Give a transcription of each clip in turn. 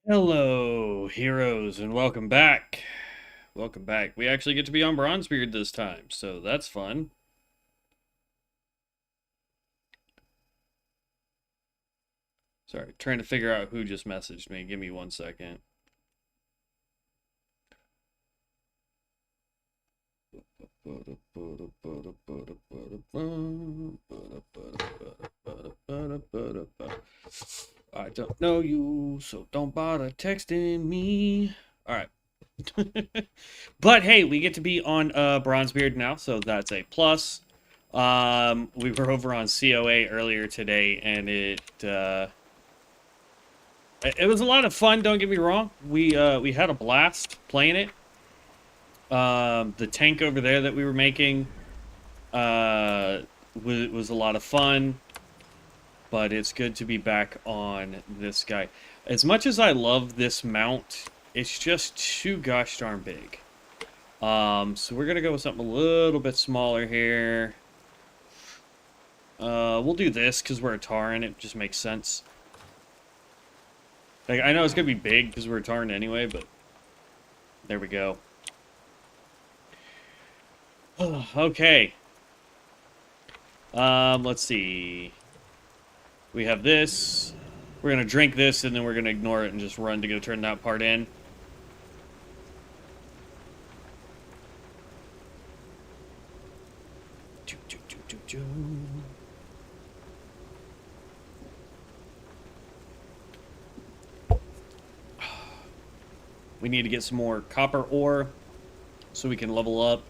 Hello, heroes, and welcome back. Welcome back. We actually get to be on Bronzebeard this time, so that's fun. Sorry, trying to figure out who just messaged me. Give me 1 second. I don't know you, so don't bother texting me. All right. But hey, we get to be on Bronzebeard now, so that's a plus. We were over on COA earlier today, and it was a lot of fun. Don't get me wrong. We had a blast playing it. The tank over there that we were making was a lot of fun, but it's good to be back on this guy. As much as I love this mount, it's just too gosh darn big. So we're gonna go with something a little bit smaller here. We'll do this because we're a Tauren. It just makes sense. Like, I know it's gonna be big because we're a Tauren anyway, but there we go. Okay. Let's see. We have this. We're gonna drink this, and then we're gonna ignore it and just run to go turn that part in. We need to get some more copper ore so we can level up.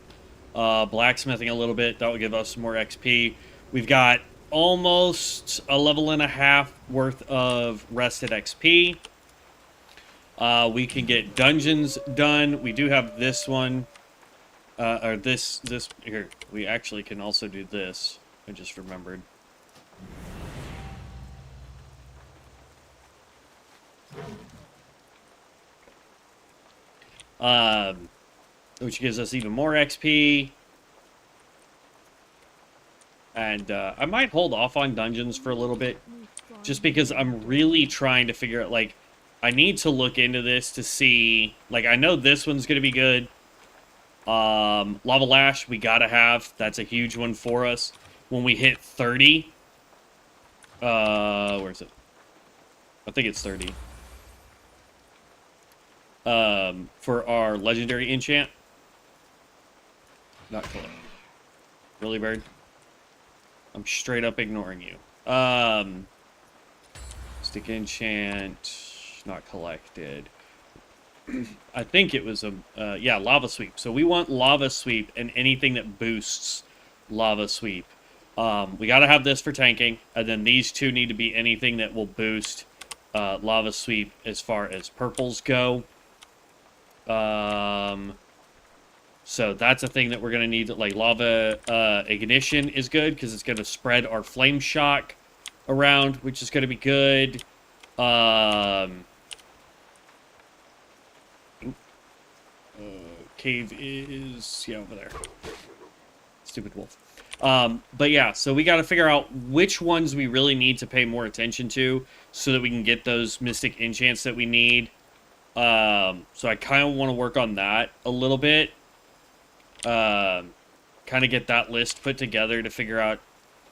Blacksmithing a little bit. That will give us some more XP. We've got almost a level and a half worth of rested XP. We can get dungeons done. We do have this one. Or this here. We actually can also do this. I just remembered. Which gives us even more XP. And I might hold off on dungeons for a little bit, just because I'm really trying to figure out, like, I need to look into this to see, like, I know this one's going to be good. Lava Lash, we gotta have. That's a huge one for us. When we hit 30, where is it? I think it's 30. For our legendary enchant. Not collect. Really, bird? I'm straight up ignoring you. Stick enchant, not collected. I think it was yeah, lava sweep. So we want lava sweep and anything that boosts lava sweep. We gotta have this for tanking, and then these two need to be anything that will boost lava sweep as far as purples go. So that's a thing that we're gonna need. Like lava ignition is good because it's gonna spread our flame shock around, which is gonna be good. Cave is, yeah, over there. Stupid wolf. But yeah, so we got to figure out which ones we really need to pay more attention to so that we can get those mystic enchants that we need. So I kind of want to work on that a little bit. Kind of get that list put together to figure out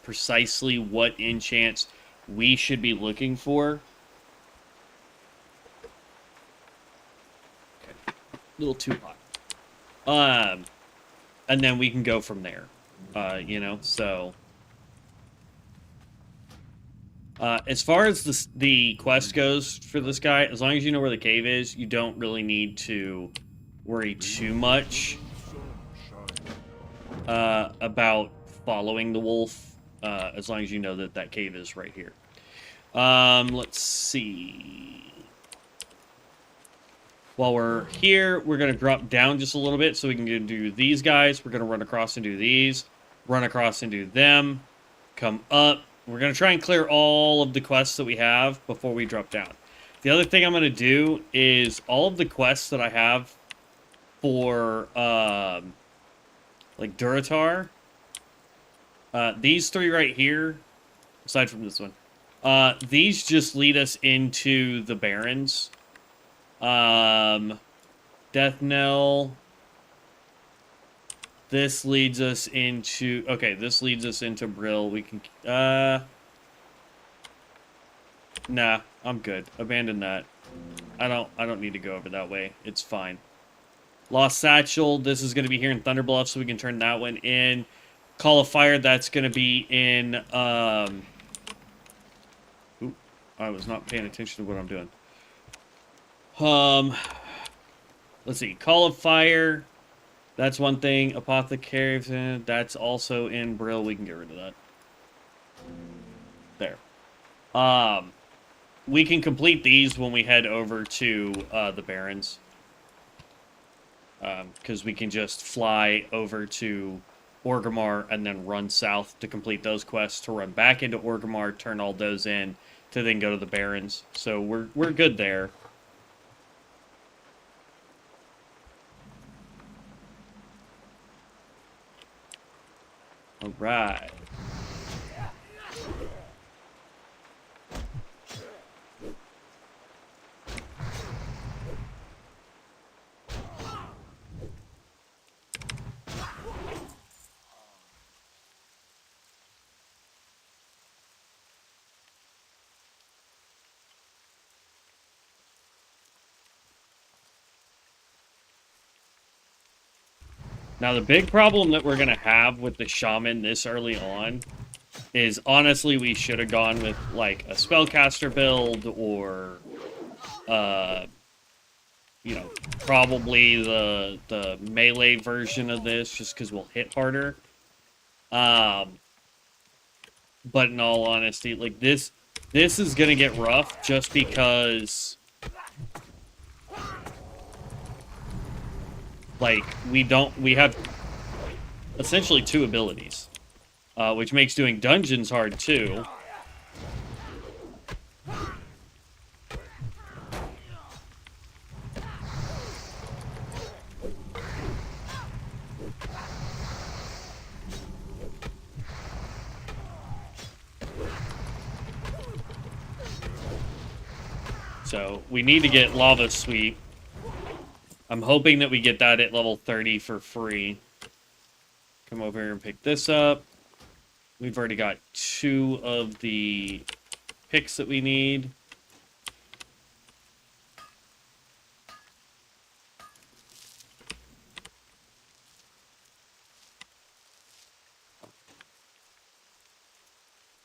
precisely what enchants we should be looking for. Okay. A little too hot. And then we can go from there. You know, so as far as the quest goes for this guy, as long as you know where the cave is, you don't really need to worry too much about following the wolf, as long as you know that that cave is right here. Let's see. While we're here, we're going to drop down just a little bit so we can do these guys. We're going to run across and do these. Run across and do them. Come up. We're going to try and clear all of the quests that we have before we drop down. The other thing I'm going to do is all of the quests that I have for, like, Duratar. These three right here, aside from this one, these just lead us into the Barrens. Death Knell. This leads us into... Okay, this leads us into Brill. We can... Nah, I'm good. Abandon that. I don't need to go over that way. It's fine. Lost Satchel. This is going to be here in Thunderbluff, so we can turn that one in. Call of Fire, that's going to be in... Ooh, I was not paying attention to what I'm doing. Let's see. Call of Fire... That's one thing. Apothecary, that's also in Brill. We can get rid of that. There. We can complete these when we head over to the Barrens. Because we can just fly over to Orgrimmar and then run south to complete those quests, to run back into Orgrimmar, turn all those in, to then go to the Barrens. So we're good there. All right. Now, the big problem that we're going to have with the Shaman this early on is, honestly, we should have gone with, like, a Spellcaster build or, you know, probably the melee version of this, just because we'll hit harder. But in all honesty, like, this is going to get rough just because... Like, we have essentially 2 abilities, which makes doing dungeons hard, too. So, we need to get Lava Sweep. I'm hoping that we get that at level 30 for free. Come over here and pick this up. We've already got 2 of the picks that we need.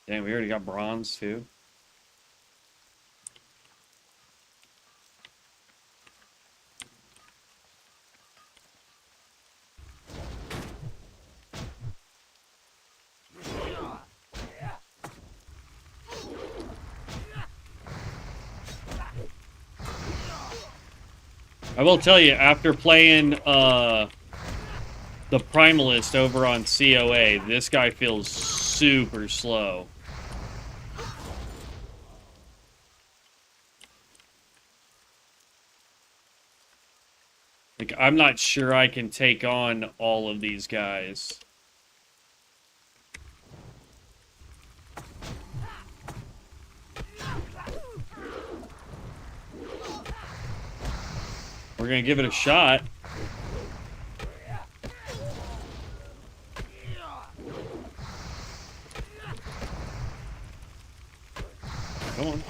Damn, we already got bronze too. I will tell you, after playing the Primalist over on COA, this guy feels super slow. Like, I'm not sure I can take on all of these guys. We're gonna give it a shot. Come on.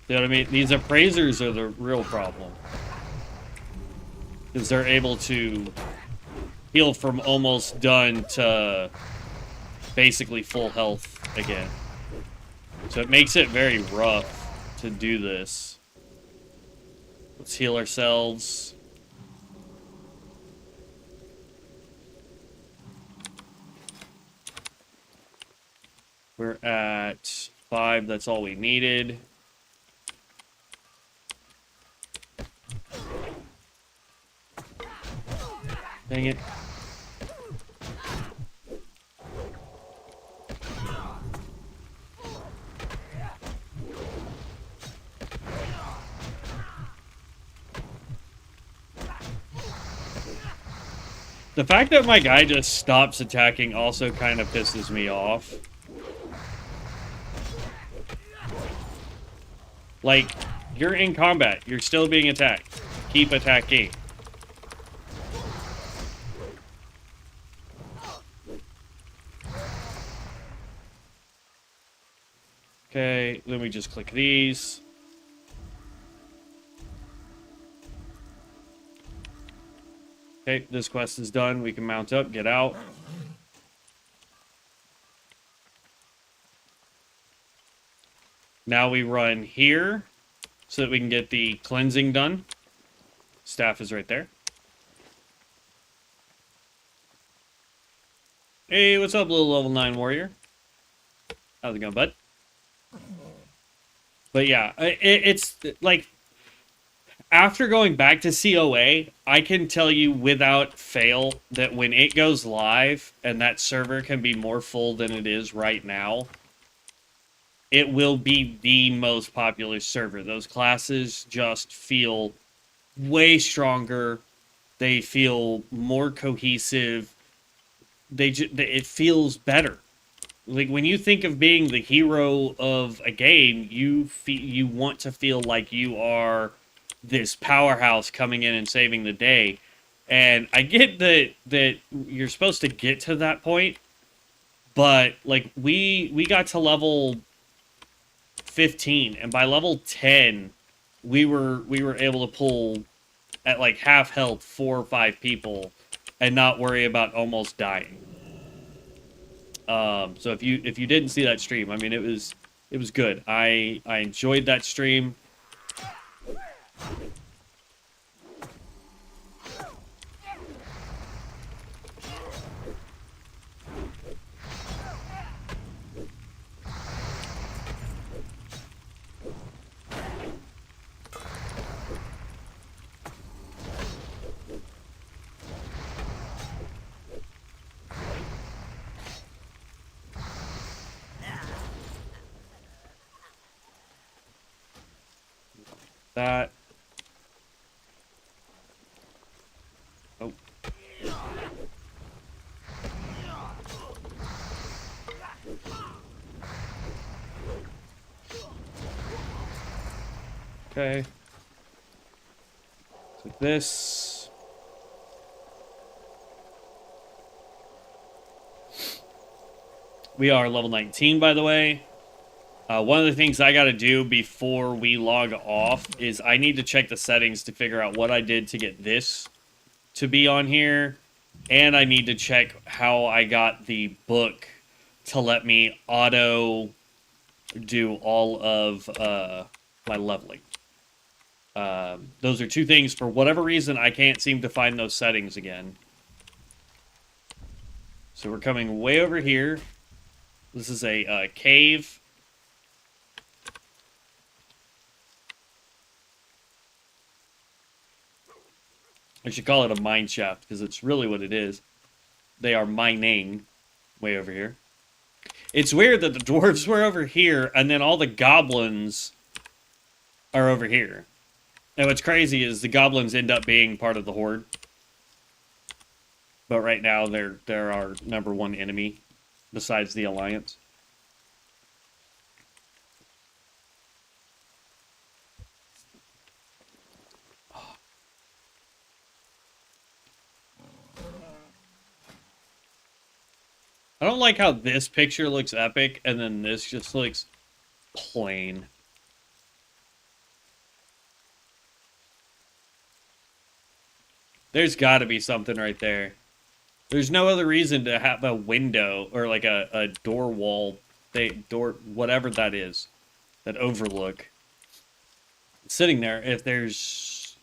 You know what I mean? These appraisers are the real problem. Because they're able to heal from almost done to basically full health again. So it makes it very rough to do this. Let's heal ourselves. We're at 5. That's all we needed. Dang it. The fact that my guy just stops attacking also kind of pisses me off. Like, you're in combat. You're still being attacked. Keep attacking. Okay, then we just click these. Okay, this quest is done. We can mount up, get out. Now we run here so that we can get the cleansing done. Staff is right there. Hey, what's up, little level 9 warrior? How's it going, bud? But yeah, it's like, after going back to COA, I can tell you without fail that when it goes live and that server can be more full than it is right now, it will be the most popular server. Those classes just feel way stronger. They feel more cohesive. It feels better. Like, when you think of being the hero of a game, you want to feel like you are this powerhouse coming in and saving the day. And I get that you're supposed to get to that point, but like we got to level 15, and by level 10 we were able to pull at like half health 4 or 5 people and not worry about almost dying. So if you didn't see that stream, I mean, it was good. I enjoyed that stream. That. Oh. Okay. So this. We are level 19, by the way. One of the things I got to do before we log off is I need to check the settings to figure out what I did to get this to be on here. And I need to check how I got the book to let me auto do all of my leveling. Those are 2 things. For whatever reason, I can't seem to find those settings again. So we're coming way over here. This is a cave. I should call it a mine shaft, because it's really what it is. They are mining way over here. It's weird that the dwarves were over here, and then all the goblins are over here. And what's crazy is the goblins end up being part of the horde. But right now, they're our #1 enemy, besides the Alliance. I don't like how this picture looks epic, and then this just looks plain. There's got to be something right there. There's no other reason to have a window or like a door wall, whatever that is, that overlook sitting there if there's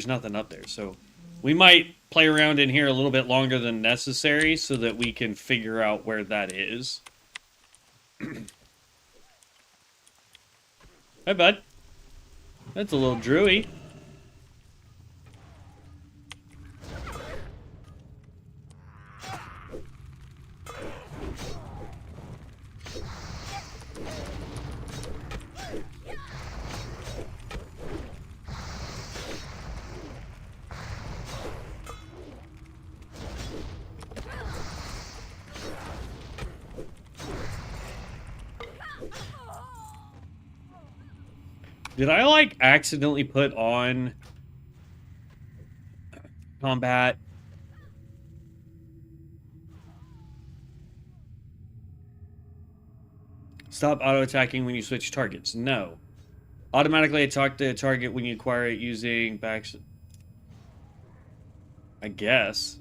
nothing up there. So we might play around in here a little bit longer than necessary so that we can figure out where that is. Hi, bud. That's a little drewy. Did I, like, accidentally put on combat? Stop auto-attacking when you switch targets. No. Automatically attack the target when you acquire it using backs. I guess.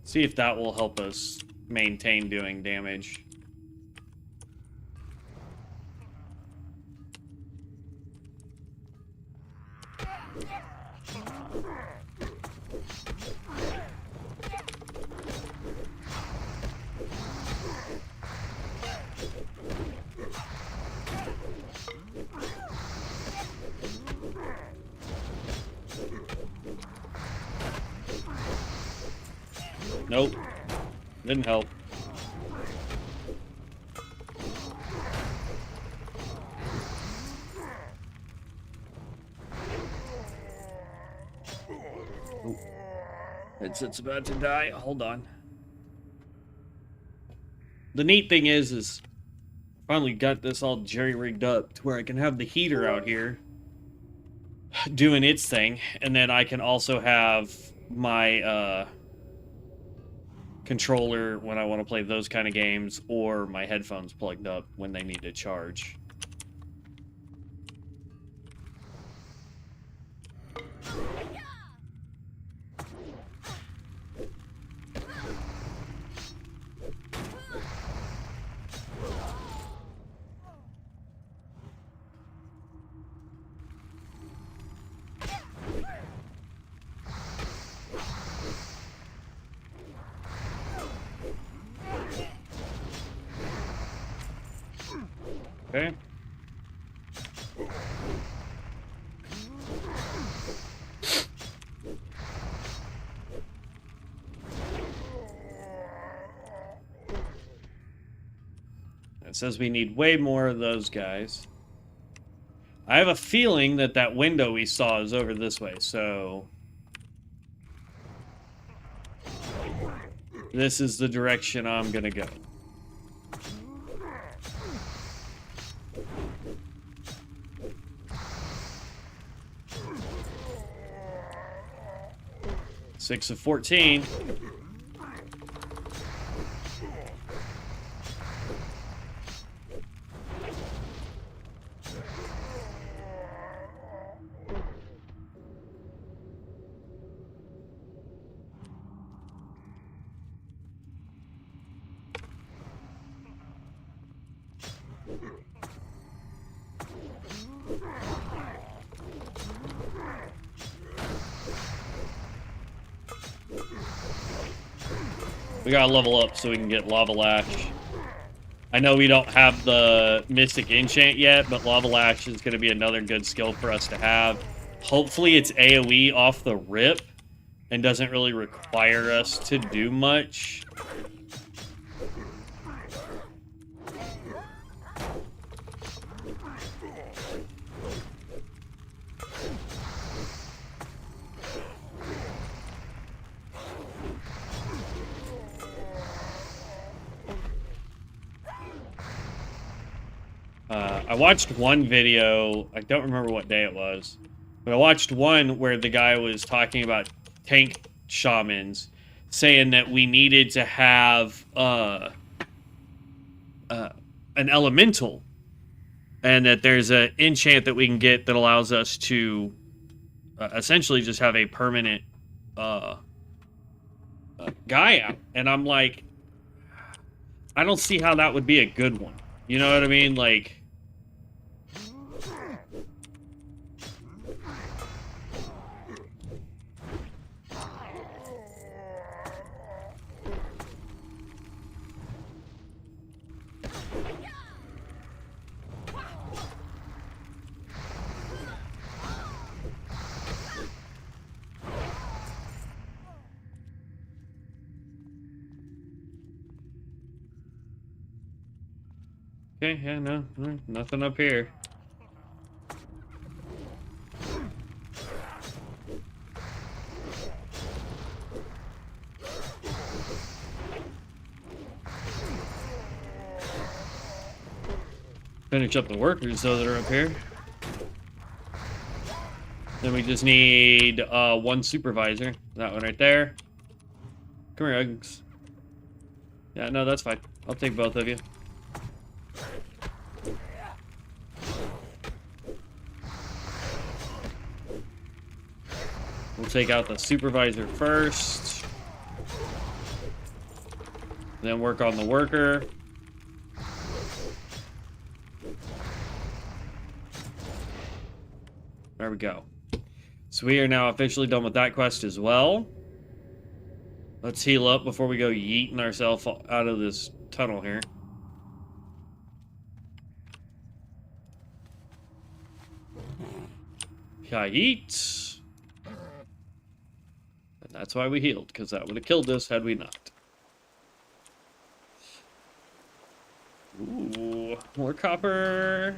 See if that will help us maintain doing damage. Nope. Didn't help. Ooh. Headset's about to die. Hold on. The neat thing is finally got this all jerry-rigged up to where I can have the heater out here doing its thing, and then I can also have my controller when I want to play those kind of games, or my headphones plugged up when they need to charge. Okay. It says we need way more of those guys. I have a feeling that that window we saw is over this way, so this is the direction I'm gonna go. Six of 14. We gotta level up so we can get Lava Lash. I know we don't have the Mystic Enchant yet, but Lava Lash is gonna be another good skill for us to have. Hopefully it's AoE off the rip and doesn't really require us to do much. I watched one video, I don't remember what day it was, but I watched one where the guy was talking about tank shamans, saying that we needed to have an elemental, and that there's an enchant that we can get that allows us to essentially just have a permanent guy out. And I'm like, I don't see how that would be a good one. You know what I mean? Like, okay, yeah, no, nothing up here. Finish up the workers, though, that are up here. Then we just need one supervisor. That one right there. Come here, Uggs. Yeah, no, that's fine. I'll take both of you. We'll take out the supervisor first. Then work on the worker. There we go. So we are now officially done with that quest as well. Let's heal up before we go yeeting ourselves out of this tunnel here. Yeet. And that's why we healed, because that would have killed us had we not. Ooh, more copper.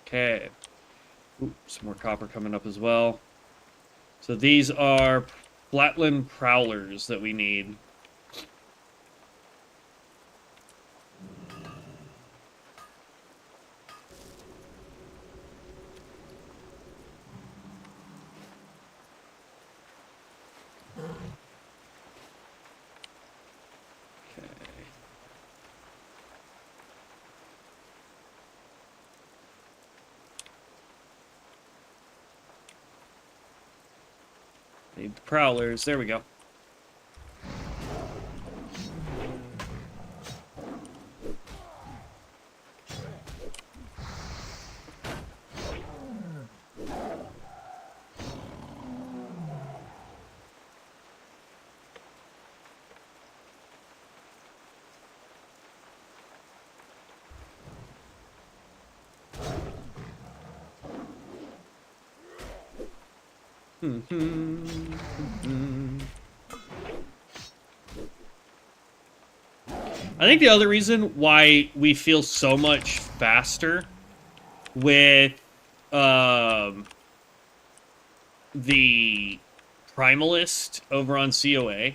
Okay. Ooh, some more copper coming up as well. So these are Flatland Prowlers that we need. Need the Prowlers. There we go. I think the other reason why we feel so much faster with the Primalist over on COA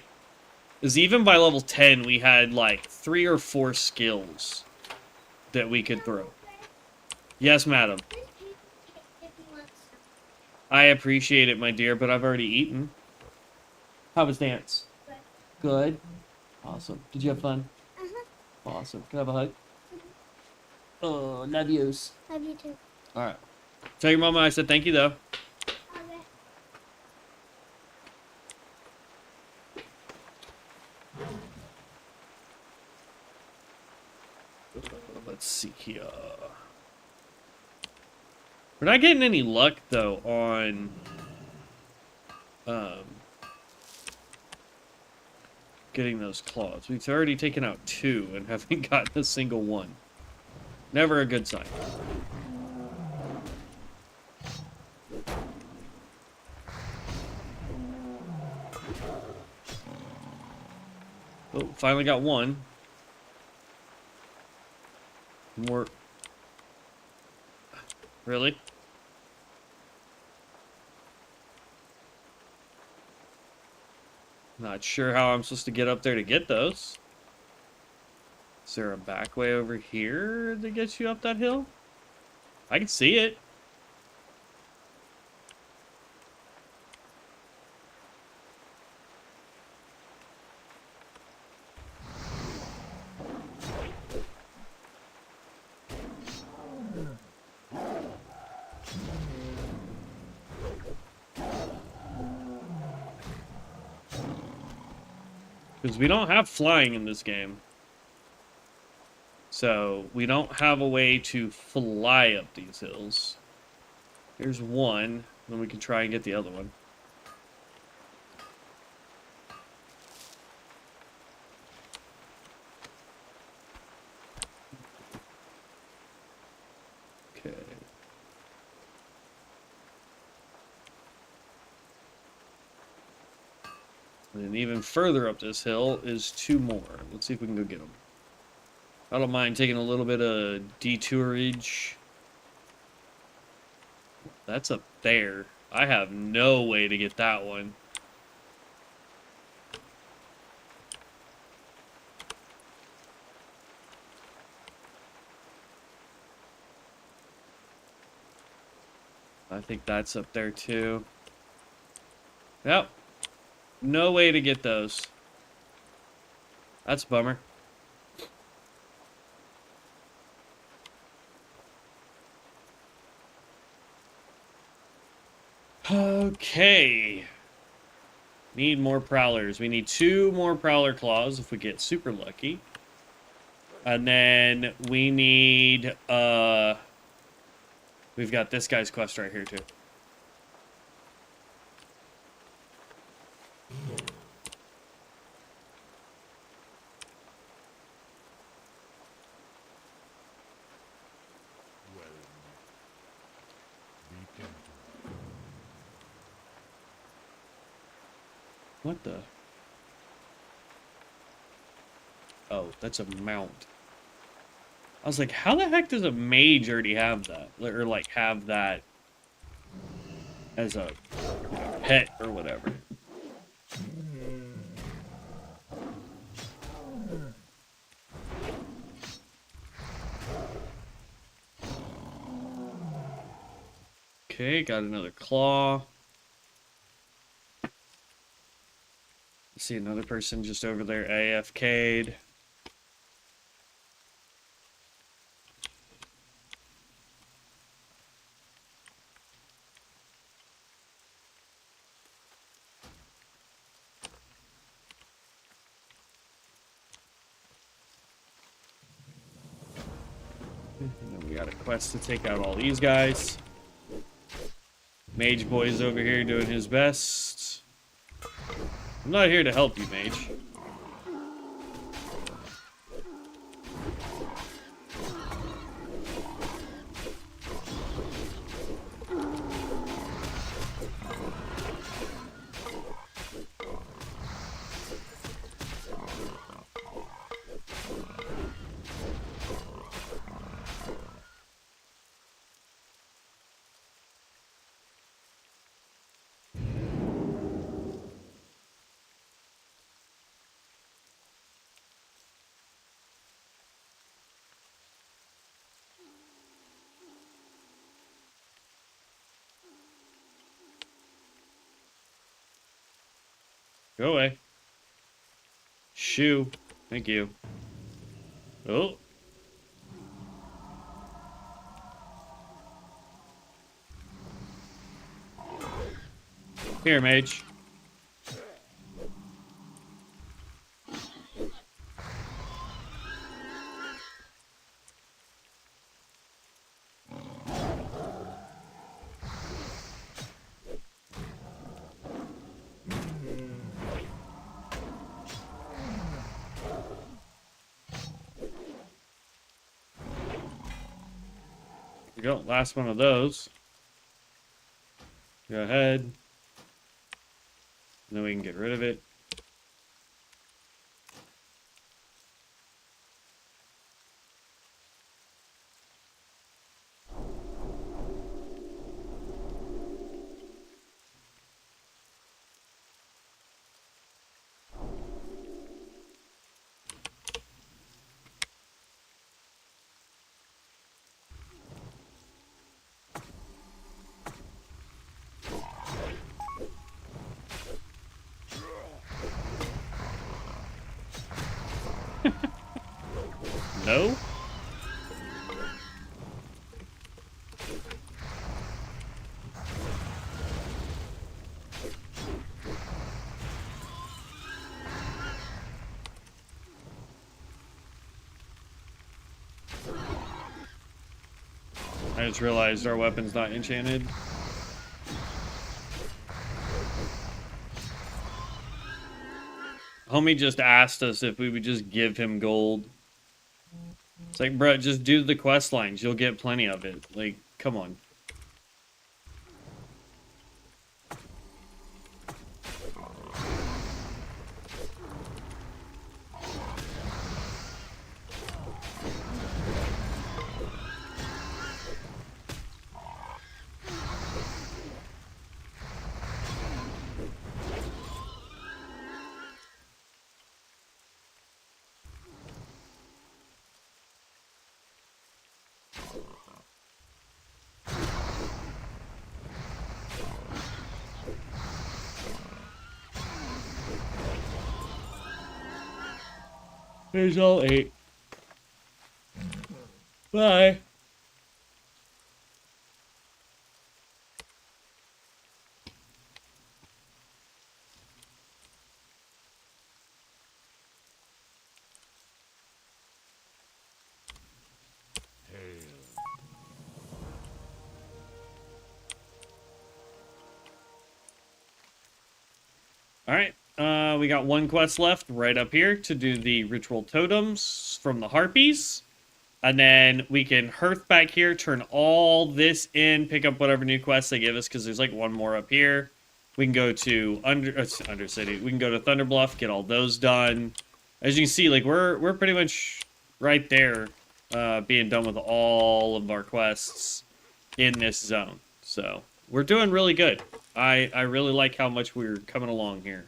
is even by level 10 we had like 3 or 4 skills that we could throw. Yes, madam. I appreciate it, my dear, but I've already eaten. How was dance? Good. Awesome. Did you have fun? Awesome. Can I have a hug? Oh, love yous. Love you too. Alright. Tell your mama I said thank you, though. Okay. Let's see here. We're not getting any luck, though, on getting those claws. We've already taken out 2 and haven't gotten a single one. Never a good sign. Oh, finally got one. More. Really? Not sure how I'm supposed to get up there to get those. Is there a back way over here that gets you up that hill? I can see it. Because we don't have flying in this game. So, we don't have a way to fly up these hills. Here's one, then we can try and get the other one. Okay. And then even further up this hill is 2 more. Let's see if we can go get them. I don't mind taking a little bit of detourage. That's up there. I have no way to get that one. I think that's up there too. Yep. No way to get those. That's a bummer. Okay. Need more prowlers. We need 2 more prowler claws if we get super lucky. And then we need we've got this guy's quest right here too. What the? Oh, that's a mount. I was like, how the heck does a mage already have that? Or, like, have that as a pet or whatever? Okay, got another claw. See another person just over there AFK'd. And then we got a quest to take out all these guys. Mage boy's over here doing his best. I'm not here to help you, mage. Go away. Shoo. Thank you. Oh. Here, mage. We go. Last one of those. Go ahead. And then we can get rid of it. No? I just realized our weapon's not enchanted. Homie just asked us if we would just give him gold. It's like, bro, just do the quest lines. You'll get plenty of it. Like, come on. There's all 8. Bye. Alright, we got one quest left right up here to do the ritual totems from the harpies. And then we can hearth back here, turn all this in, pick up whatever new quests they give us, because there's like one more up here. We can go to Undercity. We can go to Thunderbluff, get all those done. As you can see, like we're pretty much right there, being done with all of our quests in this zone. So we're doing really good. I really like how much we're coming along here.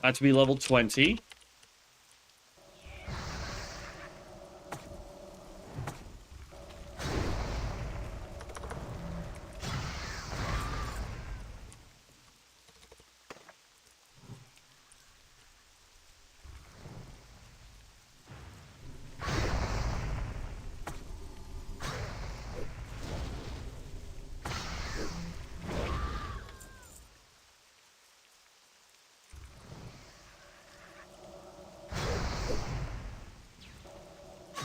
That to be level 20.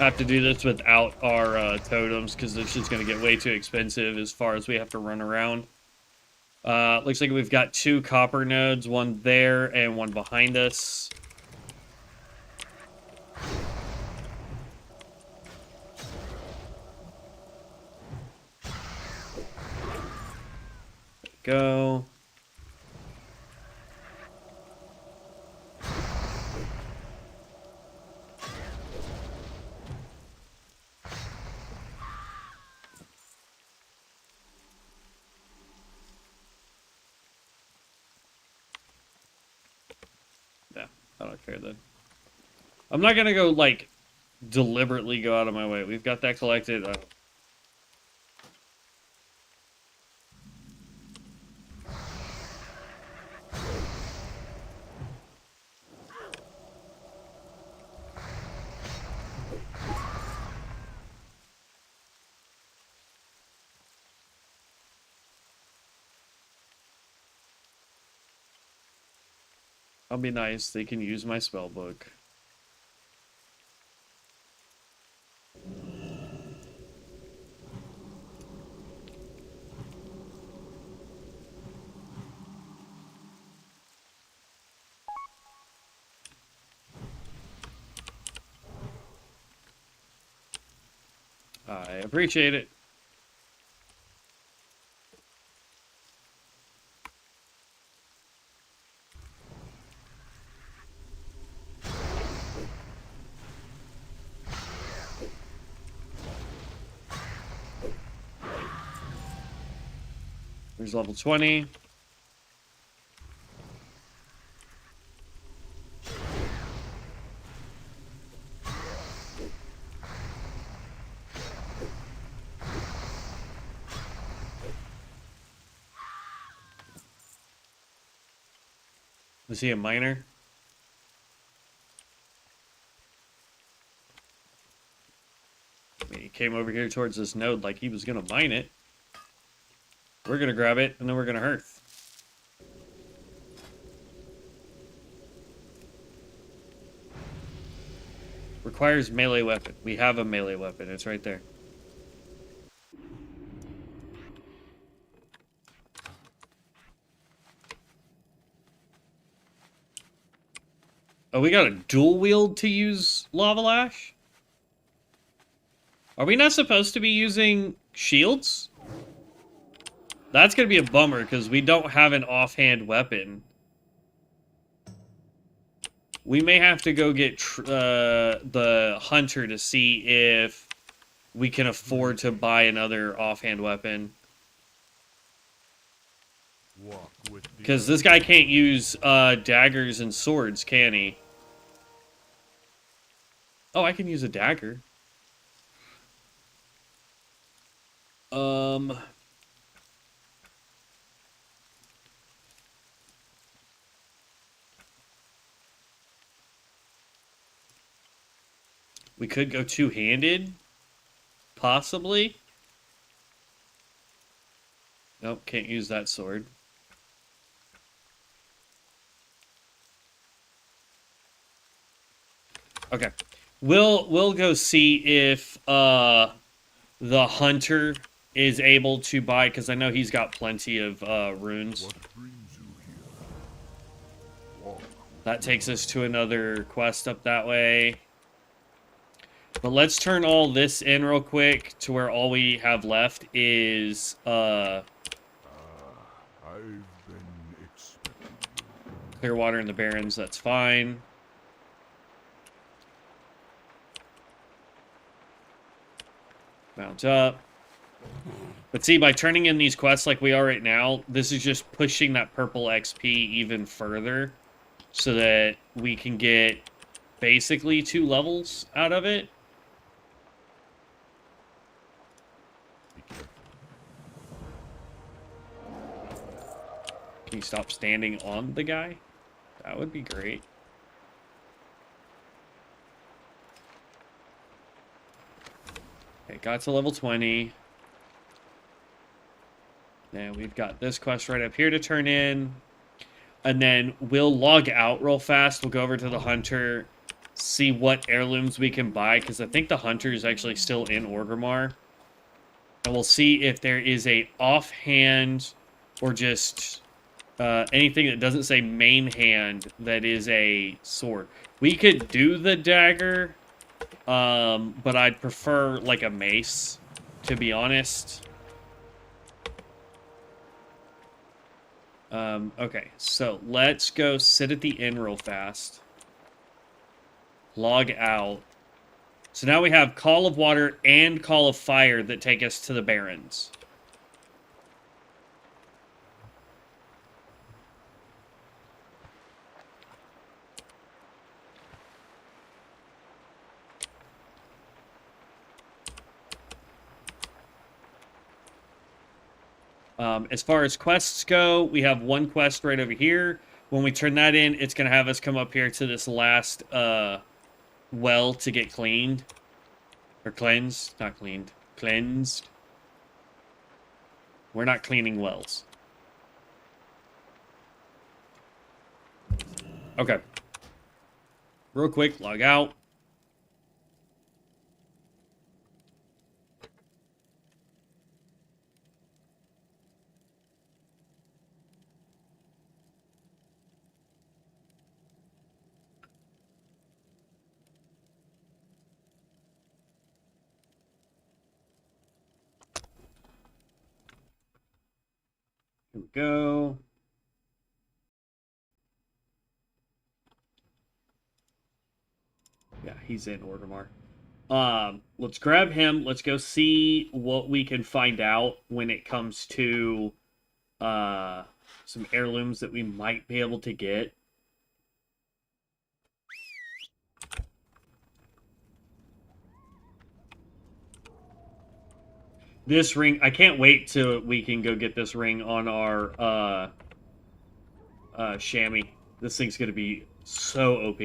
Have to do this without our totems because this is going to get way too expensive as far as we have to run around. Looks like we've got 2 copper nodes, one there and one behind us. Go. Yeah, I don't care then. I'm not gonna go like deliberately go out of my way. We've got that collected. I'll be nice. They can use my spell book. I appreciate it. There's level 20. Was he a miner? I mean, he came over here towards this node like he was gonna mine it. We're gonna grab it, and then we're gonna hearth. Requires melee weapon. We have a melee weapon. It's right there. Oh, we got a dual wield to use Lava Lash? Are we not supposed to be using shields? That's going to be a bummer, because we don't have an offhand weapon. We may have to go get the hunter to see if we can afford to buy another offhand weapon. Because this guy can't use daggers and swords, can he? Oh, I can use a dagger. We could go two-handed, possibly. Nope, can't use that sword. Okay. We'll go see if the hunter is able to buy, because I know he's got plenty of runes. That takes us to another quest up that way. But let's turn all this in real quick to where all we have left is I've been clear water in the Barrens. That's fine. Mount up. But see, by turning in these quests like we are right now, this is just pushing that purple XP even further so that we can get basically 2 levels out of it. Can you stop standing on the guy? That would be great. Okay, got to level 20. Now we've got this quest right up here to turn in. And then we'll log out real fast. We'll go over to the hunter, see what heirlooms we can buy, because I think the hunter is actually still in Orgrimmar. And we'll see if there is a offhand or just anything that doesn't say main hand that is a sword. We could do the dagger, but I'd prefer like a mace, to be honest. Okay, so let's go sit at the inn real fast. Log out. So now we have Call of Water and Call of Fire that take us to the Barrens. As far as quests go, we have one quest right over here. When we turn that in, it's going to have us come up here to this last well to get cleaned. Or cleansed. Not cleaned. Cleansed. We're not cleaning wells. Okay. Real quick, log out. Here we go. Yeah, he's in Orgrimmar. Let's grab him. Let's go see what we can find out when it comes to some heirlooms that we might be able to get. This ring, I can't wait till we can go get this ring on our chamois. This thing's gonna be so OP.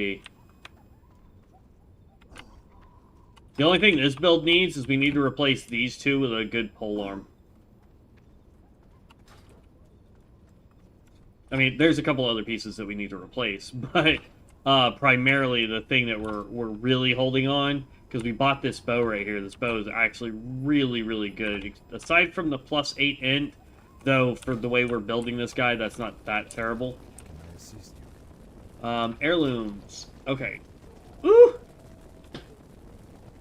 The only thing this build needs is we need to replace these two with a good polearm. I mean, there's a couple other pieces that we need to replace, but primarily the thing that we're really holding on, because we bought this bow right here. This bow is actually really, really good. Aside from the +8 int, though, for the way we're building this guy, that's not that terrible. Heirlooms. Okay. Woo!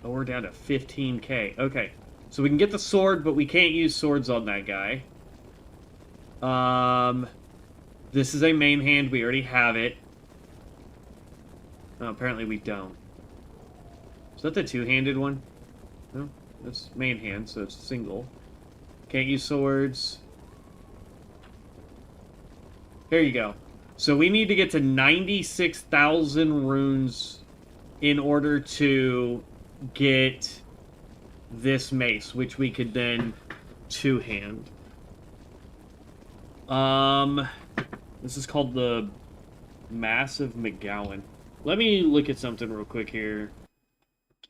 Oh, we're down to 15k. Okay. So we can get the sword, but we can't use swords on that guy. This is a main hand. We already have it. Oh, apparently we don't. Is that the two-handed one? No, that's main hand, so it's single. Can't use swords. Here you go. So we need to get to 96,000 runes in order to get this mace, which we could then two-hand. This is called the Massive McGowan. Let me look at something real quick here,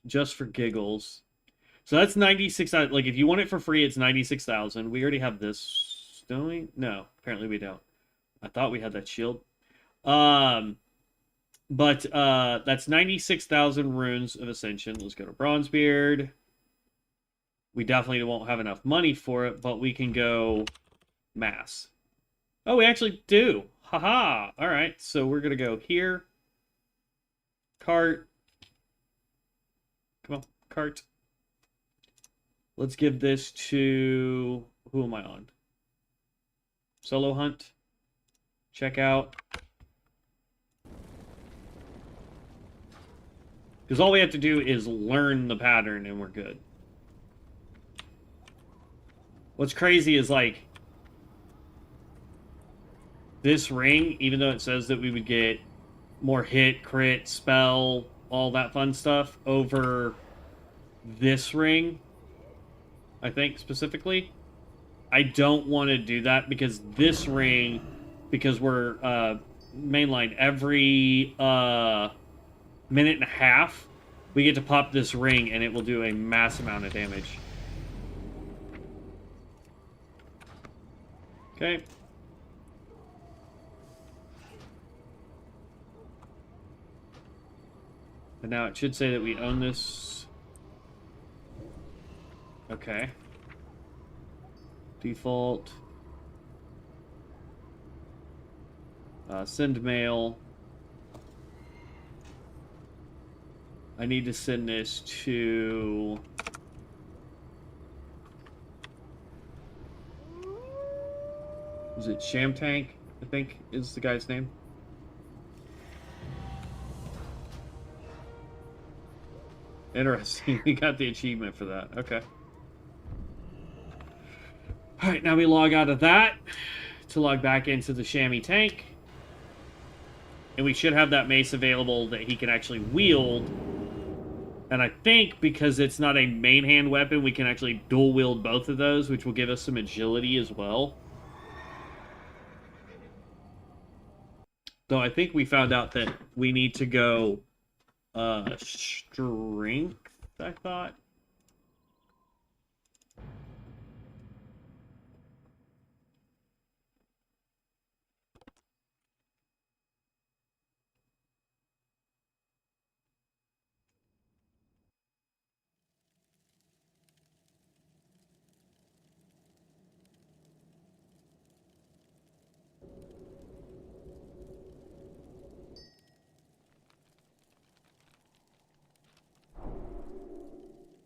just for giggles. So that's 96,000. Like, if you want it for free, it's 96,000. We already have this, don't we? No, apparently we don't. I thought we had that shield. But that's 96,000 runes of Ascension. Let's go to Bronzebeard. We definitely won't have enough money for it, but we can go mass. Oh, we actually do. Haha. All right, so we're going to go here. Cart. Come on, cart. Let's give this to... Who am I on? Solo hunt. Check out. Because all we have to do is learn the pattern and we're good. What's crazy is, like, this ring, even though it says that we would get more hit, crit, spell, all that fun stuff over this ring, I think, specifically, I don't want to do that because this ring, because we're mainline every minute and a half, we get to pop this ring and it will do a mass amount of damage. Okay. And now it should say that we own this. Okay. Default. Send mail. I need to send this to... Is it Shaman Tank, I think is the guy's name? Interesting. We got the achievement for that. Okay. Alright, now we log out of that to log back into the Shaman Tank. And we should have that mace available that he can actually wield. And I think because it's not a main hand weapon, we can actually dual wield both of those, which will give us some agility as well. Though I think we found out that we need to go strength, I thought.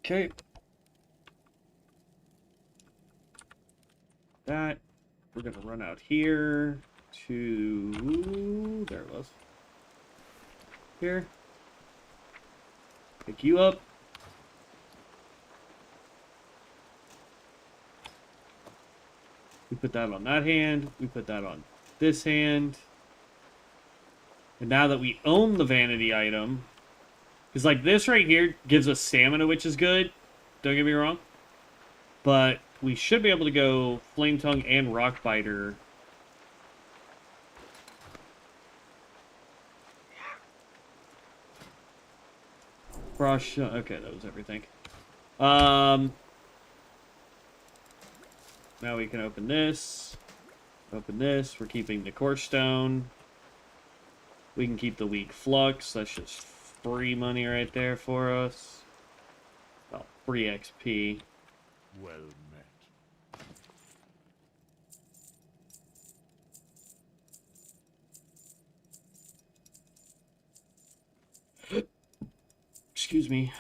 Okay. That. We're going to run out here to... There it was. Here. Pick you up. We put that on that hand. We put that on this hand. And now that we own the vanity item... Because, like, this right here gives us stamina, which is good. Don't get me wrong. But we should be able to go Flame Tongue and Rock Biter. Brush. Okay, that was everything. Now we can open this. Open this. We're keeping the Core Stone. We can keep the Weak Flux. That's just free money right there for us. Well, free XP. Well met. Excuse me.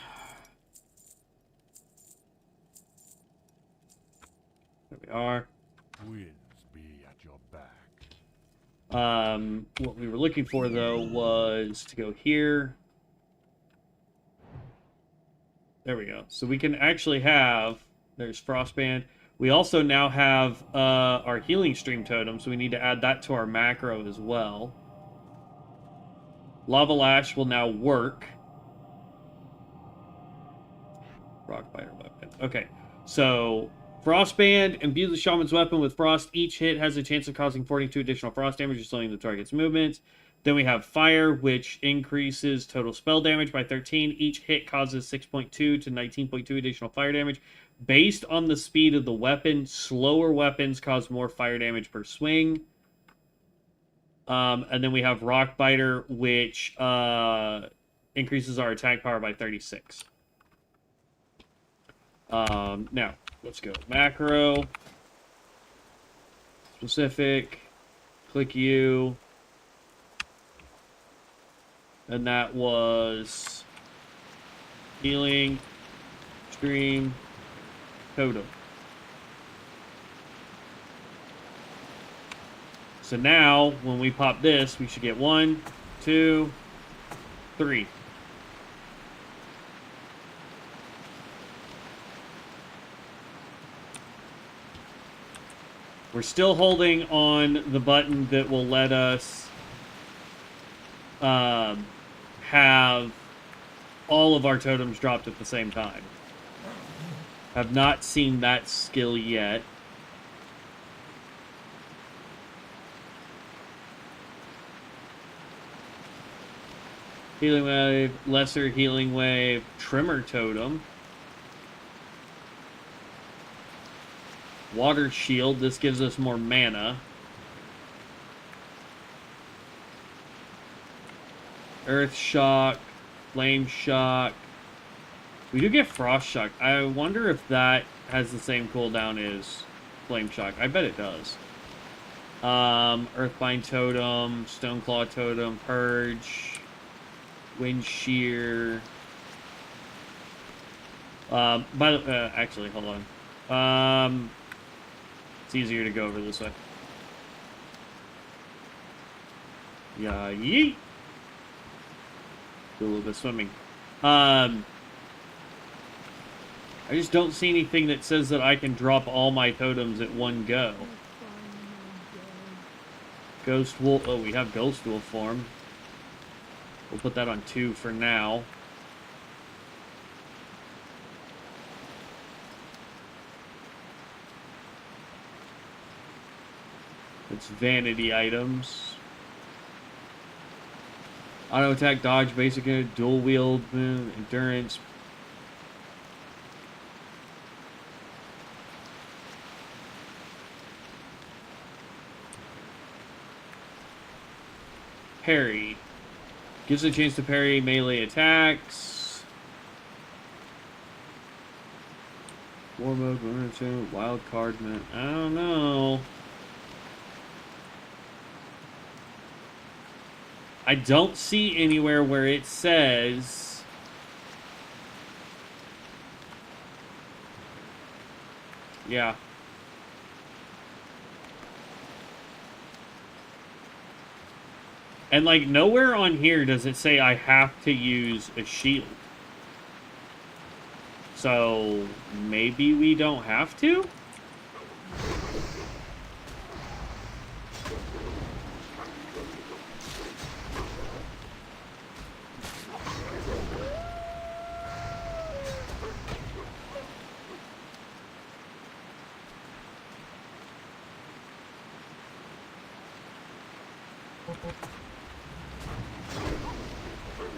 There we are. Winds be at your back. What we were looking for, though, was to go here. There we go. So we can actually have... There's Frostband. We also now have our healing stream totem, so we need to add that to our macro as well. Lava Lash will now work. Rockbiter weapon. Okay, so Frostband imbues the shaman's weapon with frost. Each hit has a chance of causing 42 additional frost damage or slowing the target's movement. Then we have Fire, which increases total spell damage by 13. Each hit causes 6.2 to 19.2 additional fire damage. Based on the speed of the weapon, slower weapons cause more fire damage per swing. And then we have Rockbiter, which increases our attack power by 36. Now, let's go. Macro. Specific. Click U. And that was healing, stream, totem. So now, when we pop this, we should get 1, 2, 3. We're still holding on the button that will let us have all of our totems dropped at the same time. Have not seen that skill yet. Healing wave, lesser healing wave, trimmer totem. Water shield, this gives us more mana. Earth shock, flame shock. We do get frost shock. I wonder if that has the same cooldown as flame shock. I bet it does. Earthbind totem, stoneclaw totem, purge, wind shear. Actually, hold on. It's easier to go over this way. Yeah, yeet. Do a little bit of swimming. I just don't see anything that says that I can drop all my totems at one go. Ghost Wolf. Oh, we have Ghost Wolf form. We'll put that on 2 for now. It's vanity items. Auto attack, dodge, basic, dual wield, endurance. Parry. Gives a chance to parry melee attacks. War mode, wild card, man. I don't know. I don't see anywhere where it says yeah. And like nowhere on here does it say I have to use a shield. So maybe we don't have to?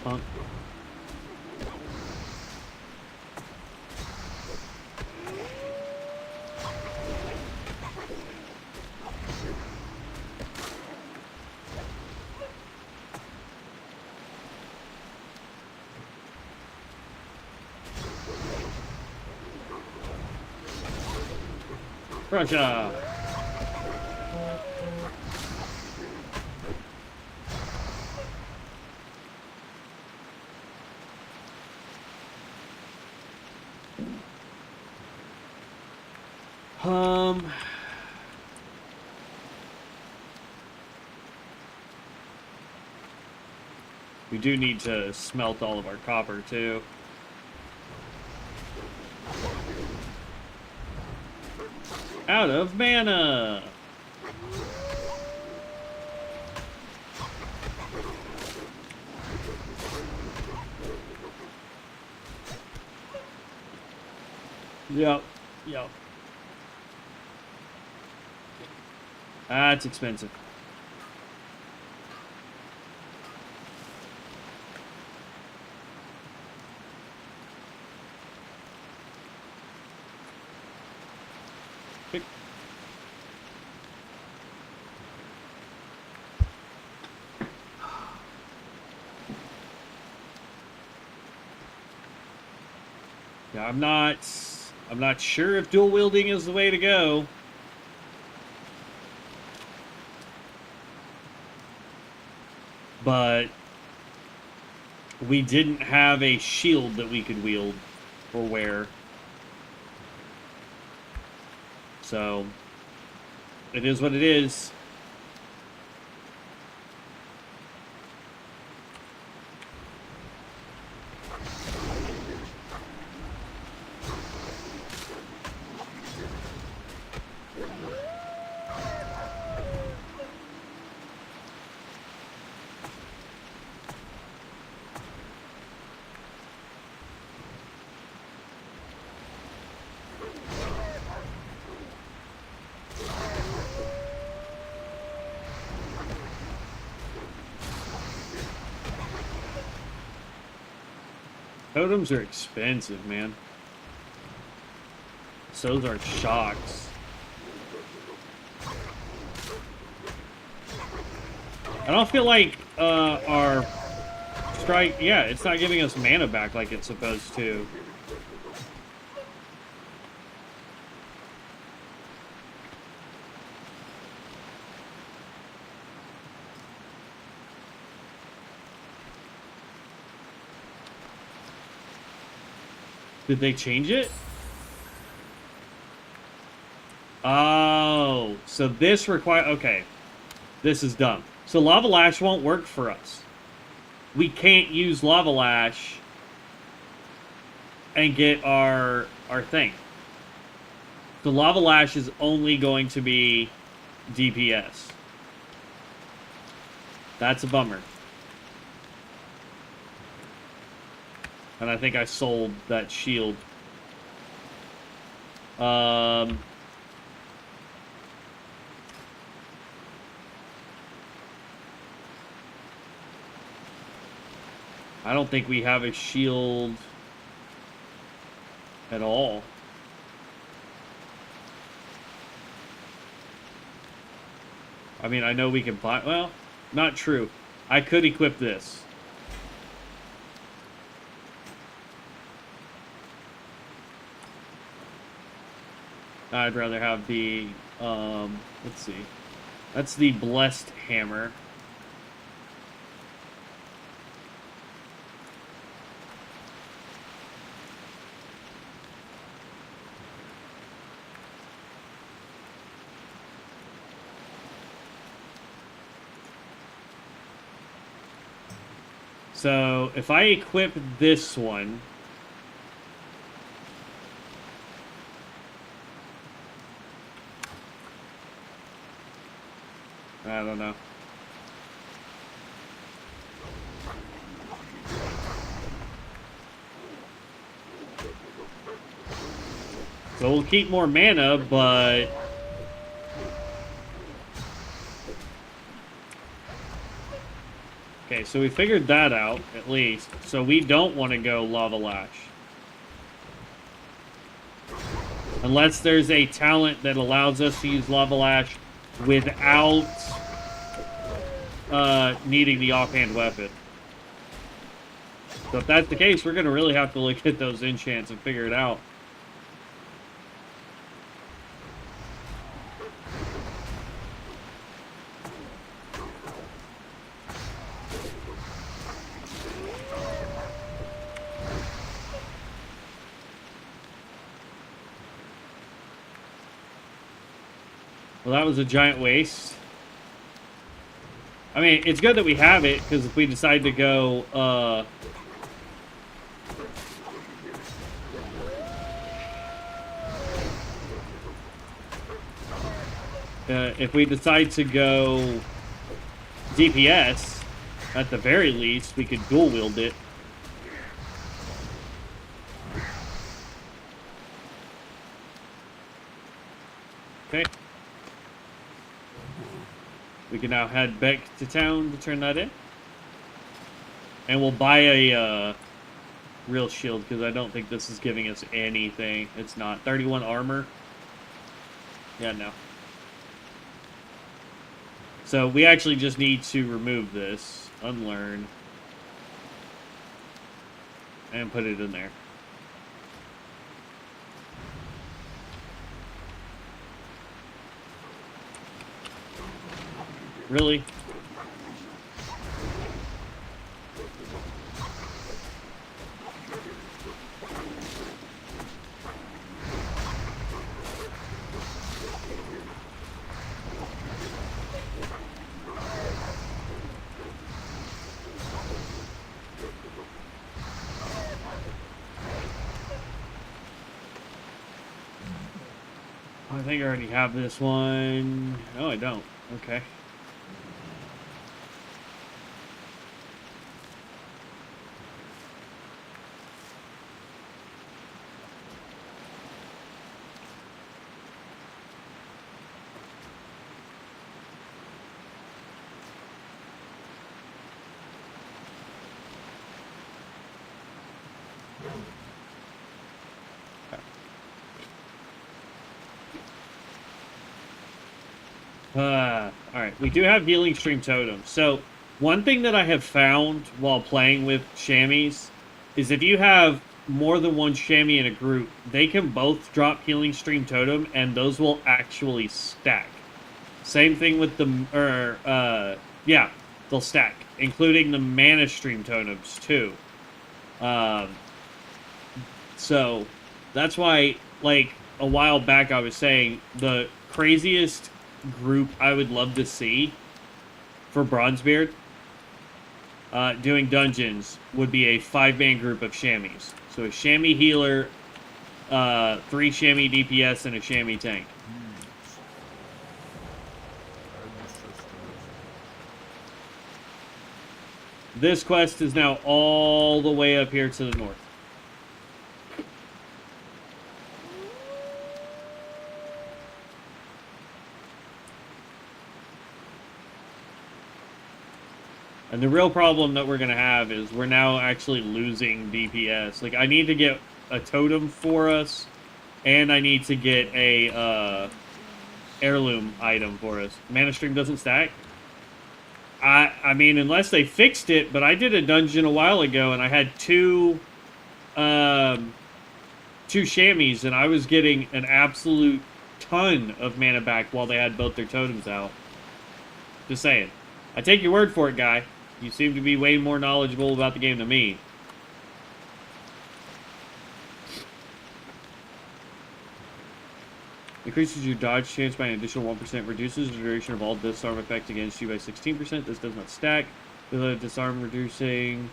Punk. Russia. We do need to smelt all of our copper, too. Out of mana. Yep. Yep. That's expensive. Yeah, I'm not sure if dual wielding is the way to go. But we didn't have a shield that we could wield or wear. So it is what it is. Totems are expensive, man. So are shocks. I don't feel like our strike... Yeah, it's not giving us mana back like it's supposed to. Did they change it? Oh, so this require... Okay, this is dumb. So Lava Lash won't work for us. We can't use Lava Lash and get our thing. The Lava Lash is only going to be DPS. That's a bummer. And I think I sold that shield. I don't think we have a shield at all. I mean, I know we can buy... Well, not true. I could equip this. I'd rather have the, let's see. That's the Blessed Hammer. So, if I equip this one... I don't know. So we'll keep more mana, but... Okay, so we figured that out, at least. So we don't want to go Lava Lash. Unless there's a talent that allows us to use Lava Lash without needing the offhand weapon. So if that's the case, we're going to really have to look at those enchants and figure it out. Well, that was a giant waste. I mean, it's good that we have it, because if we decide to go, if we decide to go DPS, at the very least, we could dual wield it. Okay. We can now head back to town to turn that in. And we'll buy a real shield, because I don't think this is giving us anything. It's not. 31 armor. Yeah, no. So we actually just need to remove this, unlearn, and put it in there. Really? I think I already have this one. No, I don't. Okay. Alright, we do have healing stream totems. So, one thing that I have found while playing with chamois is if you have more than one chamois in a group, they can both drop healing stream totem, and those will actually stack. Same thing with the, yeah, they'll stack, including the mana stream totems, too. So, that's why, like, a while back I was saying, the craziest group I would love to see for Bronzebeard doing dungeons would be a 5-man group of chamois. So a chamois healer, 3 chamois DPS, and a chamois tank. This quest is now all the way up here to the north. And the real problem that we're going to have is we're now actually losing DPS. Like, I need to get a totem for us, and I need to get a heirloom item for us. Mana stream doesn't stack? I mean, unless they fixed it, but I did a dungeon a while ago, and I had two chamois, and I was getting an absolute ton of mana back while they had both their totems out. Just saying. I take your word for it, guy. You seem to be way more knowledgeable about the game than me. Increases your dodge chance by an additional 1%. Reduces the duration of all disarm effect against you by 16%. This does not stack. The disarm reducing.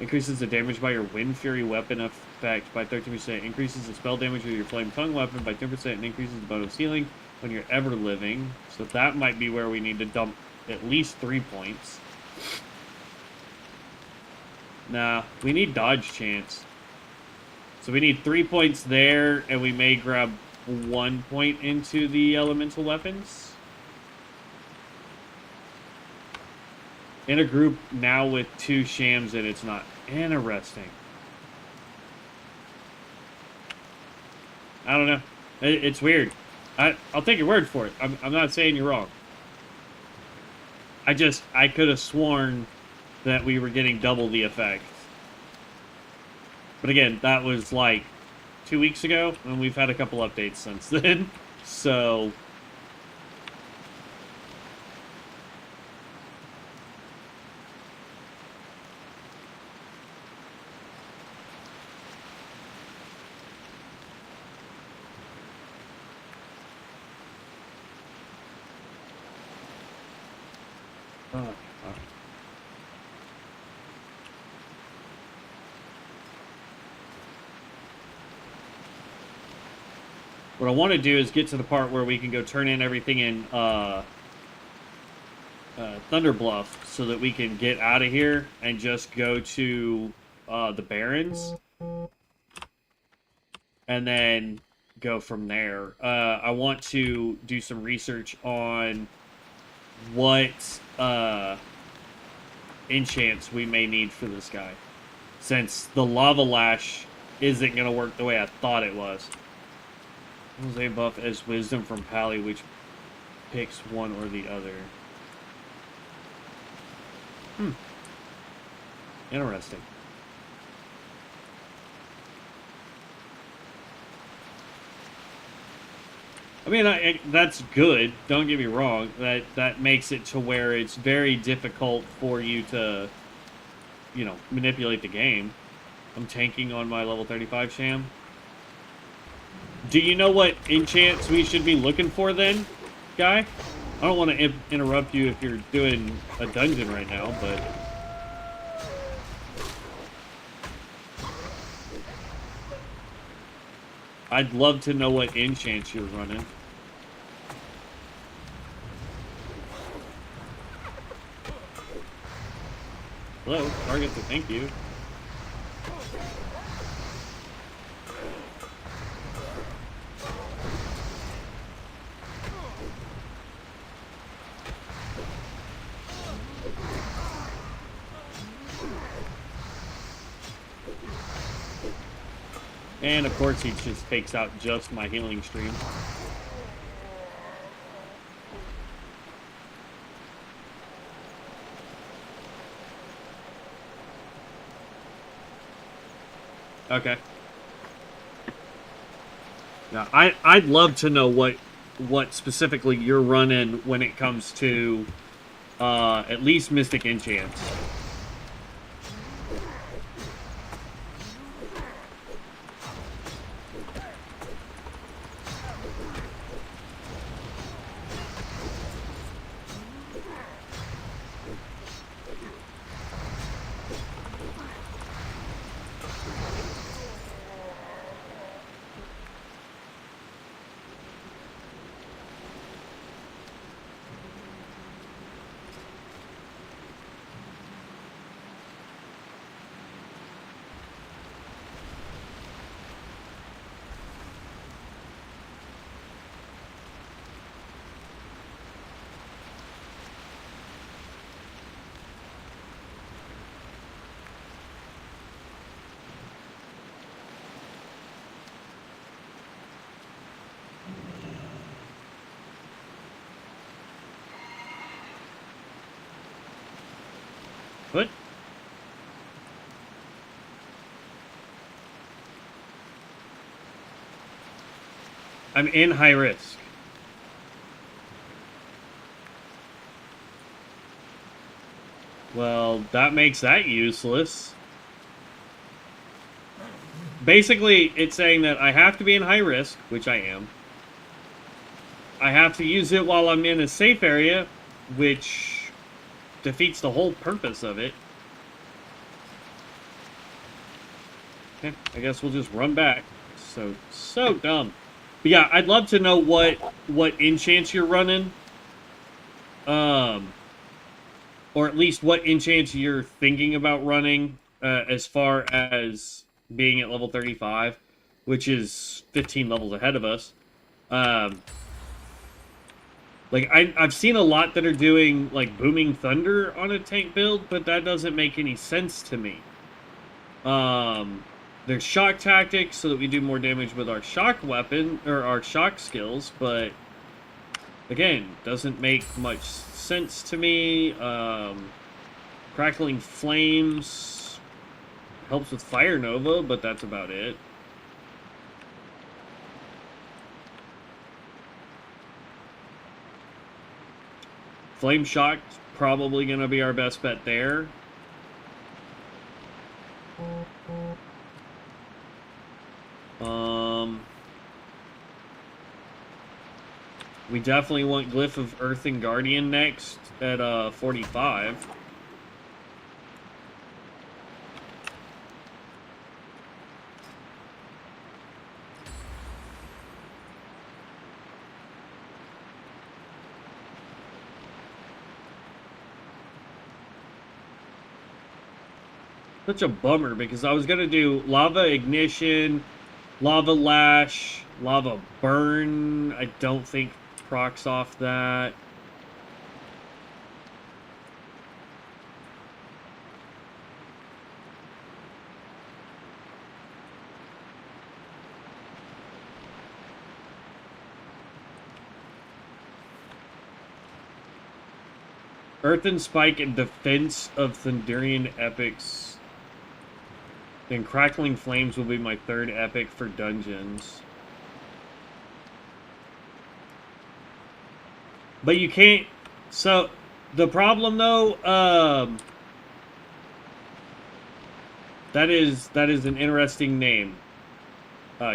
Increases the damage by your Wind Fury weapon effect by 13%. Increases the spell damage of your Flame Tongue weapon by 10%. And increases the bonus healing when you're ever living. So that might be where we need to dump at least 3 points. Nah, we need dodge chance. So we need 3 points there, and we may grab 1 point into the elemental weapons. In a group now with 2 shams, and it's not interesting. I don't know. It's weird. I'll take your word for it. I'm not saying you're wrong. I could have sworn that we were getting double the effect. But again, that was like 2 weeks ago, and we've had a couple updates since then. So What I want to do is get to the part where we can go turn in everything in Thunder Bluff so that we can get out of here and just go to the Barrens and then go from there. I want to do some research on what enchants we may need for this guy, since the Lava Lash isn't going to work the way I thought it was. Jose buff as Wisdom from Pally, which picks one or the other. Interesting. I mean, that's good. Don't get me wrong. That makes it to where it's very difficult for you to, you know, manipulate the game. I'm tanking on my level 35 Sham. Do you know what enchants we should be looking for then, guy? I don't want to interrupt you if you're doing a dungeon right now, but... I'd love to know what enchants you're running. Hello, target to thank you. And of course he just takes out just my healing stream. Okay. Now I'd love to know what specifically you're running when it comes to at least Mystic enchants. What? I'm in high risk. Well, that makes that useless. Basically, it's saying that I have to be in high risk, which I am. I have to use it while I'm in a safe area, which defeats the whole purpose of it. Okay, I guess we'll just run back. So dumb. But yeah, I'd love to know what enchants you're running. Or at least what enchants you're thinking about running as far as being at level 35, which is 15 levels ahead of us. Like, I've seen a lot that are doing, like, Booming Thunder on a tank build, but that doesn't make any sense to me. There's shock tactics so that we do more damage with our shock weapon, or our shock skills, but, again, doesn't make much sense to me. Crackling Flames helps with Fire Nova, but that's about it. Flame Shock's probably going to be our best bet there. We definitely want Glyph of Earth and Guardian next at 45. Such a bummer because I was gonna do lava ignition, lava lash, lava burn. I don't think procs off that. Earthen Spike in defense of Thundurian epics. Then Crackling Flames will be my third epic for dungeons. But you can't... So, the problem though, that is an interesting name.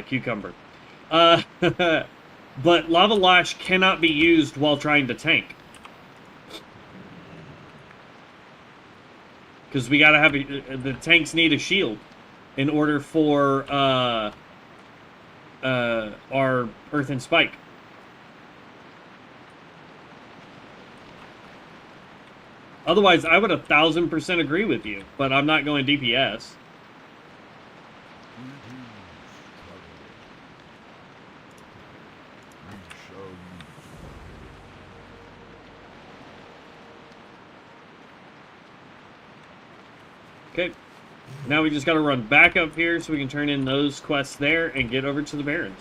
Cucumber. But Lava Lash cannot be used while trying to tank. Because we gotta have the tanks need a shield in order for our Earthen Spike. Otherwise, I would 1000% agree with you, but I'm not going DPS. Okay, now we just got to run back up here so we can turn in those quests there and get over to the Barrens.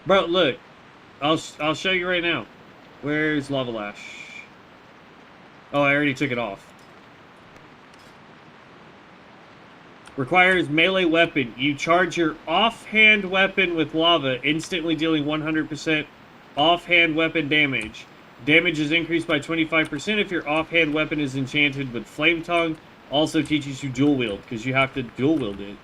Bro, look, I'll show you right now. Where's Lava Lash? Oh, I already took it off. Requires melee weapon. You charge your offhand weapon with lava, instantly dealing 100% offhand weapon damage. Damage is increased by 25% if your offhand weapon is enchanted with Flame Tongue. Also teaches you dual wield, because you have to dual wield it.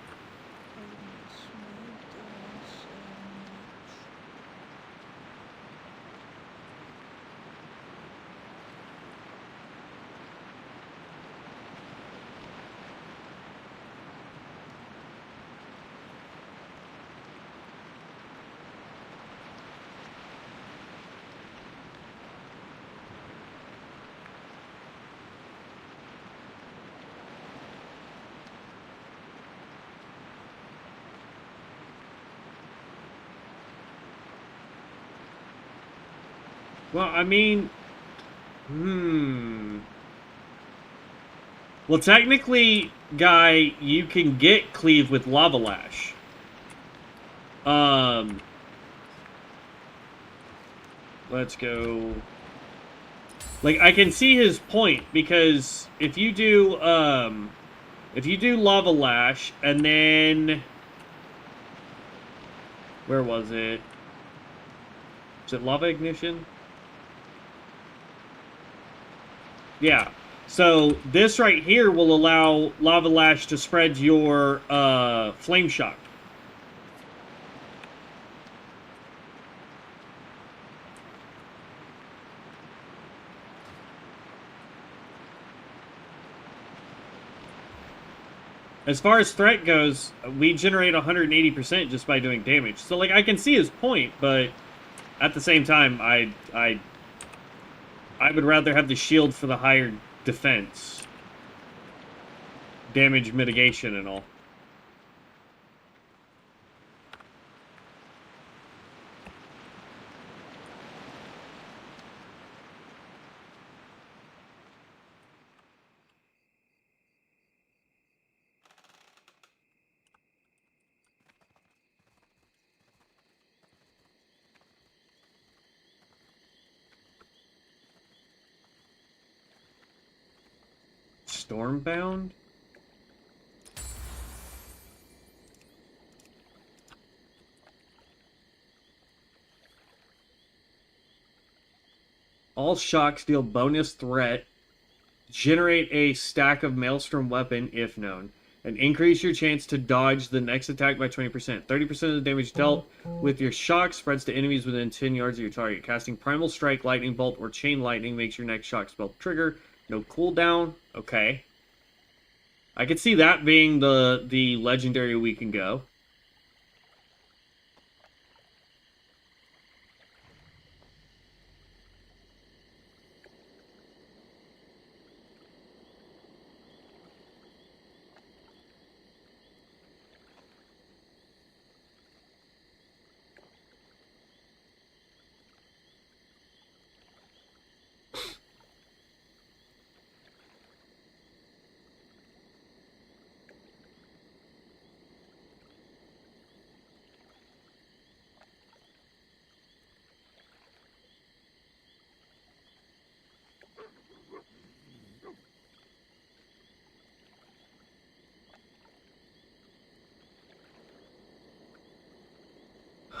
Well, I mean... Well, technically, Guy, you can get Cleave with Lava Lash. Let's go... Like, I can see his point, because if you do Lava Lash, and then... Where was it? Is it Lava Ignition? Yeah. So this right here will allow Lava Lash to spread your Flame Shock. As far as threat goes, we generate 180% just by doing damage. So, like, I can see his point, but at the same time, I would rather have the shield for the higher defense. Damage mitigation and all. Stormbound? All shocks deal bonus threat. Generate a stack of Maelstrom weapon if known. And increase your chance to dodge the next attack by 20%. 30% of the damage dealt with your shock spreads to enemies within 10 yards of your target. Casting Primal Strike, Lightning Bolt, or Chain Lightning makes your next shock spell trigger. No cooldown. Okay. I could see that being the legendary we can go.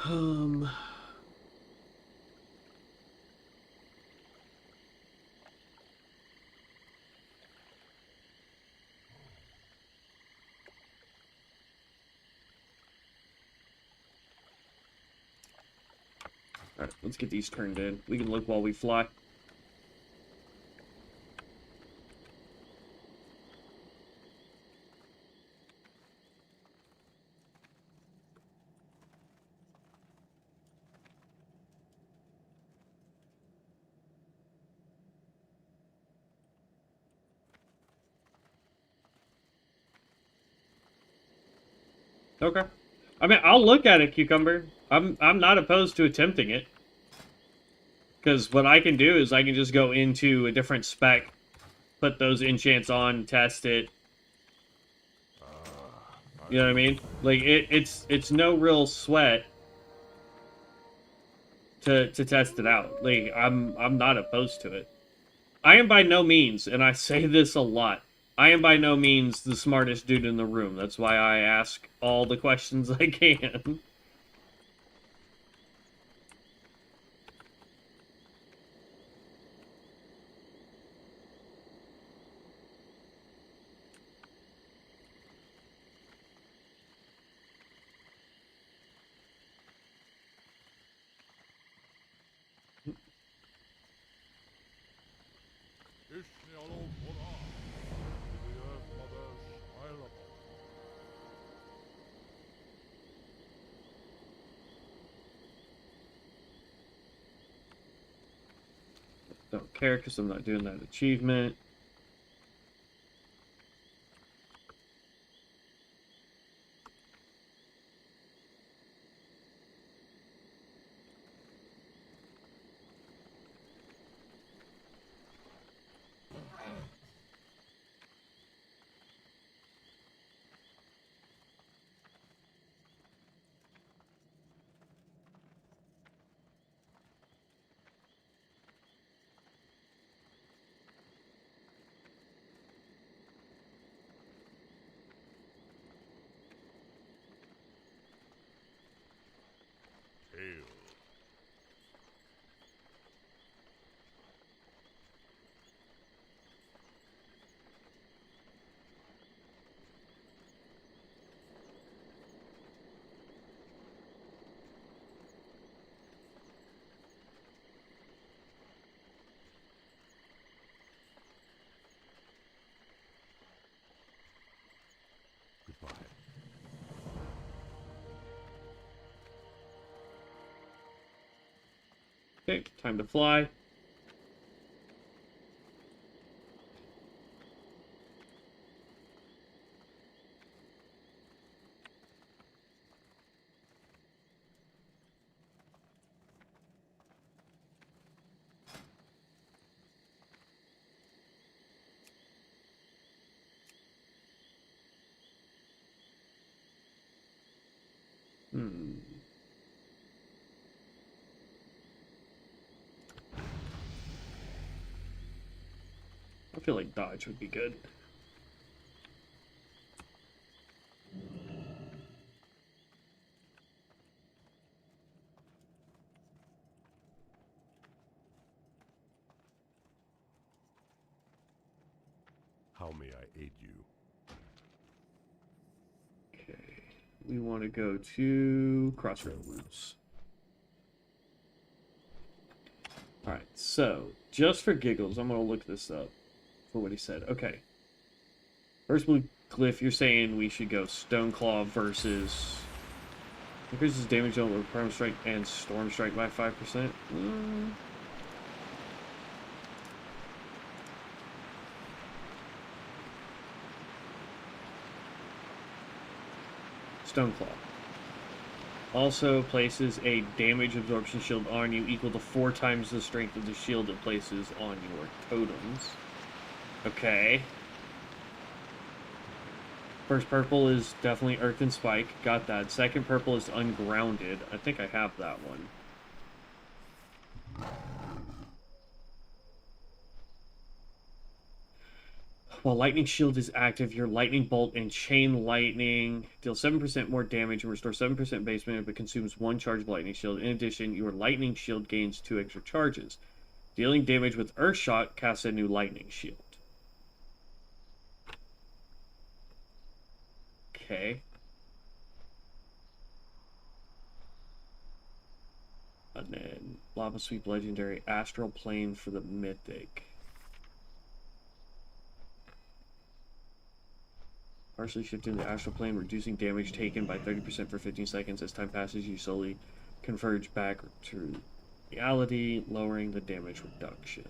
Um. Alright, let's get these turned in. We can look while we fly. Okay. I mean, I'll look at it, Cucumber. I'm not opposed to attempting it. Because what I can do is I can just go into a different spec, put those enchants on, test it. You know what I mean? Like it's no real sweat to test it out. Like I'm not opposed to it. I am by no means, and I say this a lot, I am by no means the smartest dude in the room. That's why I ask all the questions I can. Don't care because I'm not doing that achievement. Hail. Goodbye. Okay, time to fly. Hmm. I feel like dodge would be good. How may I aid you? Okay. We want to go to Crossroads. Alright, so, just for giggles, I'm going to look this up for what he said. Okay. First blue glyph, you're saying we should go Stoneclaw versus... Increases damage on Prime Strike and Storm Strike by 5%. Stoneclaw. Also places a damage absorption shield on you equal to 4 times the strength of the shield it places on your totems. Okay. First purple is definitely Earth and Spike. Got that. Second purple is Ungrounded. I think I have that one. While lightning shield is active, your lightning bolt and chain lightning deal 7% more damage and restore 7% base mana, but consumes 1 charge of lightning shield. In addition, your lightning shield gains 2 extra charges. Dealing damage with Earth Shot casts a new lightning shield. Okay. And then Lava Sweep Legendary Astral Plane for the Mythic. Partially shifting the astral plane, reducing damage taken by 30% for 15 seconds. As time passes, you slowly converge back to reality, lowering the damage reduction.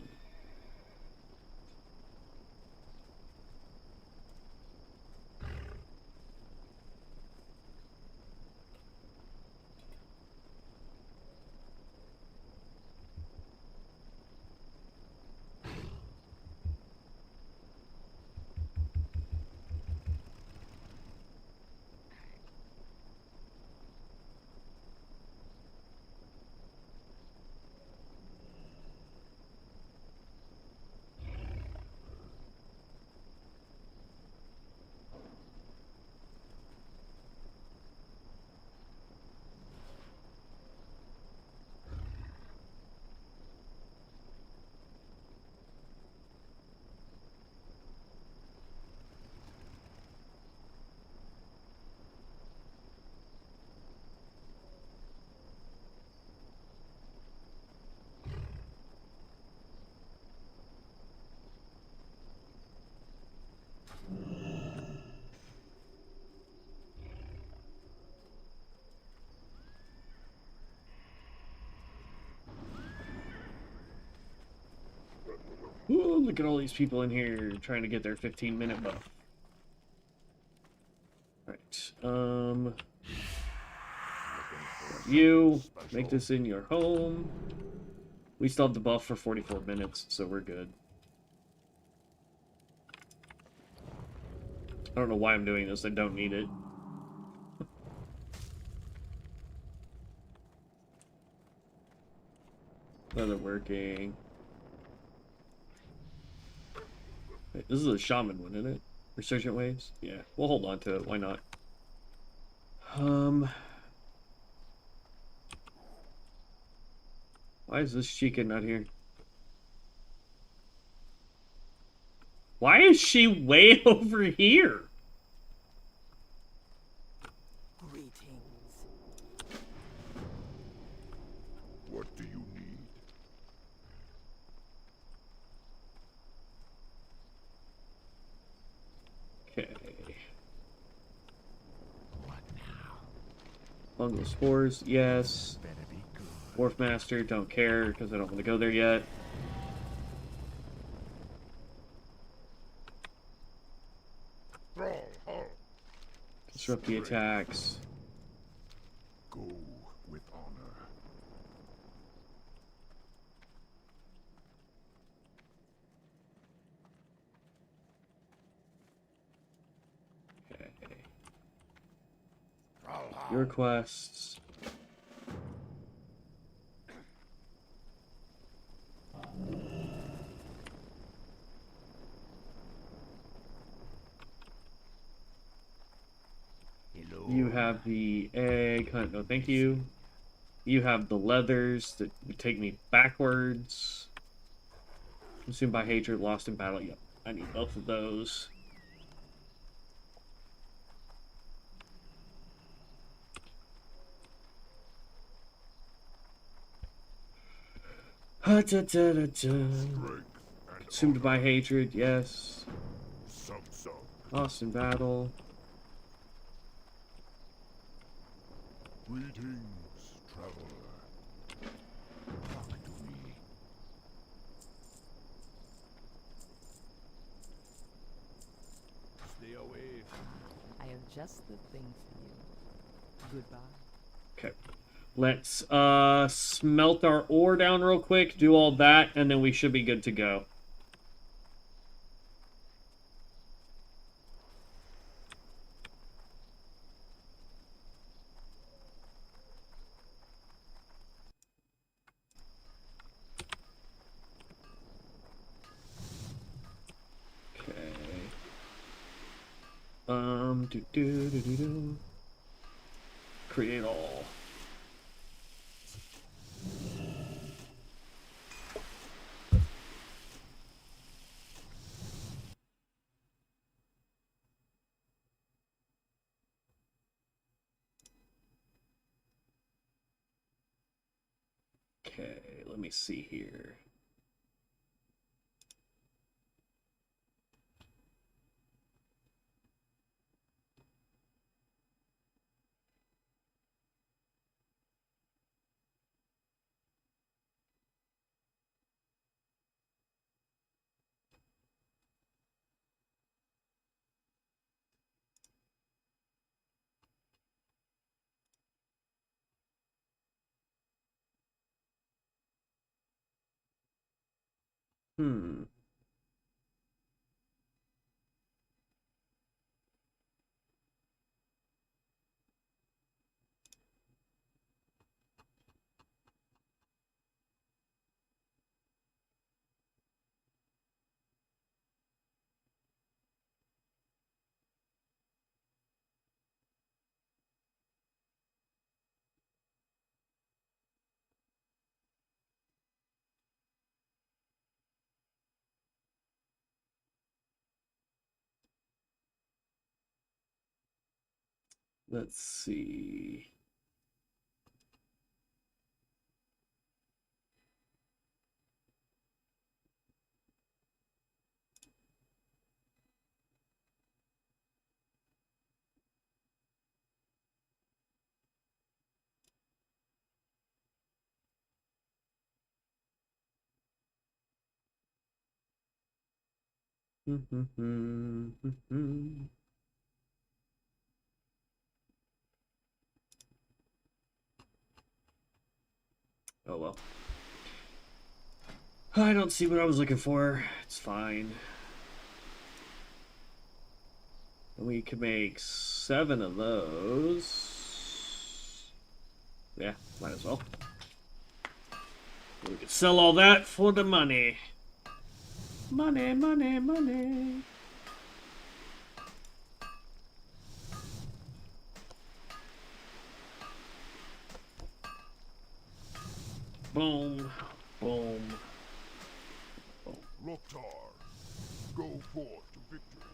Ooh, look at all these people in here trying to get their 15-minute buff. Alright, you make this in your home. We still have the buff for 44 minutes, so we're good. I don't know why I'm doing this, I don't need it. Weather working. Wait, this is a shaman one, isn't it? Resurgent waves? Yeah, we'll hold on to it, why not? Why is this Chica not here? Why is she way over here? Greetings. What do you need? Okay. What now? Fungal spores, yes. Better be good. Wharf Master, don't care because I don't want to go there yet. Disrupt the attacks. Go with honor. Okay. Your quests. Hello. You have the egg hunt. No, thank you. You have the leathers that would take me backwards. Consumed by hatred, lost in battle. Yep, I need both of those. Consumed by hatred, yes. Lost in battle. Greetings, traveler. Talk to me. Stay away from I have just the thing for you. Goodbye. Okay. Let's smelt our ore down real quick, do all that, and then we should be good to go. Okay. Create all. Okay, let me see here. Hmm. Let's see. Oh well. I don't see what I was looking for. It's fine. We could make 7 of those. Yeah, might as well. We could sell all that for the money. Money, money, money. Boom, boom. Loktar, go forth to victory.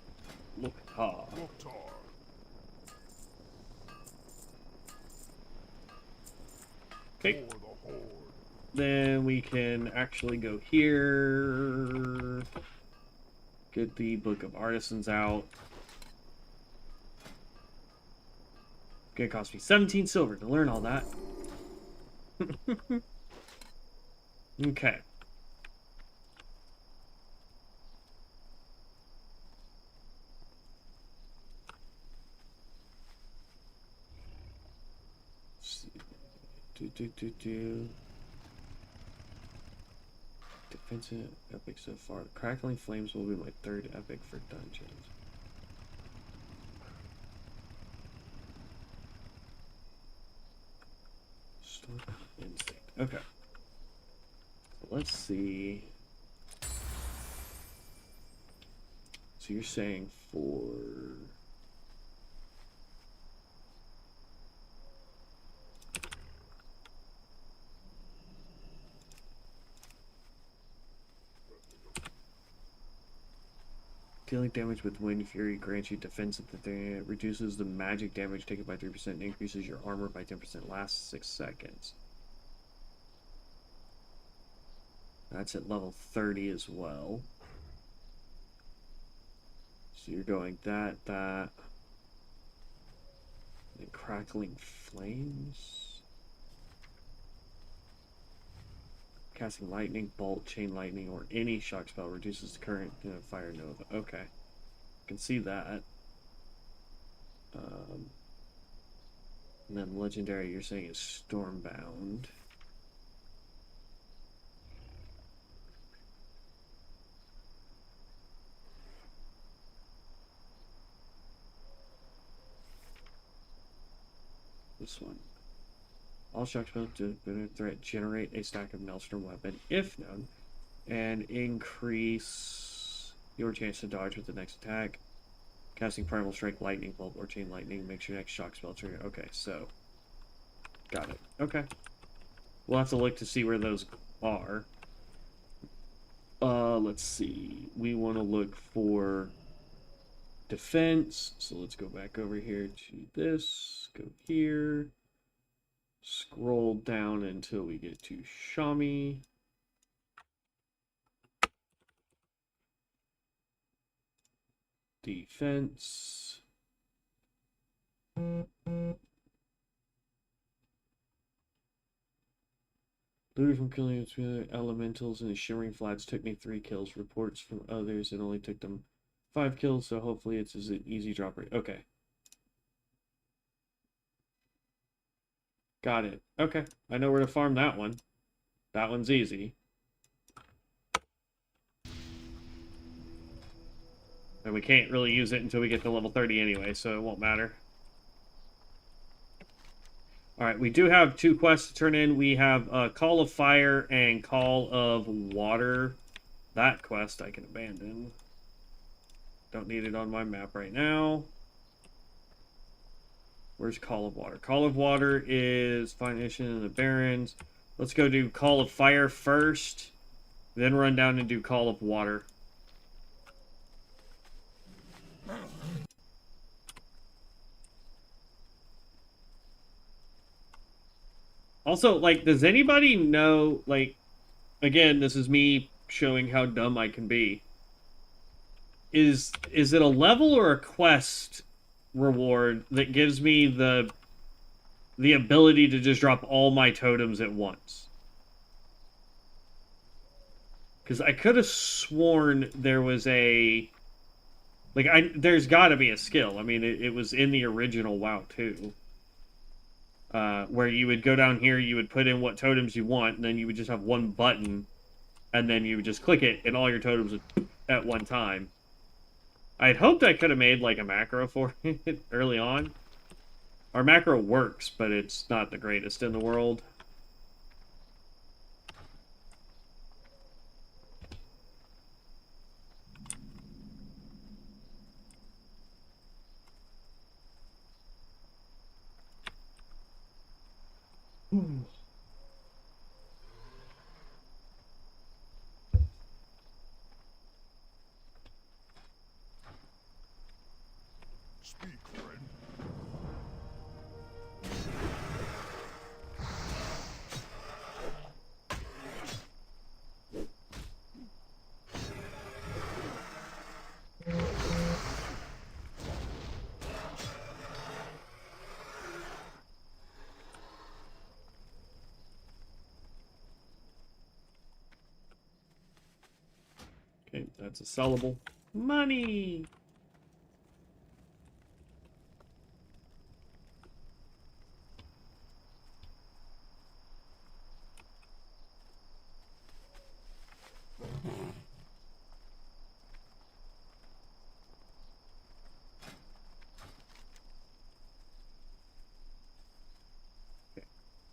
Look hard. Loktar, Okay. for the horde. Then we can actually go here. Get the Book of Artisans out. Gonna cost me 17 silver to learn all that. Okay. Let's see. Defensive epic so far. Crackling Flames will be my 3rd epic for dungeons. Storm Instinct. Okay. So let's see. So you're saying for dealing damage with Wind Fury grants you defense at the thing. It reduces the magic damage taken by 3% and increases your armor by 10%. Lasts 6 seconds. That's at level 30 as well. So you're going that. And Crackling Flames. Casting lightning, bolt, chain lightning, or any shock spell reduces the current fire nova. Okay. Can see that. And then legendary, you're saying is Stormbound. This one. All shock spells to threat generate a stack of Maelstrom weapon if known, and increase your chance to dodge with the next attack. Casting Primal Strike, Lightning Bolt, or Chain Lightning makes your next shock spell trigger. Okay, so. Got it. Okay. We'll have to look to see where those are. Let's see. We want to look for defense. So let's go back over here to this. Go here. Scroll down until we get to Shami. Defense. Looted from killing elementals and the Shimmering Flats took me 3 kills. Reports from others, it only took them 5 kills, so hopefully it's an easy drop rate. Okay. Got it. Okay. I know where to farm that one. That one's easy. And we can't really use it until we get to level 30 anyway, so it won't matter. Alright, we do have 2 quests to turn in. We have Call of Fire and Call of Water. That quest I can abandon. Don't need it on my map right now. Where's Call of Water? Call of Water is Find Mission in the Barrens. Let's go do Call of Fire first. Then run down and do Call of Water. Also, like, does anybody know, like, again, this is me showing how dumb I can be. Is it a level or a quest reward that gives me the ability to just drop all my totems at once? Because I could have sworn there was a... Like, there's got to be a skill. I mean, it was in the original WoW, too. Where you would go down here, you would put in what totems you want, and then you would just have one button, and then you would just click it, and all your totems would at one time. I'd hoped I could have made, like, a macro for it early on. Our macro works, but it's not the greatest in the world. Speak, friend. Okay, that's a sellable. Money!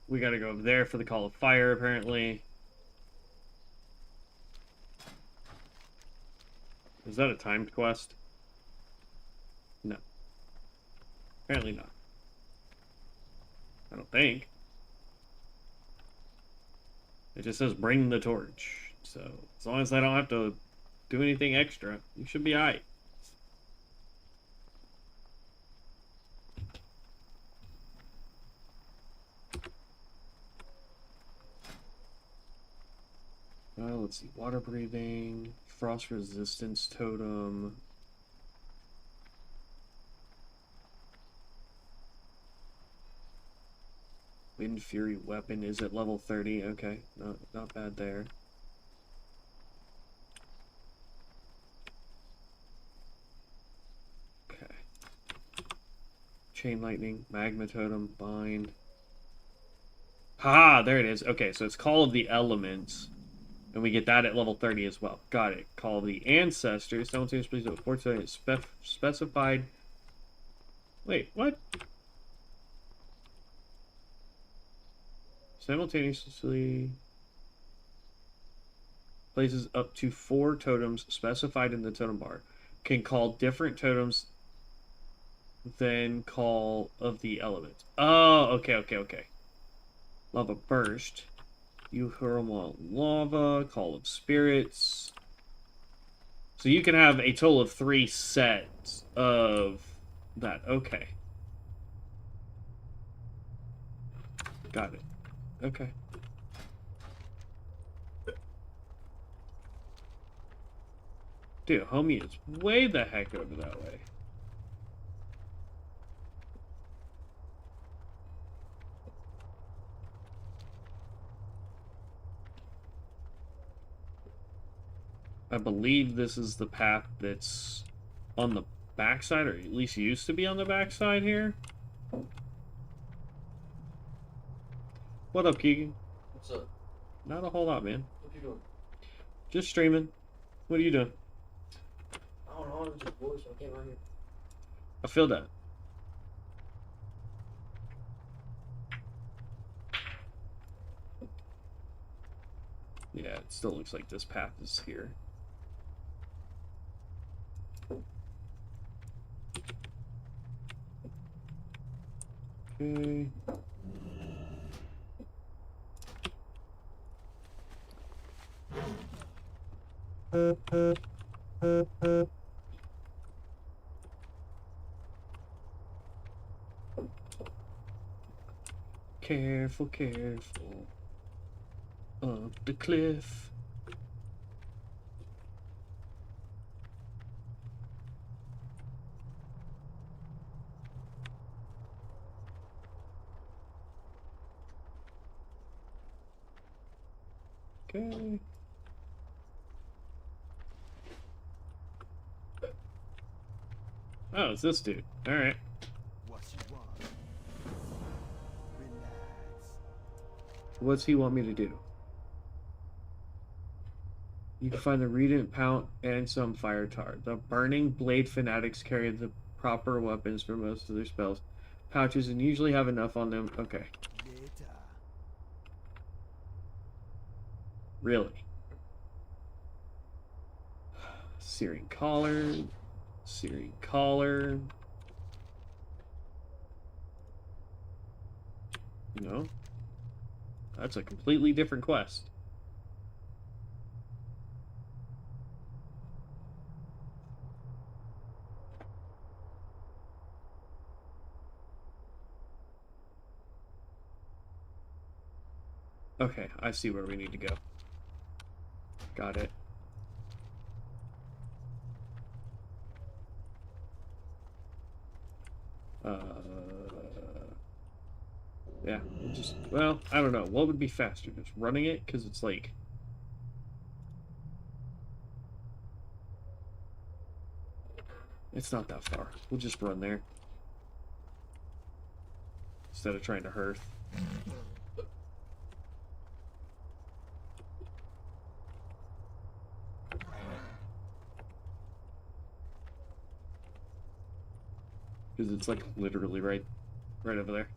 We gotta go over there for the Call of Fire, apparently. Is that a timed quest? No. Apparently not. I don't think. It just says bring the torch. So, as long as I don't have to do anything extra, you should be alright. Let's see. Water breathing, frost resistance totem. Wind Fury weapon is at level 30. Okay, not bad there. Okay. Chain lightning, magma totem, bind. Ha! There it is. Okay, so it's Call of the Elements. And we get that at level 30 as well. Got it. Call of the Ancestors. Simultaneously please fortune specified. Wait, what? Simultaneously places up to 4 totems specified in the totem bar. Can call different totems then Call of the Elements. Oh, okay. Lava Burst. You hurl molten lava, Call of Spirits. So you can have a total of 3 sets of that. Okay. Got it. Okay. Dude, homie is way the heck over that way. I believe this is the path that's on the backside, or at least used to be on the backside here. What up, Keegan? What's up? Not a whole lot, man. What you doing? Just streaming. What are you doing? I don't know. I was just bored, so I came out here. I feel that. Yeah, it still looks like this path is here. Okay. Careful, careful. Up the cliff. Okay. Oh, it's this dude. Alright. What you want? Relax. What's he want me to do? You can find the Redent Pount and some Fire Tar. The Burning Blade Fanatics carry the proper weapons for most of their spells. Pouches and usually have enough on them. Okay. Later. Really? Searing Collar. Searing Collar. No. That's a completely different quest. Okay, I see where we need to go. Got it. Yeah, just, well, I don't know. What would be faster? Just running it? Because it's like... It's not that far. We'll just run there. Instead of trying to hearth. Because it's like literally right over there.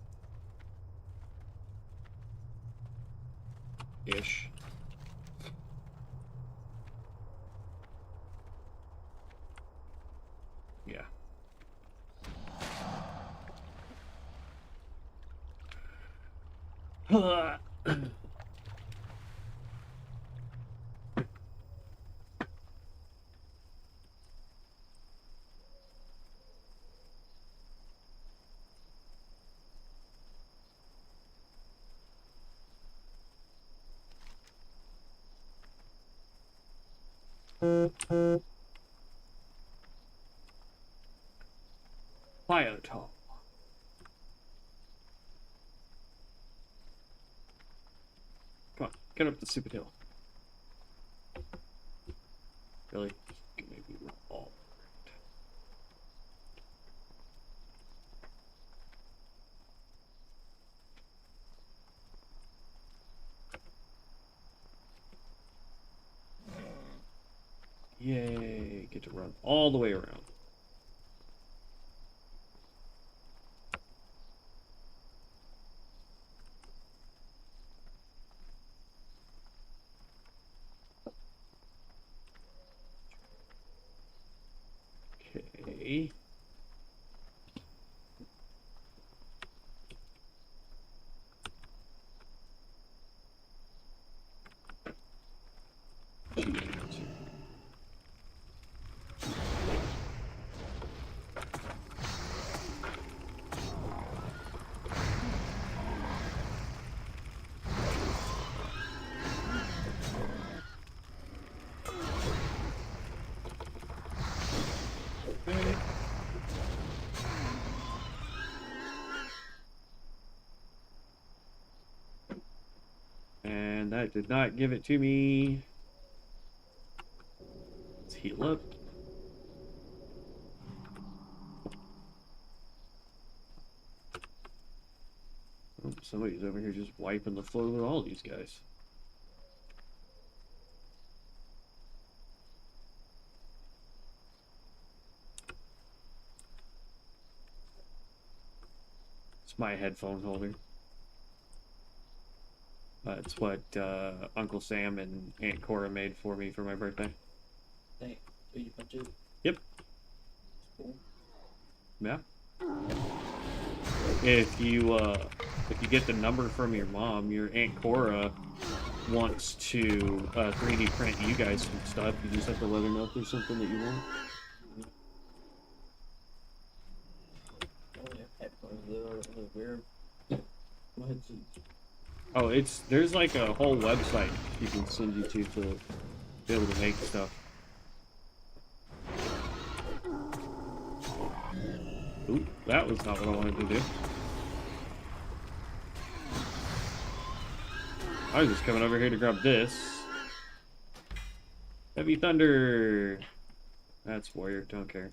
Ish. Yeah. Biotop. Come on, get up the stupid hill. Really? Maybe we're all right. Yay, get to run all the way around. Okay. And that did not give it to me. Let's heal up. Oh, somebody's over here just wiping the floor with all these guys. It's my headphone holder. It's what Uncle Sam and Aunt Cora made for me for my birthday. Hey, do you punch it? Yep. Cool. Yeah. If you get the number from your mom, your Aunt Cora wants to 3D print you guys some stuff. You just have to let her know if there's something that you want. Oh yeah, headphones. They're weird. My head's Oh, there's like a whole website you can send you to be able to make stuff. Ooh, that was not what I wanted to do. I was just coming over here to grab this. Heavy Thunder. That's warrior, don't care.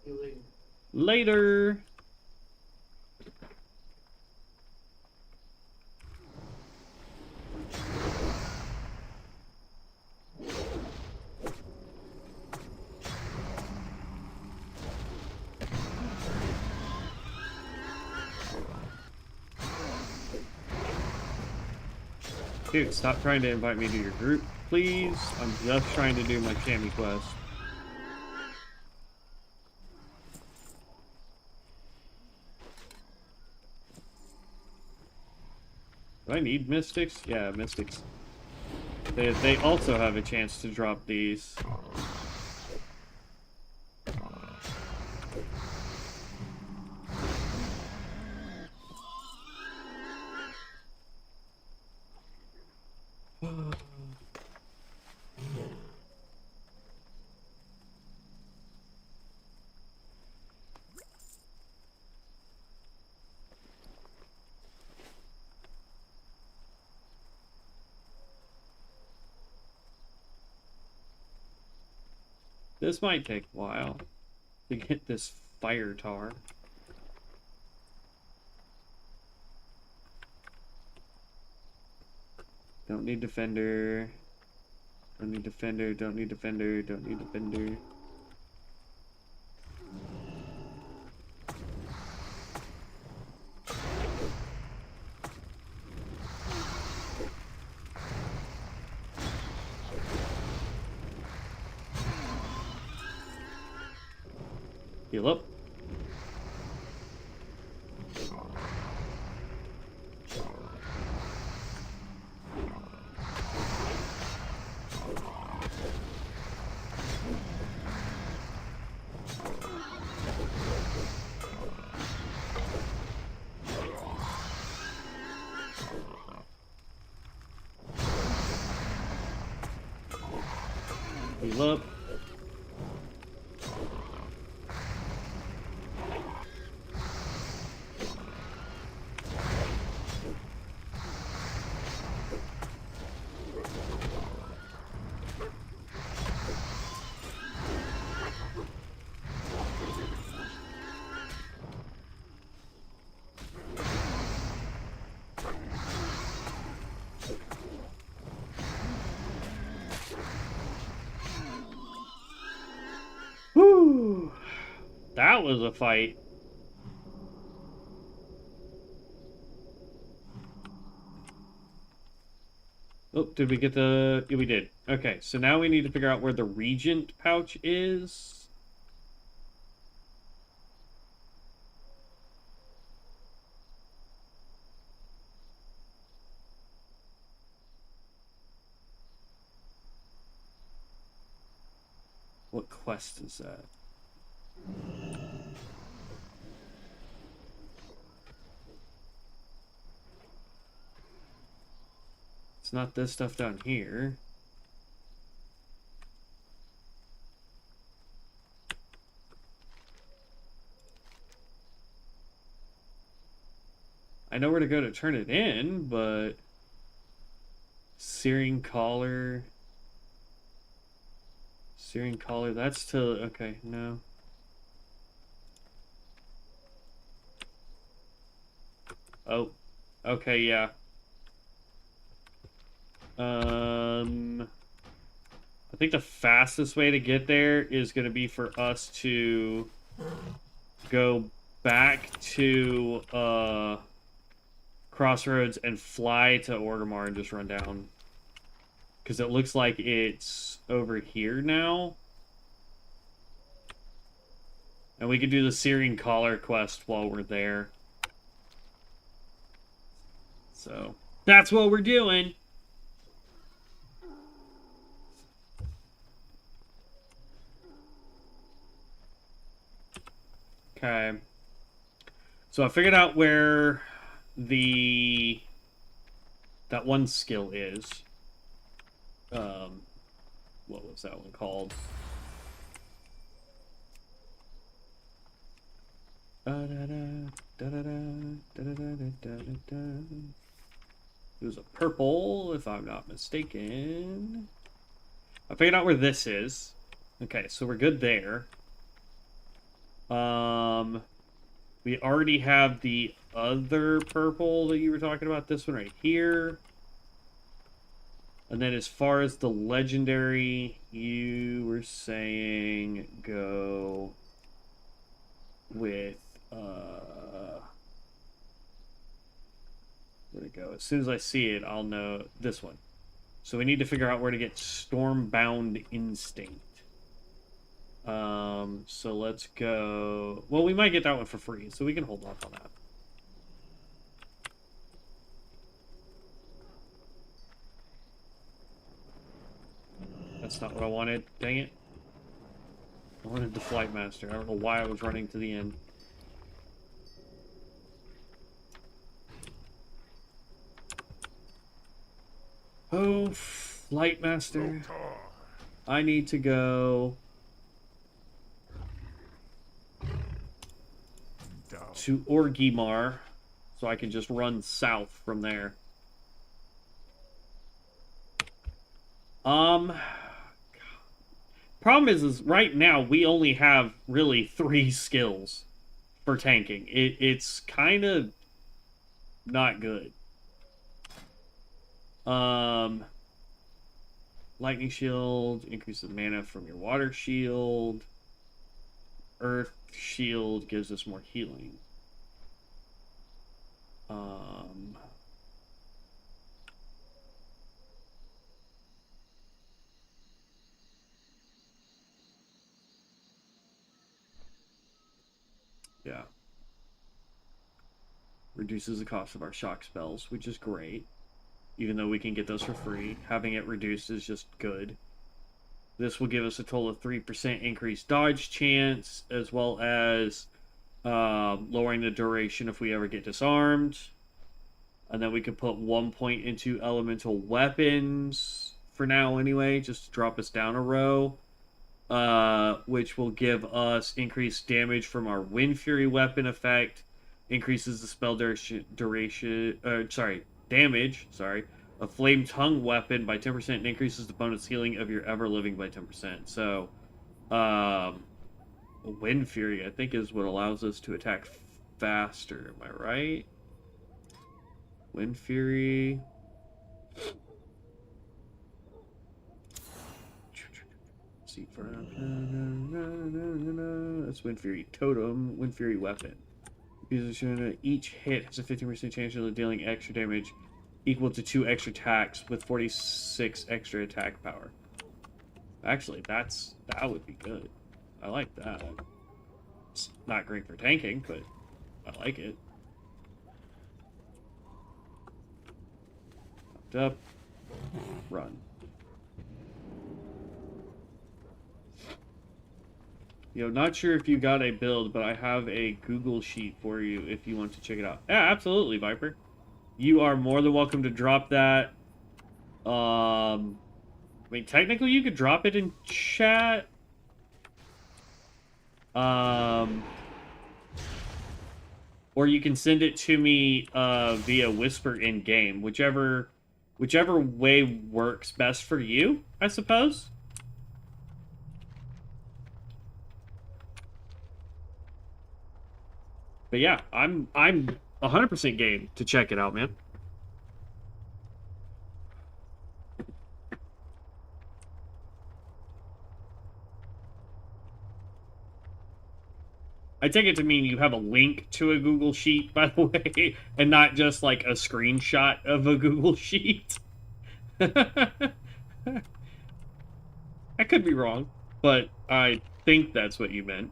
really. Later. Dude, stop trying to invite me to your group, please. I'm just trying to do my Cammy quest. Do I need mystics? Yeah, mystics. They also have a chance to drop these. This might take a while to get this fire tar. Don't need defender. Don't need defender, don't need defender, don't need defender. Heal up. Heal up. Whew. That was a fight. Oh, did we get the... Yeah, we did. Okay, so now we need to figure out where the Regent pouch is. What quest is that? It's not this stuff down here. I know where to go to turn it in, but Searing collar, that's to, okay, no. Oh, okay, yeah. I think the fastest way to get there is going to be for us to go back to Crossroads and fly to Orgrimmar and just run down. Because it looks like it's over here now. And we can do the Searing Collar quest while we're there. So, that's what we're doing! Okay. So I figured out where that one skill is. What was that one called? It was a purple, if I'm not mistaken. I figured out where this is. Okay, so we're good there. We already have the other purple that you were talking about. This one right here. And then as far as the legendary, you were saying go with, where'd it go? As soon as I see it, I'll know this one. So we need to figure out where to get Stormbound Instinct. So let's go... Well, we might get that one for free, so we can hold off on that. That's not what I wanted. Dang it. I wanted the Flight Master. I don't know why I was running to the end. Oh, Flight Master. I need to go to Orgrimmar so I can just run south from there. Problem is right now we only have really 3 skills for tanking. It's kind of not good. Lightning Shield increases mana from your water shield. Earth Shield gives us more healing. Yeah. Reduces the cost of our shock spells, which is great. Even though we can get those for free, having it reduced is just good. This will give us a total of 3% increased dodge chance, as well as lowering the duration if we ever get disarmed. And then we can put 1 point into elemental weapons for now anyway, just to drop us down a row. Which will give us increased damage from our Wind Fury weapon effect. Increases the spell damage, a Flame Tongue weapon by 10% and increases the bonus healing of your Ever Living by 10%. So, Wind Fury, I think, is what allows us to attack faster. Am I right? Wind Fury. That's Wind Fury Totem, Wind Fury weapon. Each hit has a 15% chance of dealing extra damage equal to 2 extra attacks with 46 extra attack power. Actually, that would be good. I like that. It's not great for tanking, but I like it. Popped up. Run. Yo, not sure if you got a build, but I have a Google sheet for you if you want to check it out. Yeah, absolutely, Viper. You are more than welcome to drop that. I mean, technically you could drop it in chat. If or you can send it to me via Whisper in game, whichever way works best for you, I suppose. But yeah, I'm 100% game to check it out, man. I take it to mean you have a link to a Google Sheet, by the way, and not just like a screenshot of a Google Sheet. I could be wrong, but I think that's what you meant.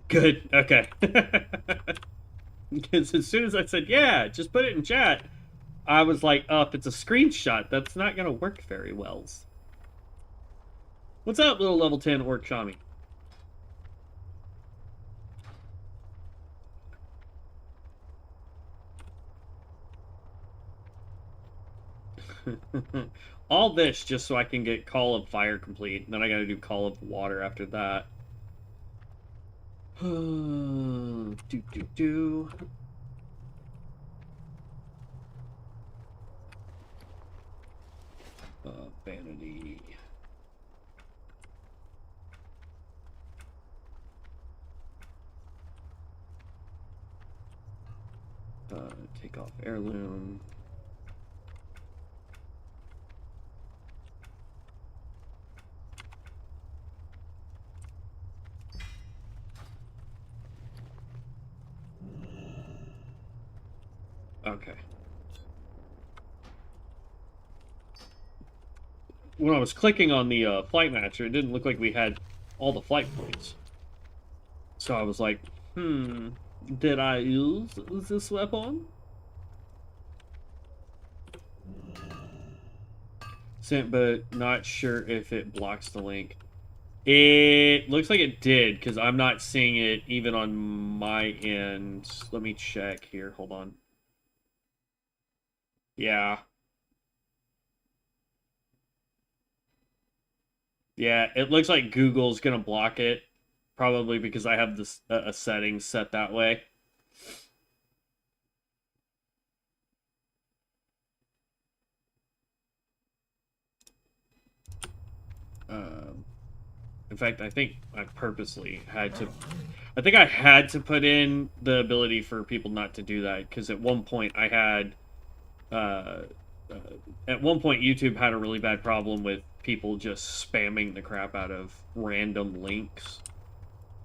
Good. Okay. Because as soon as I said, yeah, just put it in chat, I was like, oh, if it's a screenshot, that's not going to work very well. What's up, little level 10 Orc Shami? All this just so I can get Call of Fire complete. And then I gotta do Call of Water after that. Do. Vanity. Take off heirloom. Okay. When I was clicking on the flight matcher, it didn't look like we had all the flight points. So I was like, did I use this weapon? Sent, but not sure if it blocks the link. It looks like it did, because I'm not seeing it even on my end. Let me check here. Hold on. Yeah. Yeah, it looks like Google's going to block it. Probably because I have this a setting set that way. In fact, I think I purposely had to... I think I had to put in the ability for people not to do that, because at one point I had... at one point YouTube had a really bad problem with people just spamming the crap out of random links.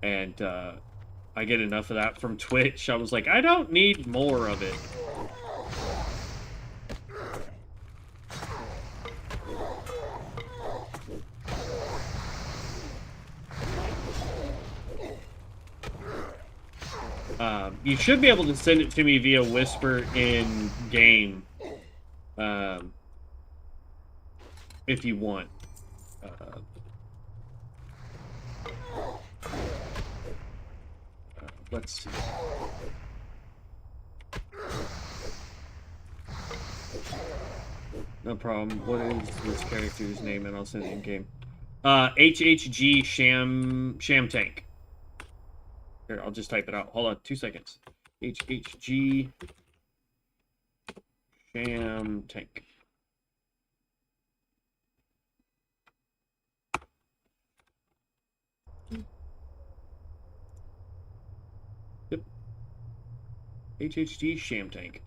And I get enough of that from Twitch. I was like, I don't need more of it. You should be able to send it to me via Whisper in game, if you want. Let's see. No problem. What is this character's name? And I'll send it in game. HHG Sham Tank. Here, I'll just type it out. Hold on, 2 seconds. HHG Sham Tank. Yep. HHG Sham Tank.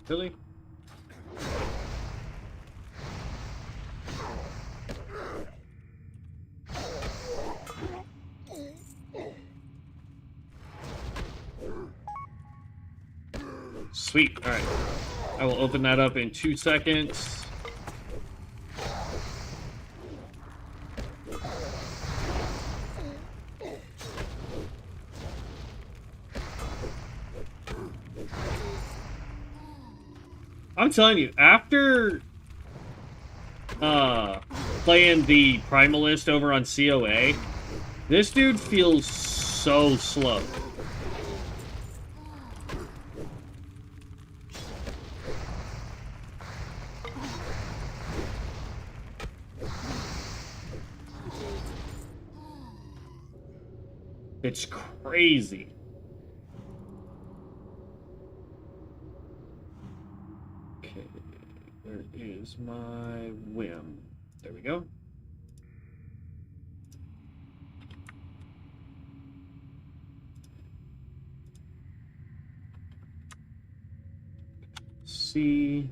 Really? Sweet. All right. I will open that up in 2 seconds. I'm telling you, after playing the Primalist over on COA, this dude feels so slow. It's crazy. Okay, where is my whim? There we go. See.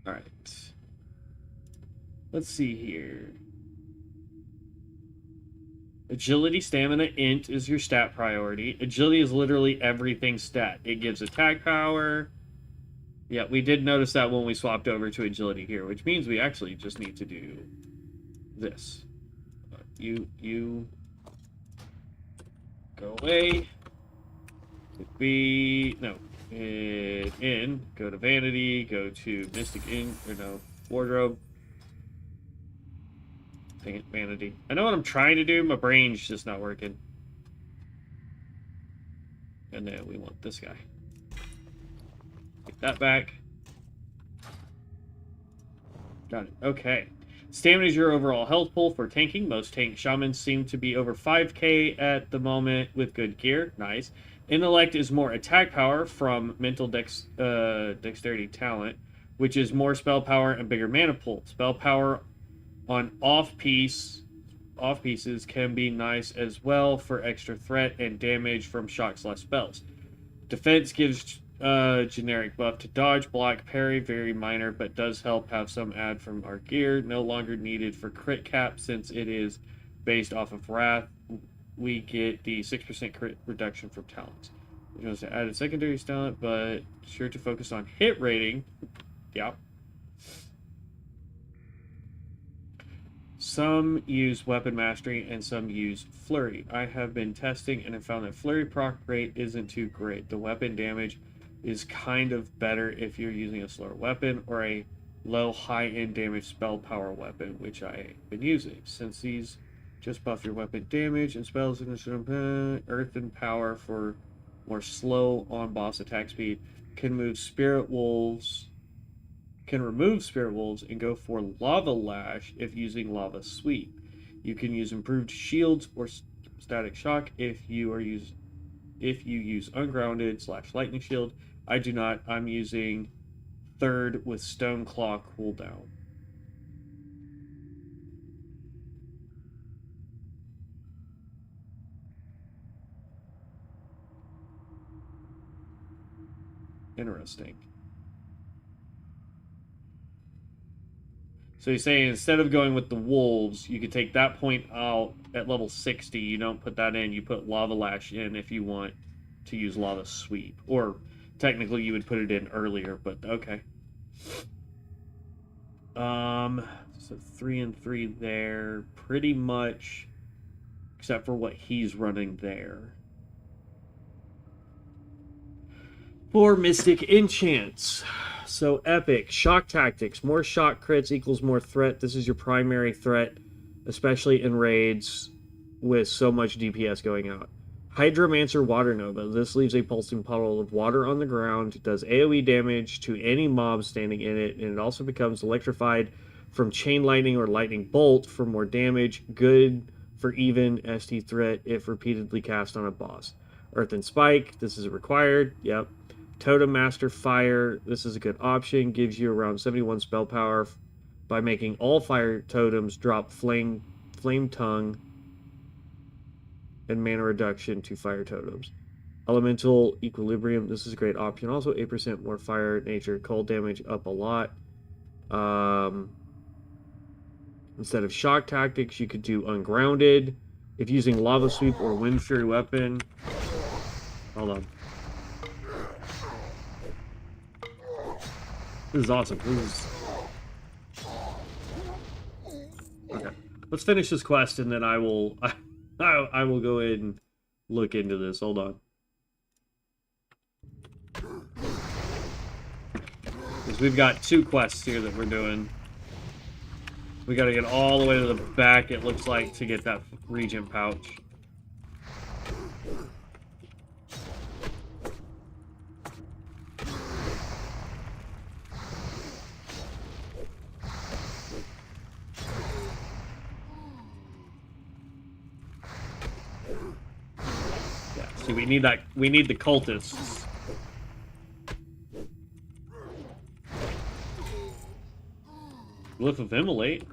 All right. Let's see here. Agility, stamina, int is your stat priority. Agility is literally everything stat. It gives attack power. Yeah, we did notice that when we swapped over to agility here, which means we actually just need to do this. You go away. In, go to vanity, go to mystic in, or no, wardrobe. Dang it, vanity. I know what I'm trying to do, my brain's just not working. And then we want this guy. Take that back. Got it. Okay. Stamina is your overall health pool for tanking. Most tank shamans seem to be over 5k at the moment with good gear. Nice. Intellect is more attack power from mental dexterity talent, which is more spell power and bigger mana pool. Spell power on off pieces can be nice as well for extra threat and damage from shock/spells. Defense gives generic buff to dodge, block, parry, very minor, but does help have some add from our gear. No longer needed for crit cap since it is based off of wrath. We get the 6% crit reduction from talents. Which was to add a secondary talent, but sure to focus on hit rating. Yeah. Some use weapon mastery and some use flurry. I have been testing and have found that flurry proc rate isn't too great. The weapon damage is kind of better if you're using a slower weapon or a low high-end damage spell power weapon, which I've been using. Since these just buff your weapon damage and spells in earth and power for more slow on boss attack speed, can remove spirit wolves and go for lava lash if using lava sweep. You can use improved shields or static shock if you use ungrounded / lightning shield. I do not. I'm using third with stone claw cooldown. Interesting. So you're saying instead of going with the wolves, you could take that point out at level 60. You don't put that in. You put lava lash in if you want to use lava sweep. Or technically you would put it in earlier, but okay. So 3 and 3 there. Pretty much, except for what he's running there. For Mystic Enchants. So epic. Shock Tactics. More shock crits equals more threat. This is your primary threat, especially in raids with so much DPS going out. Hydromancer Water Nova. This leaves a pulsing puddle of water on the ground. It does AoE damage to any mob standing in it, and it also becomes electrified from Chain Lightning or Lightning Bolt for more damage. Good for even ST threat if repeatedly cast on a boss. Earth and Spike. This is required. Yep. Totem Master Fire, this is a good option, gives you around 71 spell power by making all fire totems drop flame tongue and mana reduction to fire totems. Elemental Equilibrium, this is a great option. Also 8% more fire nature, cold damage up a lot. Instead of Shock Tactics, you could do Ungrounded. If using Lava Sweep or Wind Fury weapon... Hold on. This is awesome. Let's finish this quest, and then I will I will go in and look into this. Hold on. Because we've got 2 quests here that we're doing. We gotta get all the way to the back, it looks like, to get that Regent pouch. Yeah, see, we need that. We need the cultists. Glyph of Immolate.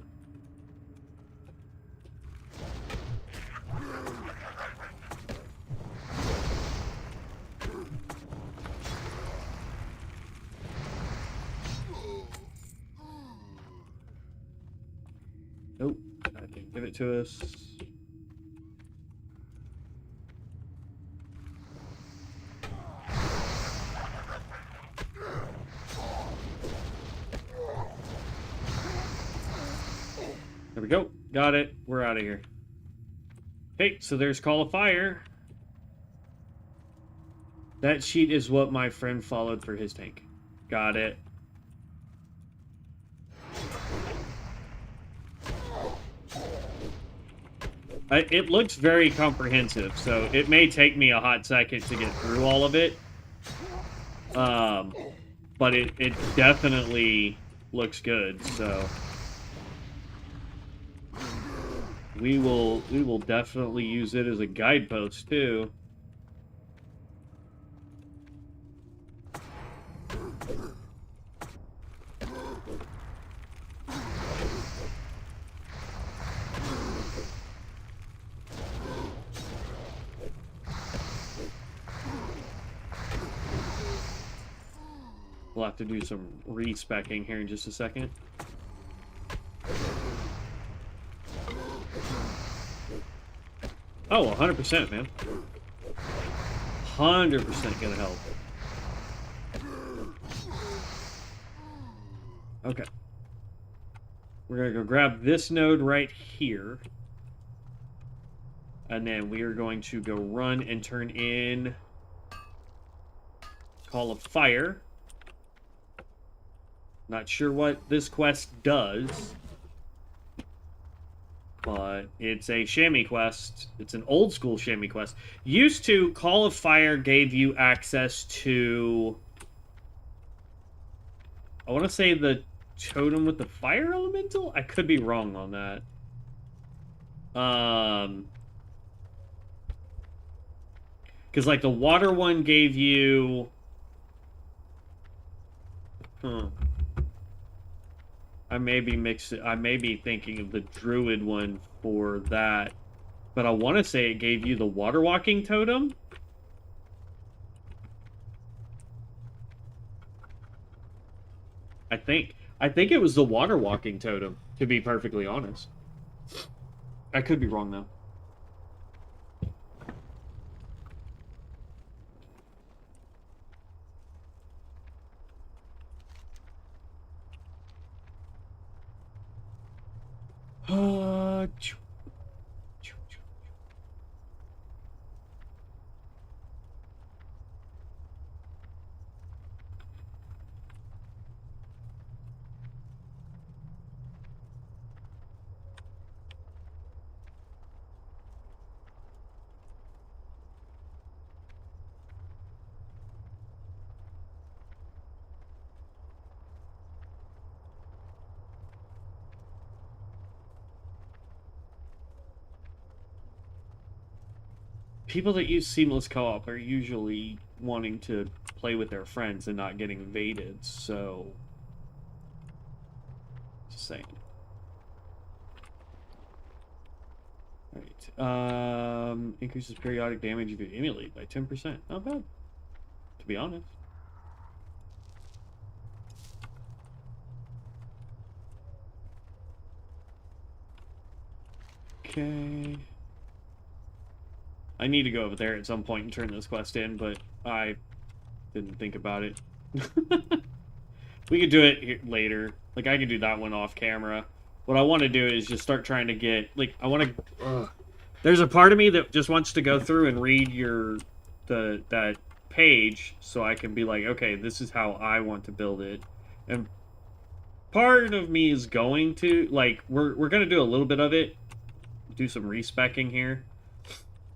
Nope, I can give it to us. There we go. Got it. We're out of here. Okay, so there's Call of Fire. That sheet is what my friend followed for his tank. Got it. It looks very comprehensive, so it may take me a hot second to get through all of it. But it definitely looks good, so... We will definitely use it as a guidepost too. We'll have to do some respecking here in just a second. Oh, 100%, man. 100% gonna help. Okay. We're gonna go grab this node right here. And then we are going to go run and turn in Call of Fire. Not sure what this quest does. But it's a chamois quest. It's an old school chamois quest. Used to, Call of Fire gave you access to... I want to say the totem with the fire elemental? I could be wrong on that. Because, like, the water one gave you... I may be thinking of the druid one for that. But I want to say it gave you the water walking totem. I think it was the water walking totem, to be perfectly honest. I could be wrong though. People that use seamless co-op are usually wanting to play with their friends and not getting invaded, so... Just saying. Alright, increases periodic damage if you emulate by 10%. Not bad, to be honest. Okay... I need to go over there at some point and turn this quest in, but I didn't think about it. We could do it later. Like, I could do that one off camera. what I want to do is just start trying to get, like, I want to, there's a part of me that just wants to go through and read that page so I can be like, okay, this is how I want to build it. And part of me is going to, like, we're going to do a little bit of it, do some respecking here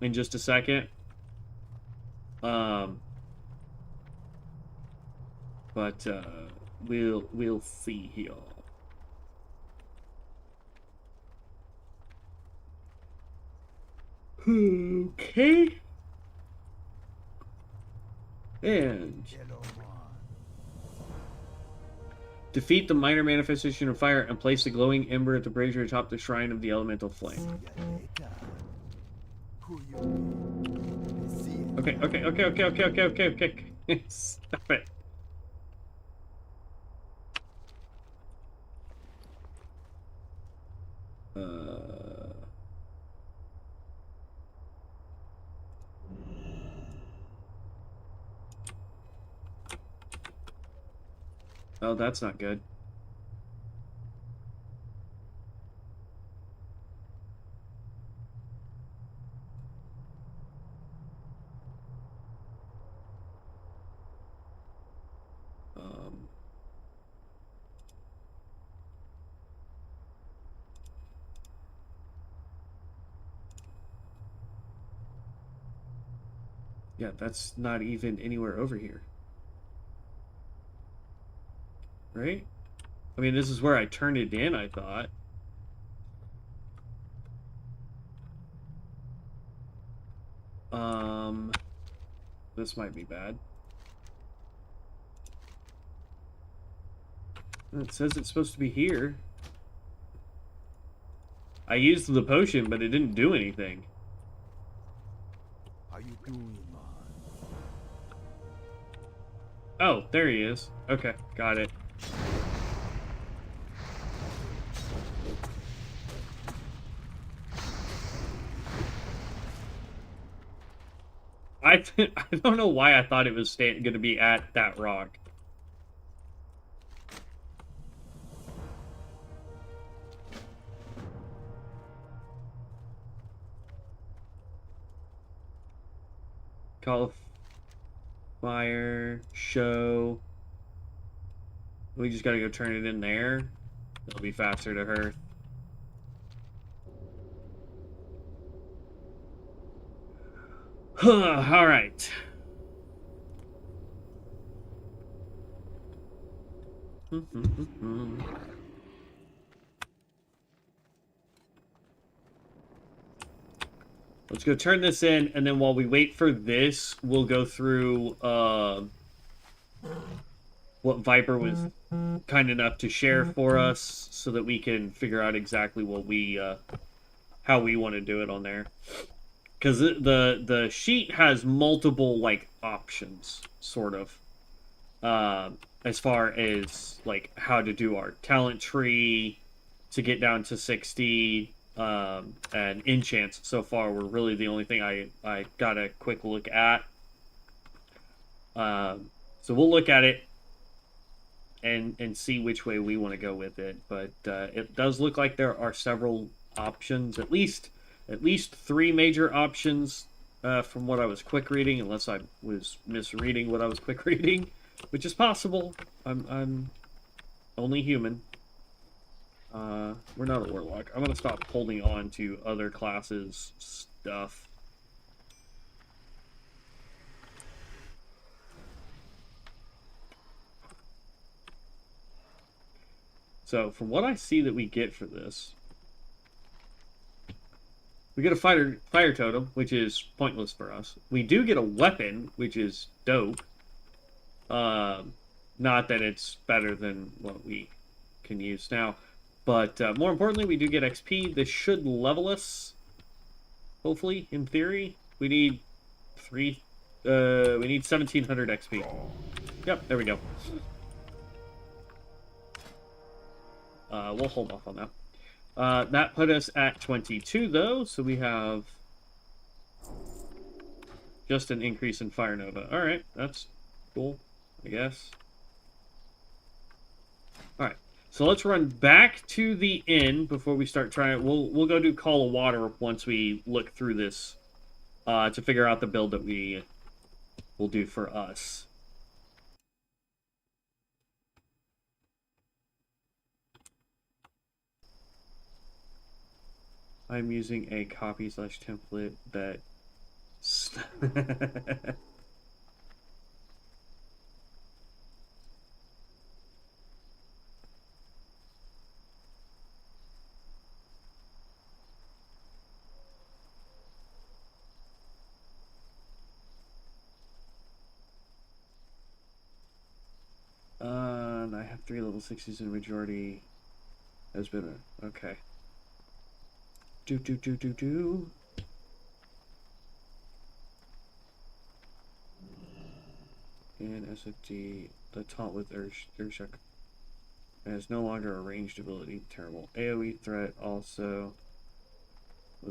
in just a second. But we'll see here. Okay. And Yellow one. defeat the minor manifestation of fire and place the glowing ember at the brazier atop the shrine of the elemental flame. Yaleta. Who you be? See it. Okay. Stop it. Oh, that's not good. Yeah, that's not even anywhere over here. Right? I mean, this is where I turned it in, I thought. This might be bad. It says it's supposed to be here. I used the potion, but it didn't do anything. How you doing, man? Oh, there he is. Okay, got it. I don't know why I thought it was going to be at that rock. Call of Fire, show. We just gotta go turn it in there. It'll be faster to her. All right. Let's go turn this in, and then while we wait for this, we'll go through what Viper was kind enough to share for us, so that we can figure out exactly what we how we want to do it on there. Because the sheet has multiple, like, options, sort of, as far as, like, how to do our talent tree to get down to 60, and enchants so far were really the only thing I got a quick look at. So we'll look at it and see which way we want to go with it. But it does look like there are several options, at least 3 major options, from what I was quick reading, unless I was misreading what I was quick reading, which is possible. I'm only human. We're not a warlock. I'm gonna stop holding on to other classes' stuff. So, from what I see that we get for this, we get a fire totem, which is pointless for us. We do get a weapon, which is dope. Not that it's better than what we can use now. But more importantly, we do get XP. This should level us. Hopefully, in theory. We need 1700 XP. Yep, there we go. We'll hold off on that. That put us at 22, though, so we have just an increase in Fire Nova. Alright, that's cool, I guess. Alright, So let's run back to the inn before we start trying. We'll go do Call of Water once we look through this to figure out the build that we will do for us. I'm using a copy/template that. And I have 3 level 60s and the majority has been okay. Do. And SFD, the taunt with Earthshock has no longer a ranged ability. Terrible. AoE threat was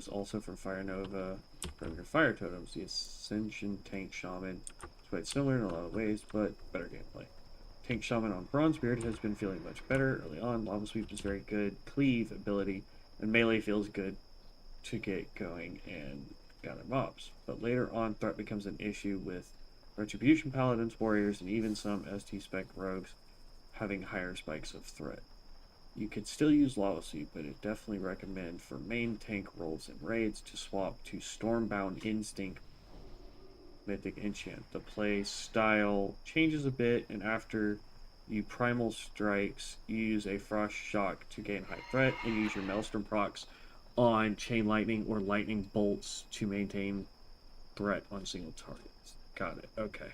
also from Fire Nova. From your fire totems, the Ascension Tank Shaman. It's quite similar in a lot of ways, but better gameplay. Tank Shaman on Bronzebeard has been feeling much better early on. Lava Sweep is very good. Cleave ability, and melee feels good to get going and gather mobs. But later on, threat becomes an issue with Retribution Paladins, Warriors, and even some ST Spec Rogues having higher spikes of threat. You could still use Lava Sweep, but it definitely recommend for main tank roles and raids to swap to Stormbound Instinct Mythic Enchant. The play style changes a bit, and after you Primal Strikes, you use a Frost Shock to gain high threat, and use your Maelstrom procs on Chain Lightning or Lightning Bolts to maintain threat on single targets. Got it. Okay.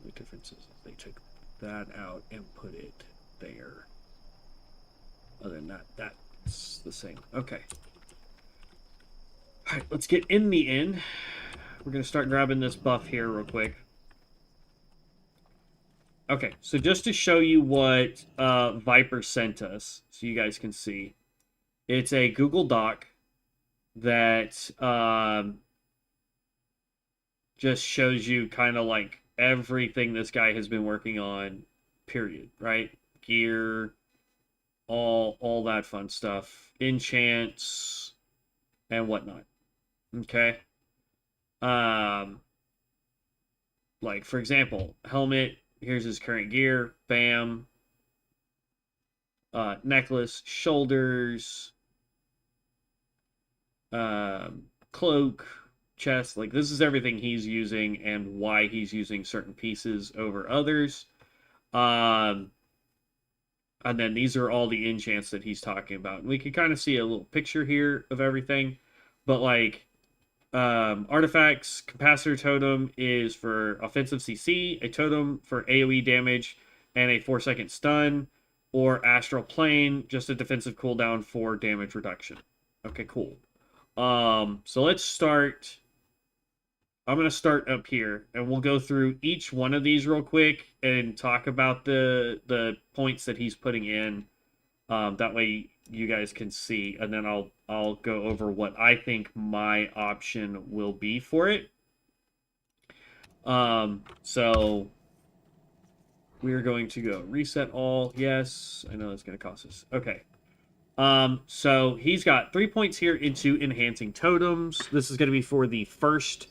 The difference is they took that out and put it there. Other than that, that's the same. Okay. Alright, let's get in the inn. We're going to start grabbing this buff here real quick. Okay, so just to show you what Viper sent us, so you guys can see. It's a Google Doc that just shows you kind of like everything this guy has been working on, period, right? Gear, all that fun stuff, enchants, and whatnot. Okay. Like for example, helmet. Here's his current gear. Bam. Necklace, shoulders, cloak, chest. Like this is everything he's using and why he's using certain pieces over others. And then these are all the enchants that he's talking about. And we can kind of see a little picture here of everything. But like artifacts, capacitor totem is for offensive CC, a totem for AoE damage, and a 4-second stun, or astral plane, just a defensive cooldown for damage reduction. Okay, cool. So let's start. I'm going to start up here, and we'll go through each one of these real quick and talk about the points that he's putting in. That way you guys can see, and then I'll go over what I think my option will be for it. So we're going to go reset all. Yes, I know that's going to cost us. Okay. So he's got 3 points here into enhancing totems. This is going to be for the first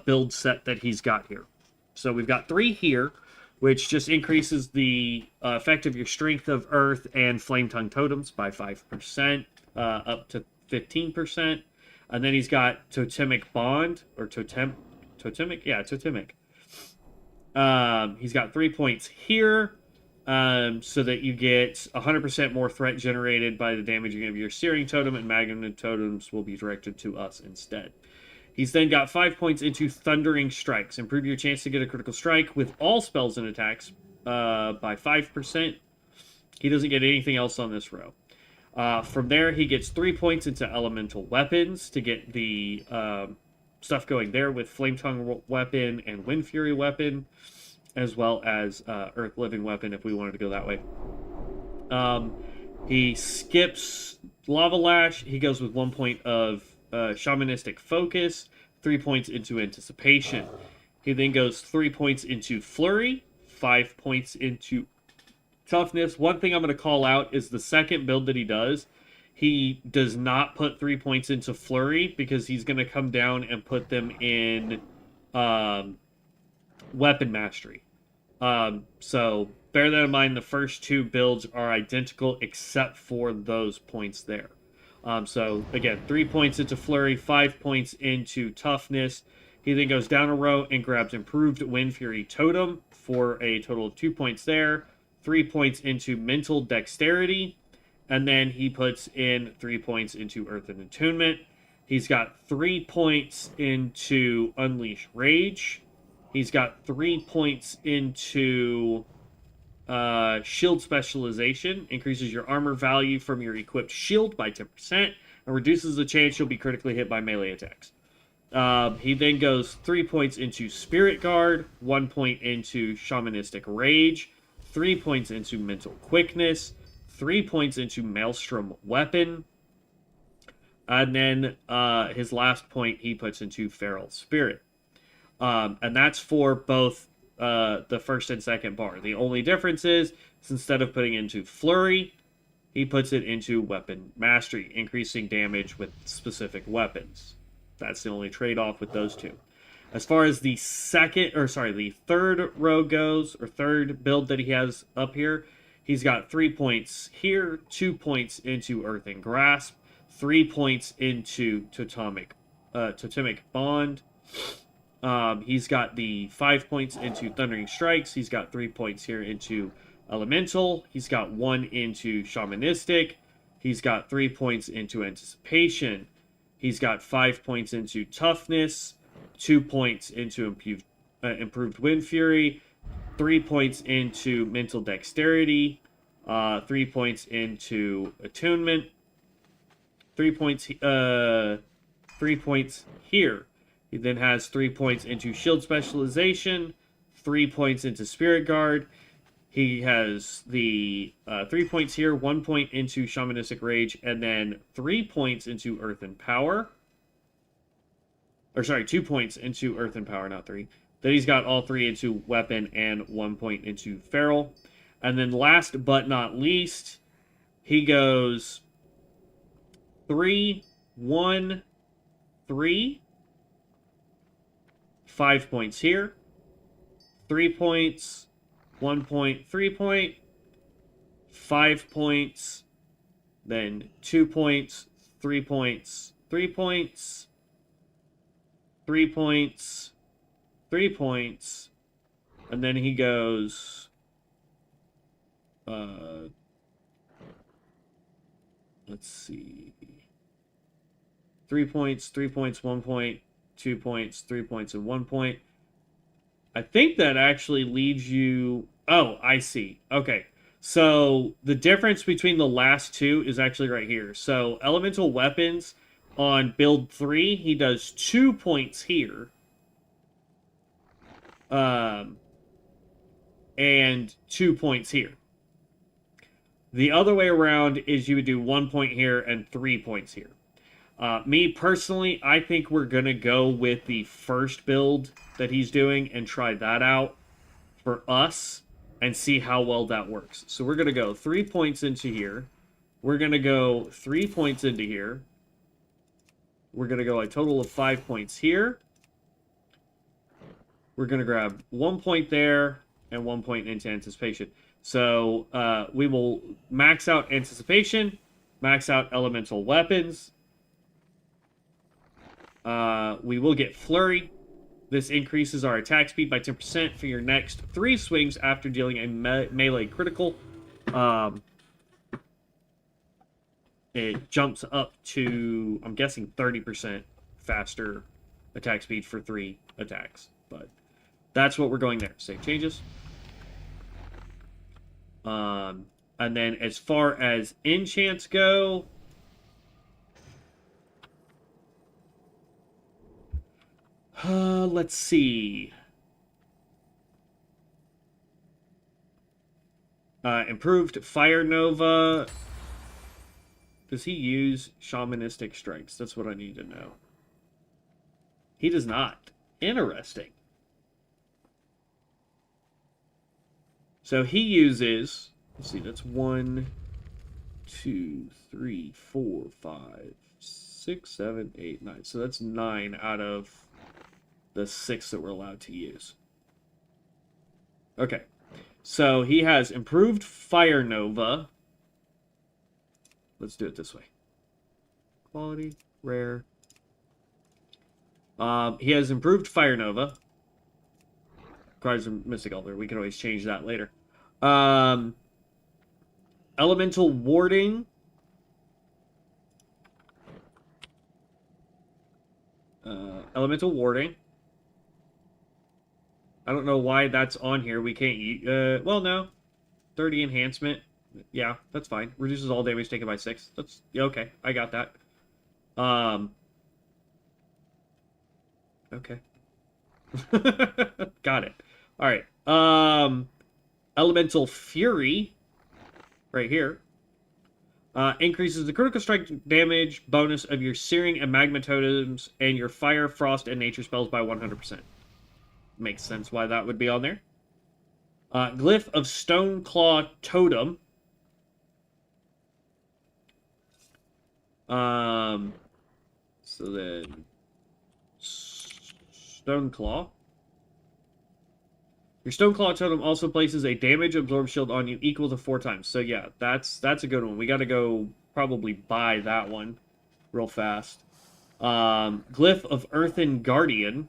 build set that he's got here. So we've got 3 here, which just increases the effect of your Strength of Earth and Flame Tongue totems by 5%, up to 15%. And then he's got Totemic Bond, or Totemic? Yeah, Totemic. He's got 3 points here, so that you get 100% more threat generated by the damaging of your Searing Totem, and Magnum Totems will be directed to us instead. He's then got 5 points into Thundering Strikes. Improve your chance to get a critical strike with all spells and attacks by 5%. He doesn't get anything else on this row. From there, he gets 3 points into Elemental Weapons to get the stuff going there with Flame Tongue Weapon and Wind Fury Weapon, as well as Earth Living Weapon if we wanted to go that way. He skips Lava Lash, he goes with 1 point of Shamanistic Focus, 3 points into Anticipation. He then goes 3 points into Flurry, 5 points into Toughness. One thing I'm going to call out is the second build that he does. He does not put 3 points into Flurry because he's going to come down and put them in Weapon Mastery. So bear that in mind. The first two builds are identical except for those points there. So again, 3 points into Flurry, 5 points into Toughness. He then goes down a row and grabs Improved Wind Fury Totem for a total of 2 points there. 3 points into Mental Dexterity. And then he puts in 3 points into Earthen Attunement. He's got 3 points into Unleash Rage. He's got 3 points into Shield Specialization. Increases your armor value from your equipped shield by 10% and reduces the chance you'll be critically hit by melee attacks. He then goes 3 points into Spirit Guard, 1 point into Shamanistic Rage, 3 points into Mental Quickness, 3 points into Maelstrom Weapon, and then his last point he puts into Feral Spirit. And that's for both the first and second bar. The only difference is instead of putting into Flurry, he puts it into Weapon Mastery, increasing damage with specific weapons. That's the only trade-off with those two. As far as the third row goes, or third build that he has up here, he's got 3 points here, 2 points into Earthen Grasp, 3 points into Totemic Bond. He's got the 5 points into Thundering Strikes. He's got 3 points here into Elemental. He's got 1 into Shamanistic. He's got 3 points into Anticipation. He's got 5 points into Toughness, 2 points into Improved Wind Fury, 3 points into Mental Dexterity, 3 points into Attunement, 3 points 3 points here. He then has 3 points into Shield Specialization, 3 points into Spirit Guard. He has the 3 points here, 1 point into Shamanistic Rage, and then 3 points into Earthen Power. 2 points into Earthen Power, not 3. Then he's got all 3 into Weapon and 1 point into Feral. And then last but not least, he goes 3, 1, 3. 5 points here. 3 points. 1 point, 3 point. 5 points. Then 2 points. 3 points. 3 points. 3 points. 3 points. And then he goes... let's see. 3 points, 3 points, 1 point, 2 points, 3 points, and 1 point. I think that actually leaves you... Oh, I see. Okay. So the difference between the last two is actually right here. So Elemental Weapons on build 3, he does 2 points here. And 2 points here. The other way around is you would do 1 point here and 3 points here. Me personally, I think we're going to go with the first build that he's doing and try that out for us and see how well that works. So we're going to go 3 points into here. We're going to go 3 points into here. We're going to go a total of 5 points here. We're going to grab 1 point there and 1 point into Anticipation. So we will max out Anticipation, max out Elemental Weapons. We will get Flurry. This increases our attack speed by 10% for your next 3 swings after dealing a melee critical. It jumps up to, I'm guessing, 30% faster attack speed for 3 attacks. But that's what we're going there. Save changes. And then as far as enchants go... let's see. Improved Fire Nova. Does he use shamanistic strikes? That's what I need to know. He does not. Interesting. So he uses, let's see, that's 1, 2, 3, 4, 5, 6, 7, 8, 9. So that's 9 out of the 6 that we're allowed to use. Okay. So he has improved Fire Nova. Let's do it this way. Quality, rare. He has improved Fire Nova. Requires a Mystic Altar. We can always change that later. Elemental Warding. Elemental Warding. I don't know why that's on here. We can't use... well, no. 30 enhancement. Yeah, that's fine. Reduces all damage taken by 6. That's... Yeah, okay, I got that. Okay. Got it. Alright. Elemental Fury. Right here. Increases the critical strike damage bonus of your Searing and Magma Totems and your Fire, Frost, and Nature spells by 100%. Makes sense why that would be on there. Glyph of Stoneclaw Totem. So then... Stoneclaw. Your Stoneclaw Totem also places a damage absorb shield on you equal to 4 times. So yeah, that's a good one. We got to go probably buy that one real fast. Glyph of Earthen Guardian.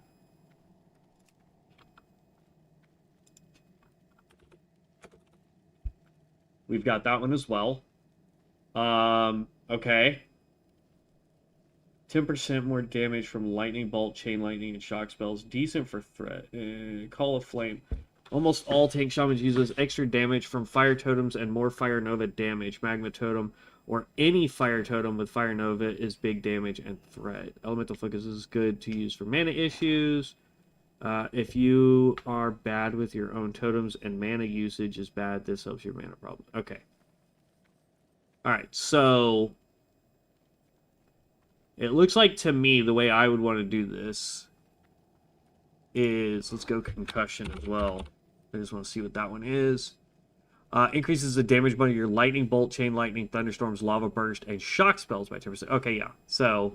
We've got that one as well. Okay. 10% more damage from Lightning Bolt, Chain Lightning, and Shock spells. Decent for threat. Call of Flame. Almost all tank shamans uses extra damage from Fire Totems and more Fire Nova damage. Magma Totem or any Fire Totem with Fire Nova is big damage and threat. Elemental Focus is good to use for mana issues. If you are bad with your own totems and mana usage is bad, this helps your mana problem. Okay. Alright, so... It looks like to me the way I would want to do this is... Let's go Concussion as well. I just want to see what that one is. Increases the damage bonus of your Lightning Bolt, Chain Lightning, Thunderstorms, Lava Burst, and Shock spells by 10%. Okay, yeah. So,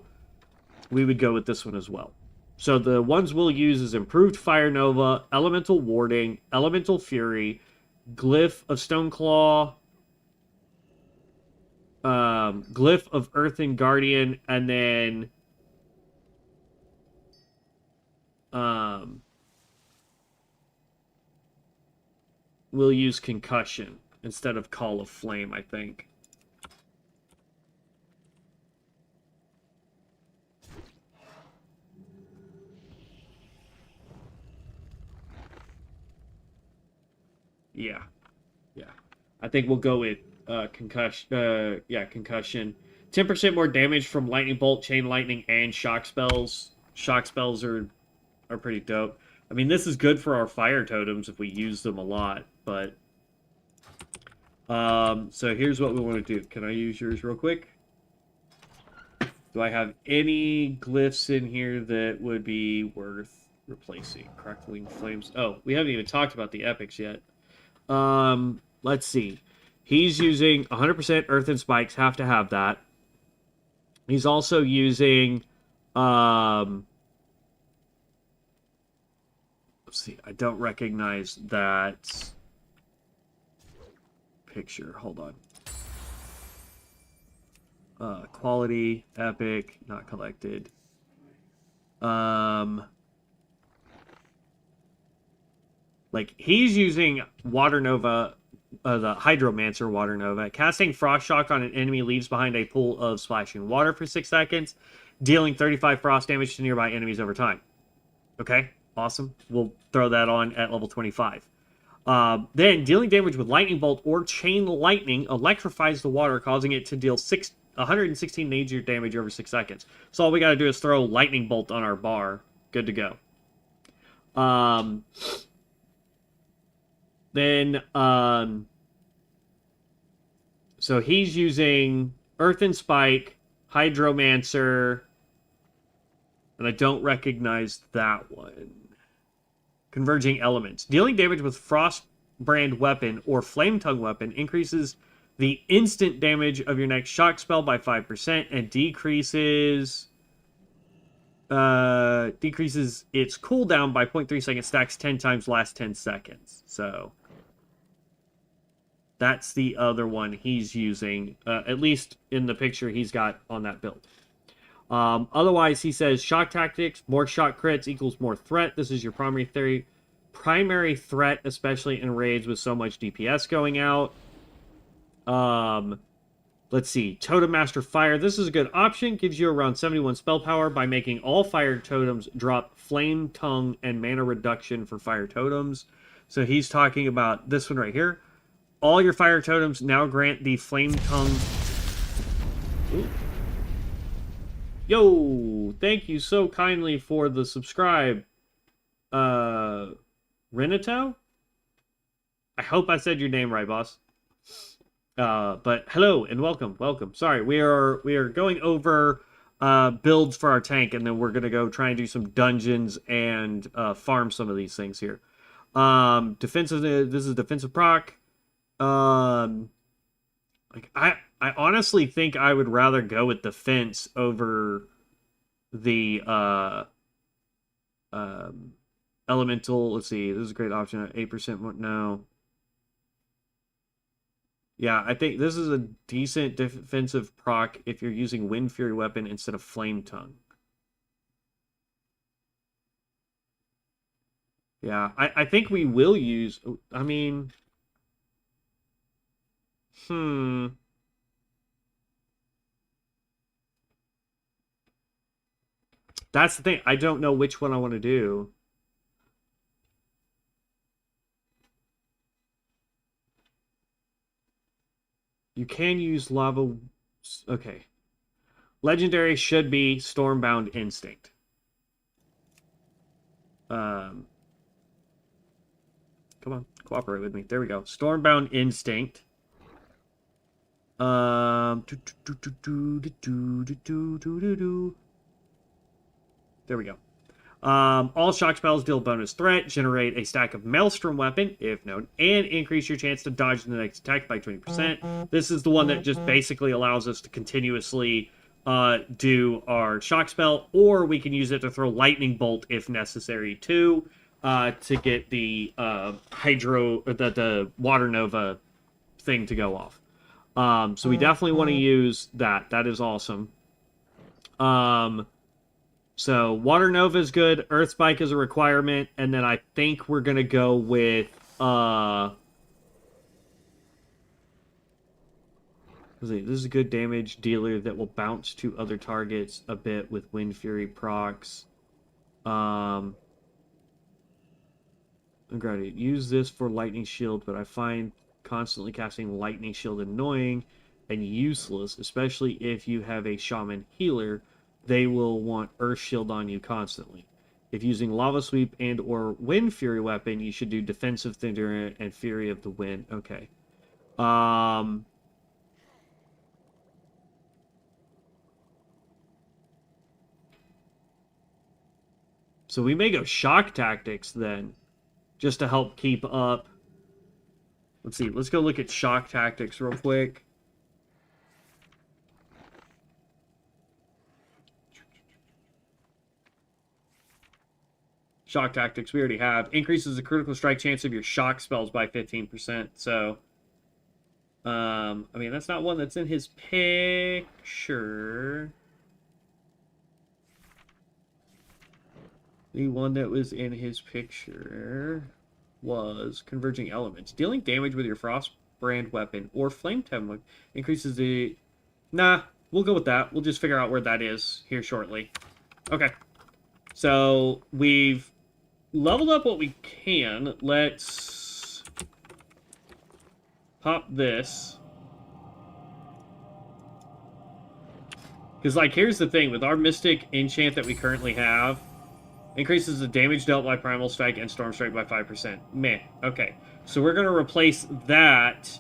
we would go with this one as well. So the ones we'll use is Improved Fire Nova, Elemental Warding, Elemental Fury, Glyph of Stoneclaw, Glyph of Earthen Guardian, and then we'll use Concussion instead of Call of Flame, I think. Yeah. Yeah. I think we'll go with Concussion. Concussion. 10% more damage from Lightning Bolt, Chain Lightning, and Shock spells. Shock spells are pretty dope. I mean, this is good for our Fire Totems if we use them a lot, but... so here's what we want to do. Can I use yours real quick? Do I have any glyphs in here that would be worth replacing? Crackling Flames. Oh, we haven't even talked about the epics yet. Let's see. He's using 100% Earthen Spikes. Have to have that. He's also using... let's see. I don't recognize that picture. Hold on. Quality, epic, not collected. Like, he's using Water Nova, the Hydromancer Water Nova. Casting Frost Shock on an enemy leaves behind a pool of splashing water for 6 seconds, dealing 35 frost damage to nearby enemies over time. Okay, awesome. We'll throw that on at level 25. Then, dealing damage with Lightning Bolt or Chain Lightning electrifies the water, causing it to deal 116 major damage over 6 seconds. So all we gotta do is throw Lightning Bolt on our bar. Good to go. Then, so he's using Earthen Spike, Hydromancer, and I don't recognize that one. Converging Elements. Dealing damage with Frost Brand weapon or Flame Tongue weapon increases the instant damage of your next shock spell by 5% and decreases its cooldown by 0.3 seconds, stacks 10 times last 10 seconds. So that's the other one he's using, at least in the picture he's got on that build. Otherwise, he says shock tactics, more shock crits equals more threat. This is your primary threat, especially in raids with so much DPS going out. Let's see. Totem Master Fire. This is a good option. Gives you around 71 spell power by making all fire totems drop Flame Tongue and mana reduction for fire totems. So he's talking about this one right here. All your fire totems now grant the Flame Tongue. Ooh. Yo, thank you so kindly for the subscribe. Renato? I hope I said your name right, boss. But hello and welcome. Sorry, we are going over builds for our tank, and then we're gonna go try and do some dungeons and farm some of these things here. Defensive. This is defensive proc. Like I honestly think I would rather go with defense over the elemental. Let's see. This is a great option. 8% more. No. Yeah, I think this is a decent defensive proc if you're using Wind Fury weapon instead of Flame Tongue. Yeah, I think we will use... I mean... That's the thing. I don't know which one I want to do. You can use lava... Okay. Legendary should be Stormbound Instinct. Come on, cooperate with me. There we go. Stormbound Instinct. There we go. All shock spells deal bonus threat, generate a stack of Maelstrom weapon, if known, and increase your chance to dodge the next attack by 20%. This is the one that just basically allows us to continuously do our shock spell, or we can use it to throw lightning bolt if necessary too, to get the the water nova thing to go off. So we definitely want to use that. That is awesome. So Water Nova is good. Earth Spike is a requirement, and then I think we're gonna go with this is a good damage dealer that will bounce to other targets a bit with Wind Fury procs. Great. Use this for Lightning Shield, but I find constantly casting Lightning Shield annoying and useless, especially if you have a Shaman healer. They will want Earth Shield on you constantly. If using Lava Sweep and or Wind Fury weapon, you should do Defensive Thunder and Fury of the Wind. Okay. So we may go Shock Tactics then, just to help keep up. Let's see. Let's go look at Shock Tactics real quick. Shock Tactics, we already have. Increases the critical strike chance of your shock spells by 15%. So, I mean, that's not one that's in his picture. The one that was in his picture was Converging Elements. Dealing damage with your Frost Brand weapon or Flame Tongue increases the... Nah, we'll go with that. We'll just figure out where that is here shortly. Okay. So, we've leveled up what we can. Let's pop this. Because, like, here's the thing. With our Mystic enchant that we currently have, increases the damage dealt by Primal Strike and Storm Strike by 5%. Meh. Okay. So we're going to replace that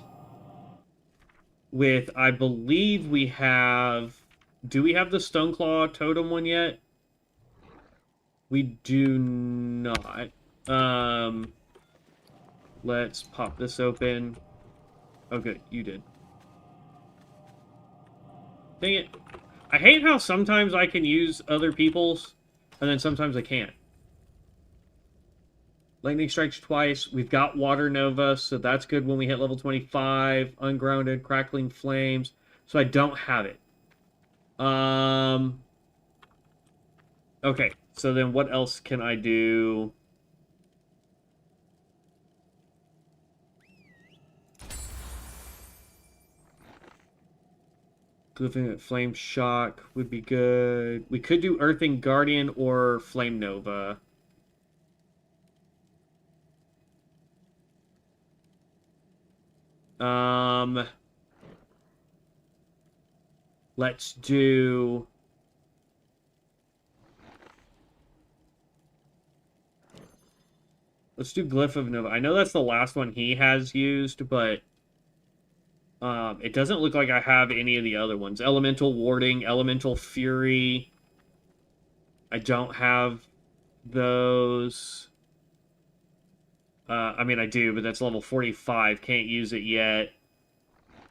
with, I believe we have... Do we have the Stoneclaw Totem one yet? We do not. Let's pop this open. Oh, good. You did. Dang it. I hate how sometimes I can use other people's, and then sometimes I can't. Lightning strikes twice. We've got Water Nova, so that's good when we hit level 25. Ungrounded, Crackling Flames. So I don't have it. Okay, so then what else can I do? Glyphing Flame Shock would be good. We could do Earthing Guardian or Flame Nova. Let's do... Let's do Glyph of Nova. I know that's the last one he has used, but it doesn't look like I have any of the other ones. Elemental Warding, Elemental Fury. I don't have those. I mean, I do, but that's level 45. Can't use it yet.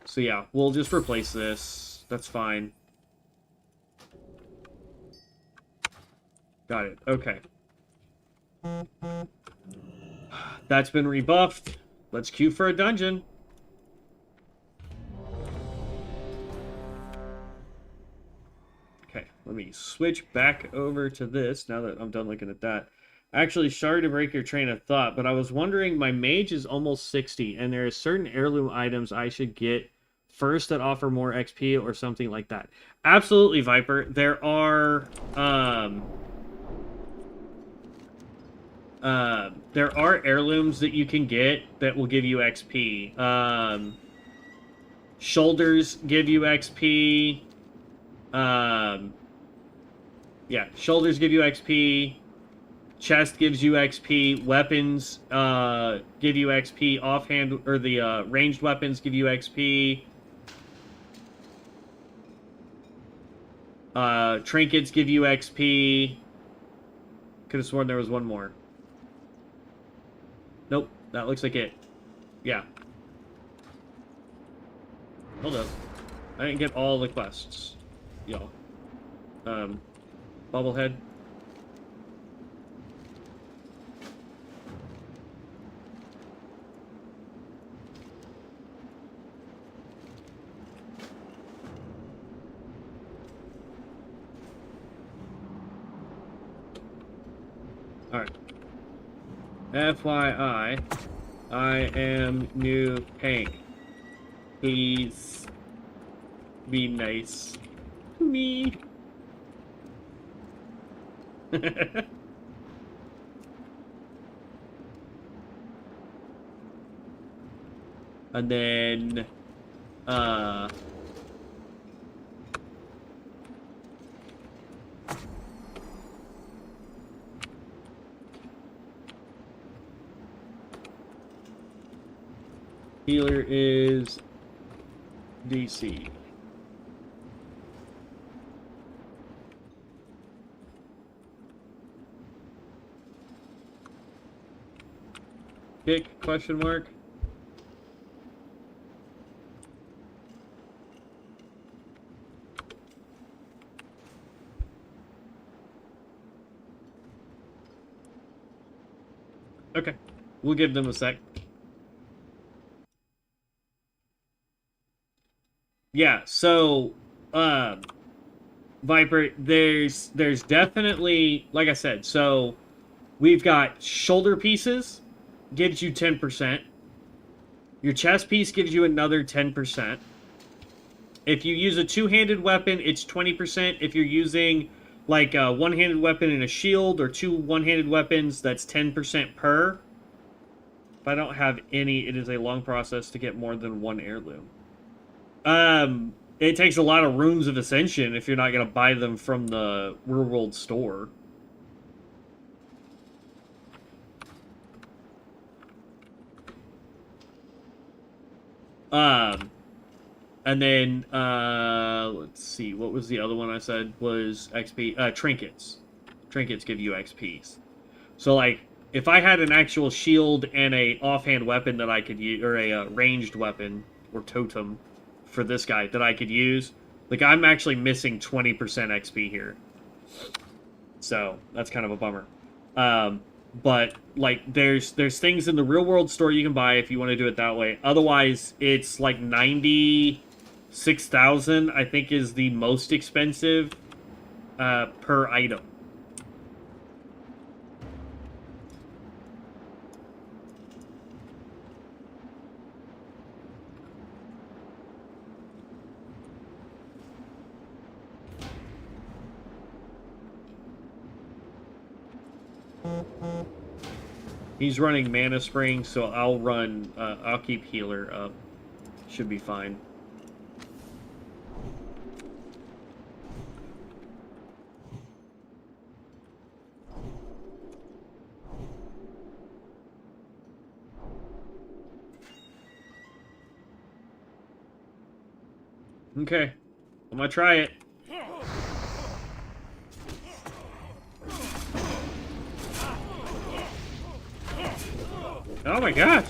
So yeah, we'll just replace this. That's fine. Got it. Okay. That's been rebuffed. Let's queue for a dungeon. Okay, let me switch back over to this now that I'm done looking at that. Actually, sorry to break your train of thought, but I was wondering, my mage is almost 60, and there are certain heirloom items I should get first that offer more XP or something like that. Absolutely, Viper. There are heirlooms that you can get that will give you XP. Shoulders give you XP. Yeah, shoulders give you XP. Chest gives you XP. Weapons give you XP. Offhand, or the ranged weapons give you XP. Trinkets give you XP. Could have sworn there was one more. Nope, that looks like it. Yeah. Hold up. I didn't get all the quests. Y'all. Bobblehead. Alright. FYI, I am new Tank. Please be nice to me. And then, healer is DC. Kick, question mark. Okay, we'll give them a sec. Yeah, so, Viper, there's definitely, like I said, so we've got shoulder pieces, gives you 10%. Your chest piece gives you another 10%. If you use a two-handed weapon, it's 20%. If you're using, like, a one-handed weapon and a shield, or two one-handed weapons, that's 10% per. If I don't have any, it is a long process to get more than one heirloom. It takes a lot of runes of Ascension if you're not going to buy them from the Real World store. And then, let's see, what was the other one I said was XP? Trinkets. Trinkets give you XPs. So, like, if I had an actual shield and a offhand weapon that I could use, or a ranged weapon, or totem, for this guy that I could use, like, I'm actually missing 20% XP here. So, that's kind of a bummer. But, like, there's things in the real-world store you can buy if you want to do it that way. Otherwise, it's, like, 96,000, I think, is the most expensive per item. He's running Mana Spring, so I'll keep Healer up. Should be fine. Okay. I'm gonna try it. Oh my gosh!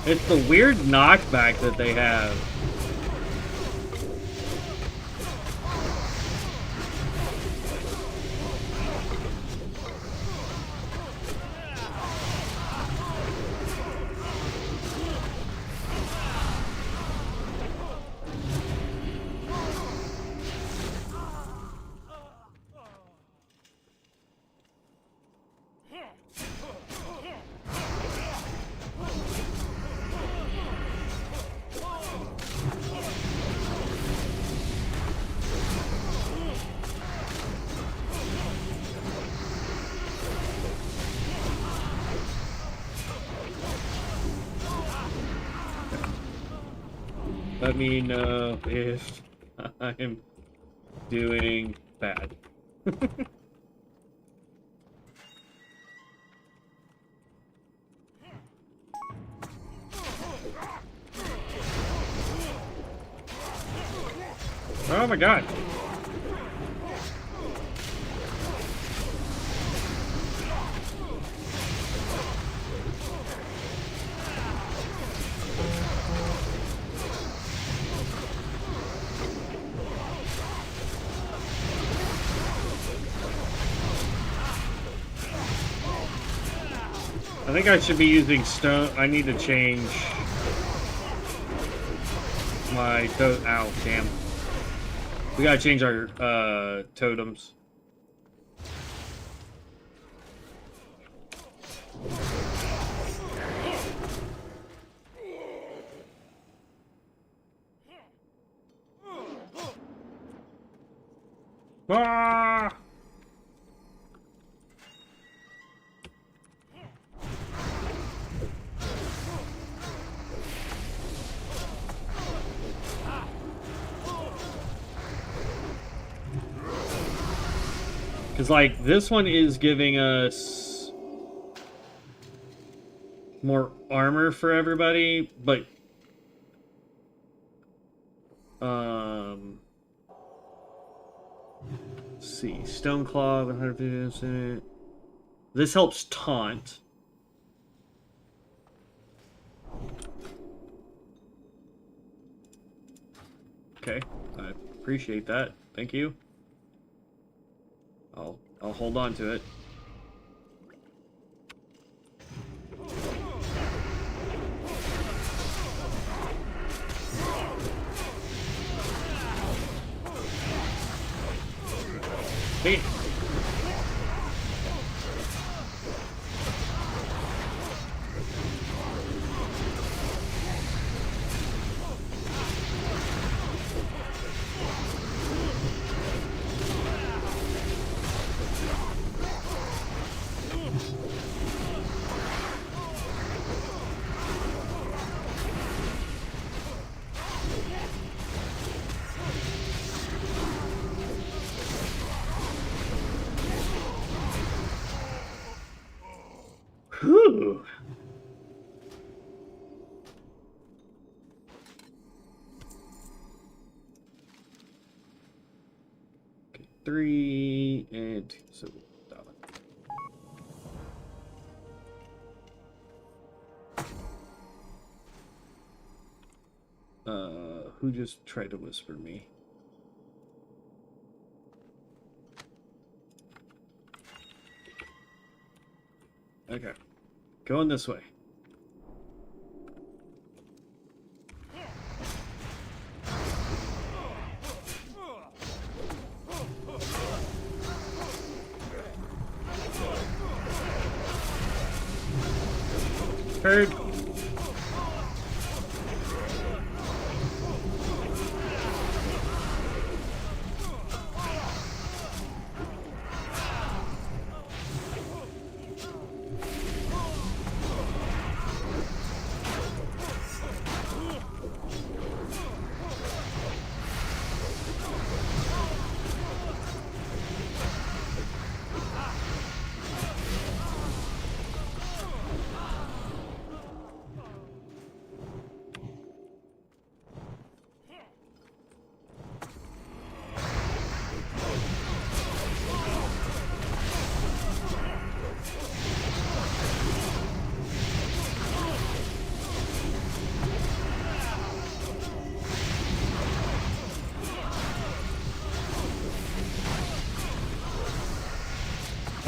It's the weird knockback that they have. Let me know if I'm doing bad. Oh my god. I think I should be using stone. I need to change my ow, damn. We gotta change our totems. Ah! Because, like, this one is giving us more armor for everybody, but let's see, Stoneclaw, 150%. This helps taunt. Okay, I appreciate that. Thank you. I'll hold on to it. Take it. Whew. Okay, 3 and 2. So that one. Who just tried to whisper me? Okay. Going this way. Heard.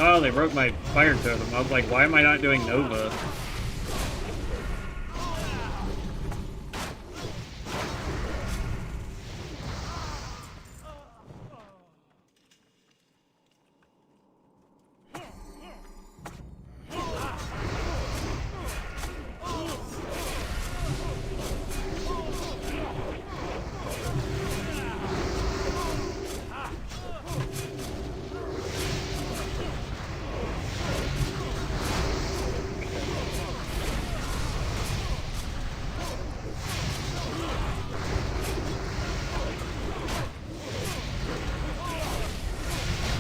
Oh, they broke my fire totem. I was like, why am I not doing Nova?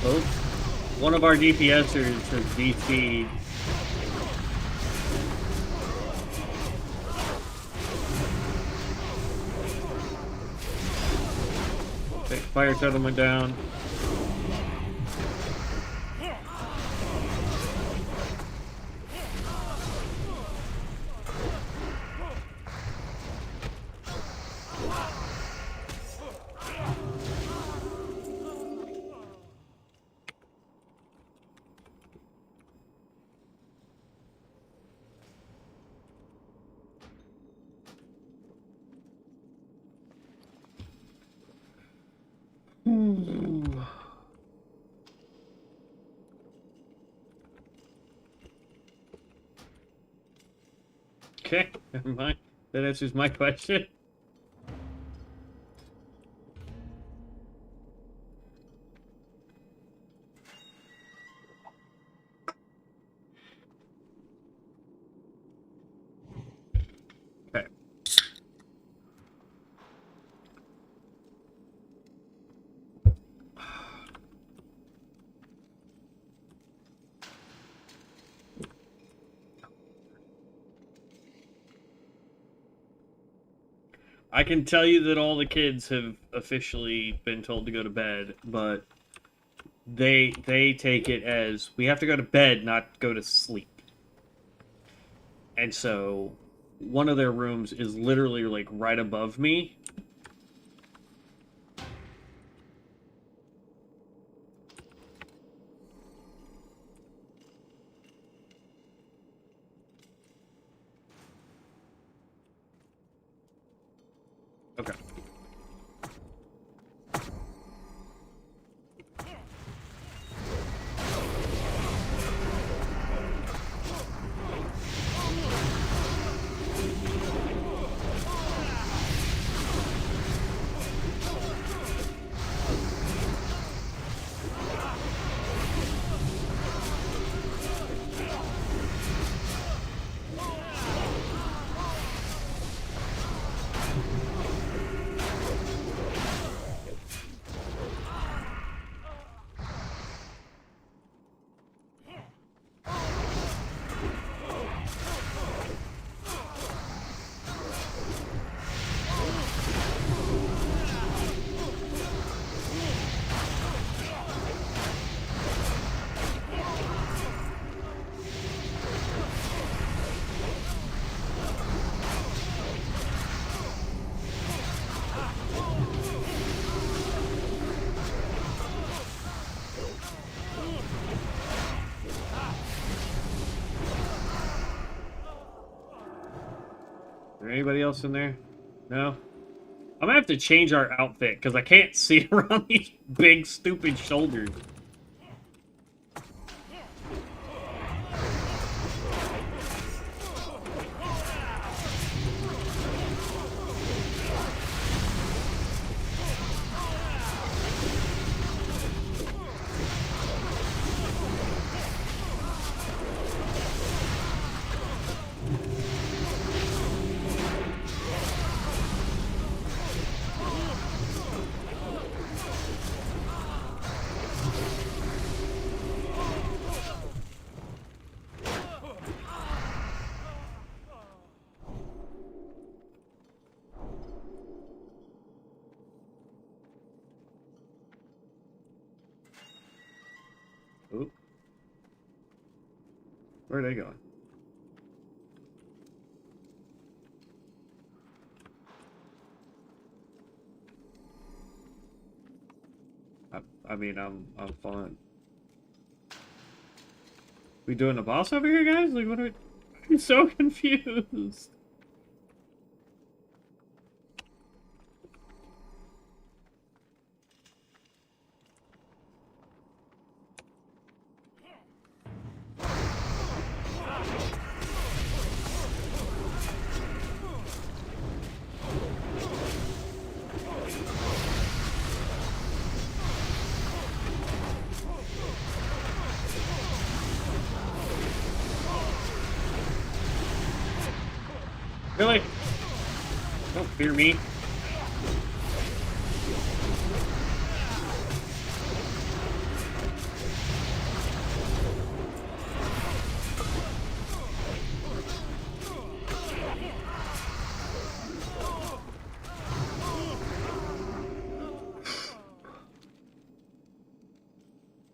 Oh, one of our DPSers has DC'd. Okay, fire totem went down. Okay, never mind. That answers my question. Okay. I can tell you that all the kids have officially been told to go to bed, but they take it as we have to go to bed, not go to sleep. And so one of their rooms is literally like right above me. Okay. Anybody else in there? No? I'm gonna have to change our outfit because I can't see around these big, stupid shoulders. Oop. Where are they going? I mean, I'm fine. We doing a boss over here, guys? Like, what are we... I'm so confused. Really? Don't fear me.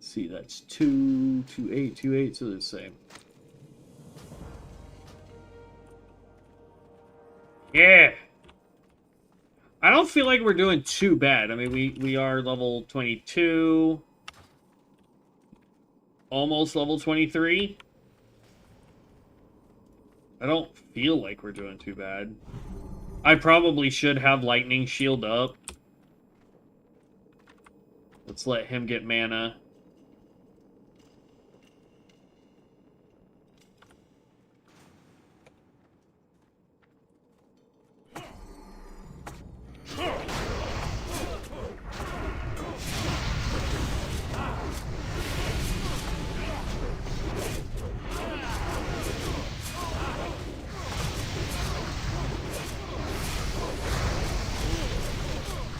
See, that's 2, 2, 8, 2, 8, so they're the same. Yeah. I don't feel like we're doing too bad. I mean, we are level 22. Almost level 23. I don't feel like we're doing too bad. I probably should have Lightning Shield up. Let's let him get mana.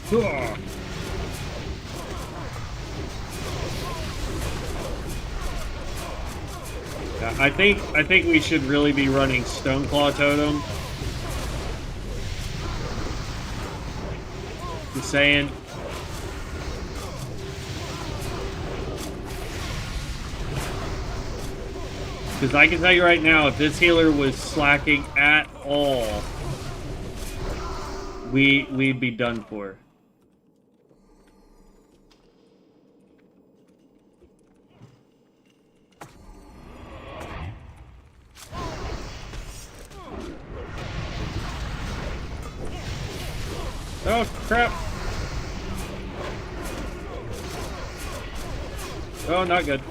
Ugh. Yeah, I think we should really be running Stoneclaw Totem. Just saying. Because I can tell you right now, if this healer was slacking at all, we'd be done for. Oh, crap. Oh, not good.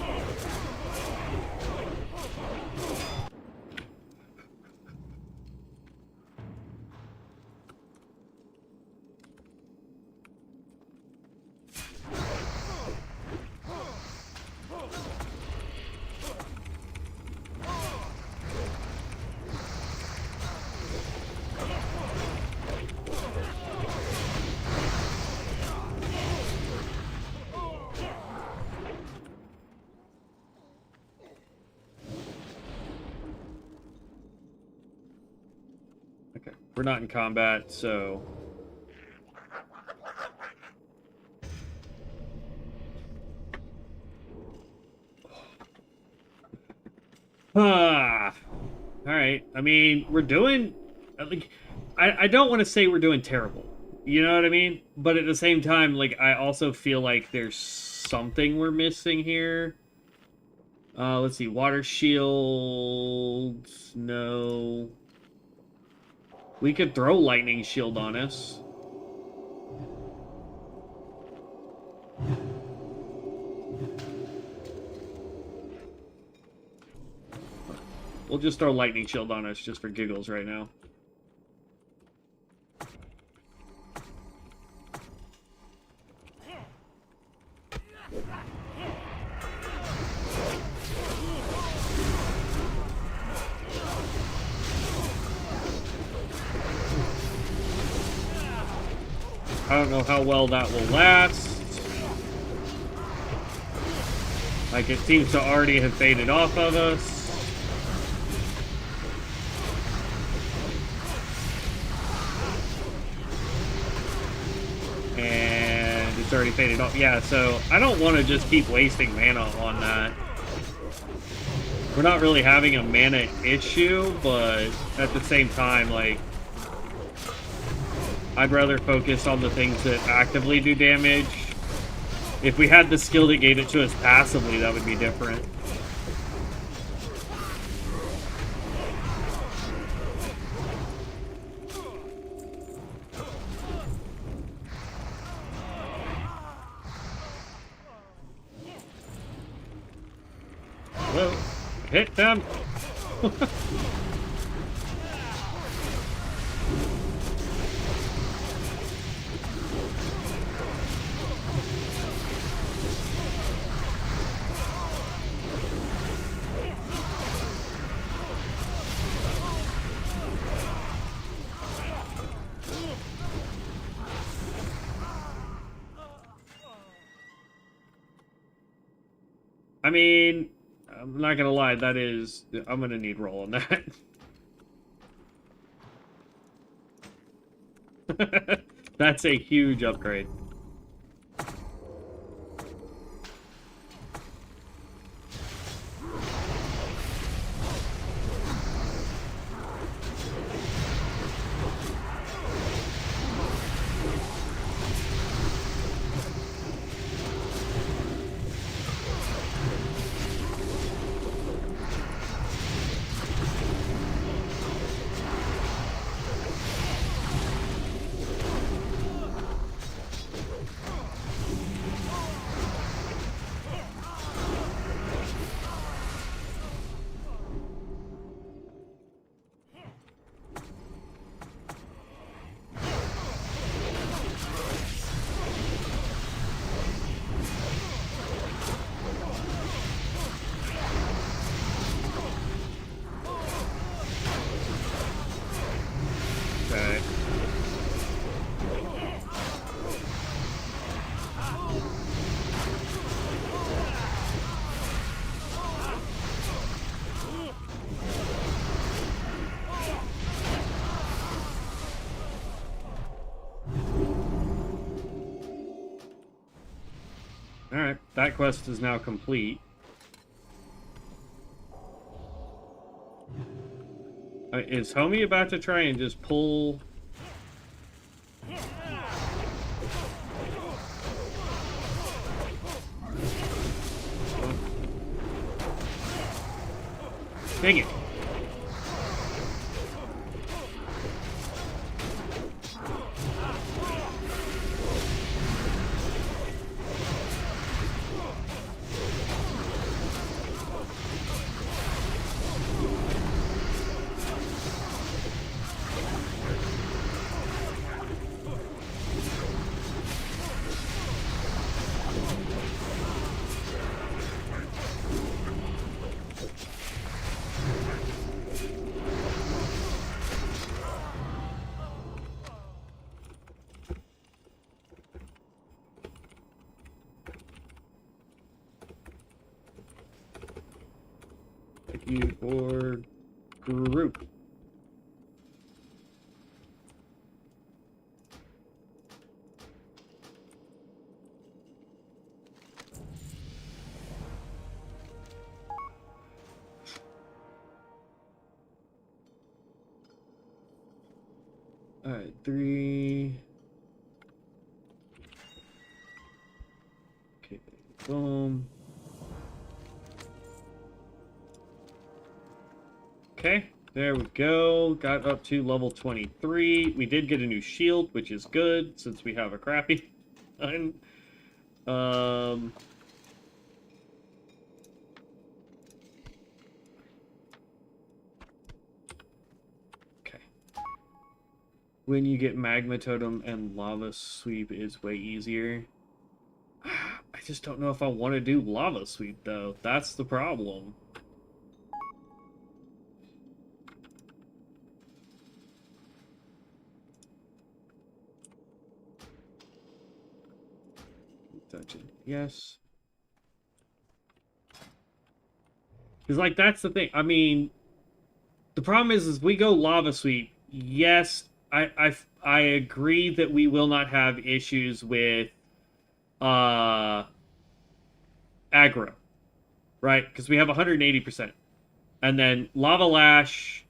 Okay, we're not in combat, so... Ah, all right. I mean, we're doing... Like, I don't want to say we're doing terrible. You know what I mean? But at the same time, like, I also feel like there's something we're missing here. Let's see. Water shields. No. We could throw lightning shield on us. We'll just throw lightning shield on us just for giggles right now. I don't know how well that will last. Like, it seems to already have faded off of us. And it's already faded off. Yeah, so I don't want to just keep wasting mana on that. We're not really having a mana issue, but at the same time, like, I'd rather focus on the things that actively do damage. If we had the skill that gave it to us passively, that would be different. Whoa. Hit them! I mean, I'm not gonna lie, that is... I'm gonna need roll on that. That's a huge upgrade. Okay. Alright, that quest is now complete. Is Homie about to try and just pull... Dang it. Thank you for group. All right, 3. Okay, boom. Okay, There we go. Got up to level 23. We did get a new shield, which is good since we have a crappy one. Okay. When you get Magma Totem and Lava Sweep is way easier. I just don't know if I want to do Lava Sweep, though. That's the problem. Dungeon. Yes. Because, like, that's the thing. I mean, the problem is we go Lava Sweep. Yes, I agree that we will not have issues with aggro, right? Because we have 180%. And then Lava Lash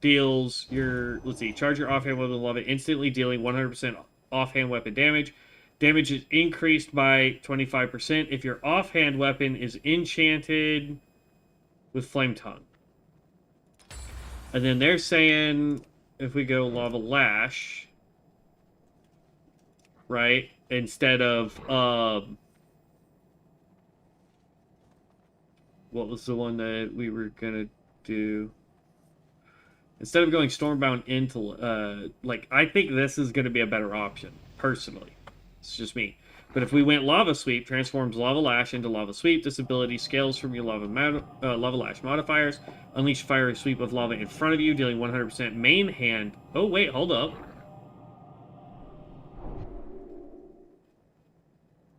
deals your, let's see, charge your offhand weapon with lava, instantly dealing 100% offhand weapon damage. Damage is increased by 25% if your offhand weapon is enchanted with Flame Tongue. And then they're saying if we go Lava Lash, right, instead of what was the one that we were gonna do? Instead of going Stormbound into like, I think this is gonna be a better option personally. It's just me. But if we went Lava Sweep, transforms Lava Lash into Lava Sweep. This ability scales from your Lava Lash modifiers. Unleash fiery sweep of lava in front of you, dealing 100% main hand. Oh, wait, hold up.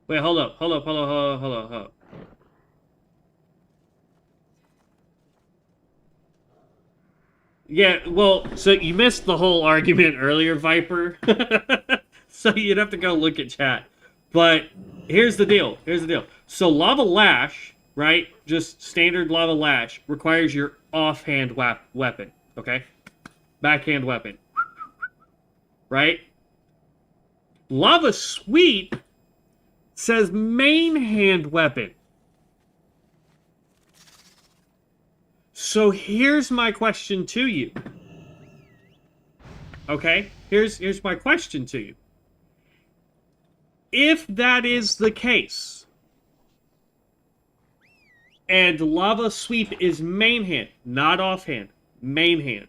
Wait, hold up. Hold up. Yeah, well, so you missed the whole argument earlier, Viper. So you'd have to go look at chat. But here's the deal. So Lava Lash, right? Just standard Lava Lash requires your offhand weapon, okay? Backhand weapon. Right? Lava Sweep says main hand weapon. So here's my question to you. Okay? Here's my question to you. If that is the case, and Lava Sweep is main hand, not offhand, main hand,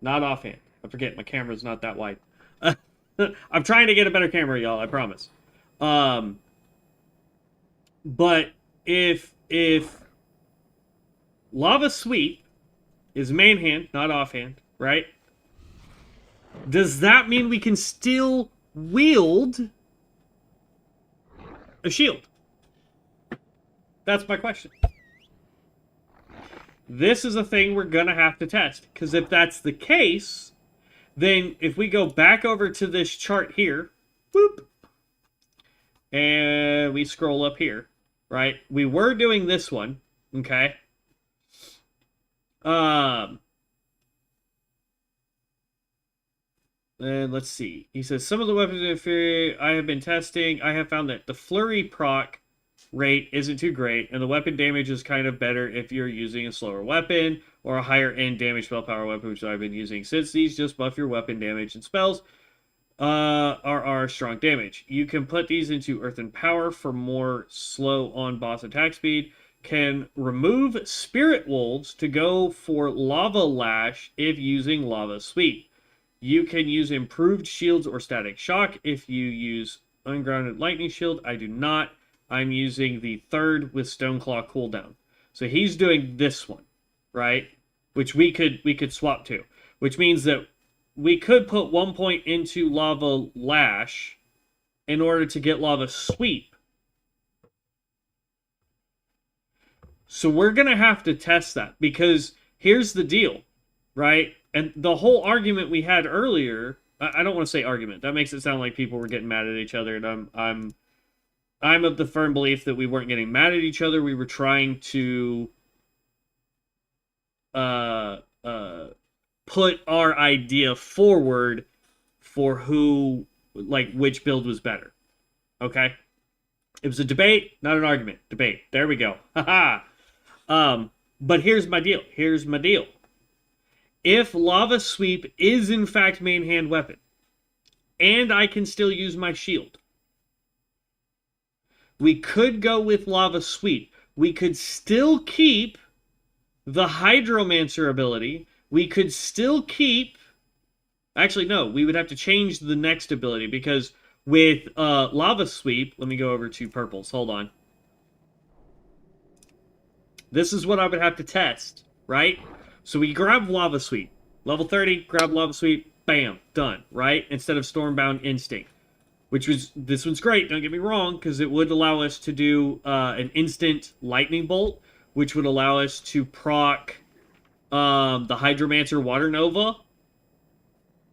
not offhand. I forget, my camera's not that wide. I'm trying to get a better camera, y'all, I promise. But if Lava Sweep is main hand, not offhand, right? Does that mean we can still wield a shield? That's my question. This is a thing we're gonna have to test, because if that's the case, then if we go back over to this chart here, boop, and we scroll up here, right? We were doing this one, okay? And let's see. He says, some of the weapons inferior I have been testing, I have found that the flurry proc rate isn't too great, and the weapon damage is kind of better if you're using a slower weapon or a higher end damage spell power weapon, which I've been using since these just buff your weapon damage and spells are strong damage. You can put these into Earthen Power for more slow on boss attack speed. Can remove Spirit Wolves to go for Lava Lash if using Lava Sweep. You can use improved shields or static shock if you use ungrounded lightning shield. I do not. I'm using the third with Stoneclaw cooldown. So he's doing this one, right? Which we could swap to. Which means that we could put 1 point into Lava Lash in order to get Lava Sweep. So we're going to have to test that, because here's the deal, right? And the whole argument we had earlier, I don't want to say argument. That makes it sound like people were getting mad at each other, and I'm of the firm belief that we weren't getting mad at each other. We were trying to put our idea forward for who, like, which build was better. Okay? It was a debate, not an argument. Debate. There we go. Haha. But here's my deal. if Lava Sweep is in fact main hand weapon, and I can still use my shield, we could go with Lava Sweep. We could still keep the Hydromancer ability. We could still keep... Actually, no. We would have to change the next ability because with Lava Sweep... Let me go over to purples. Hold on. This is what I would have to test, right? So we grab Lava Sweep. Level 30, grab Lava Sweep. Bam. Done, right? Instead of Stormbound Instinct. Which was, this one's great, don't get me wrong, because it would allow us to do an instant lightning bolt, which would allow us to proc the Hydromancer Water Nova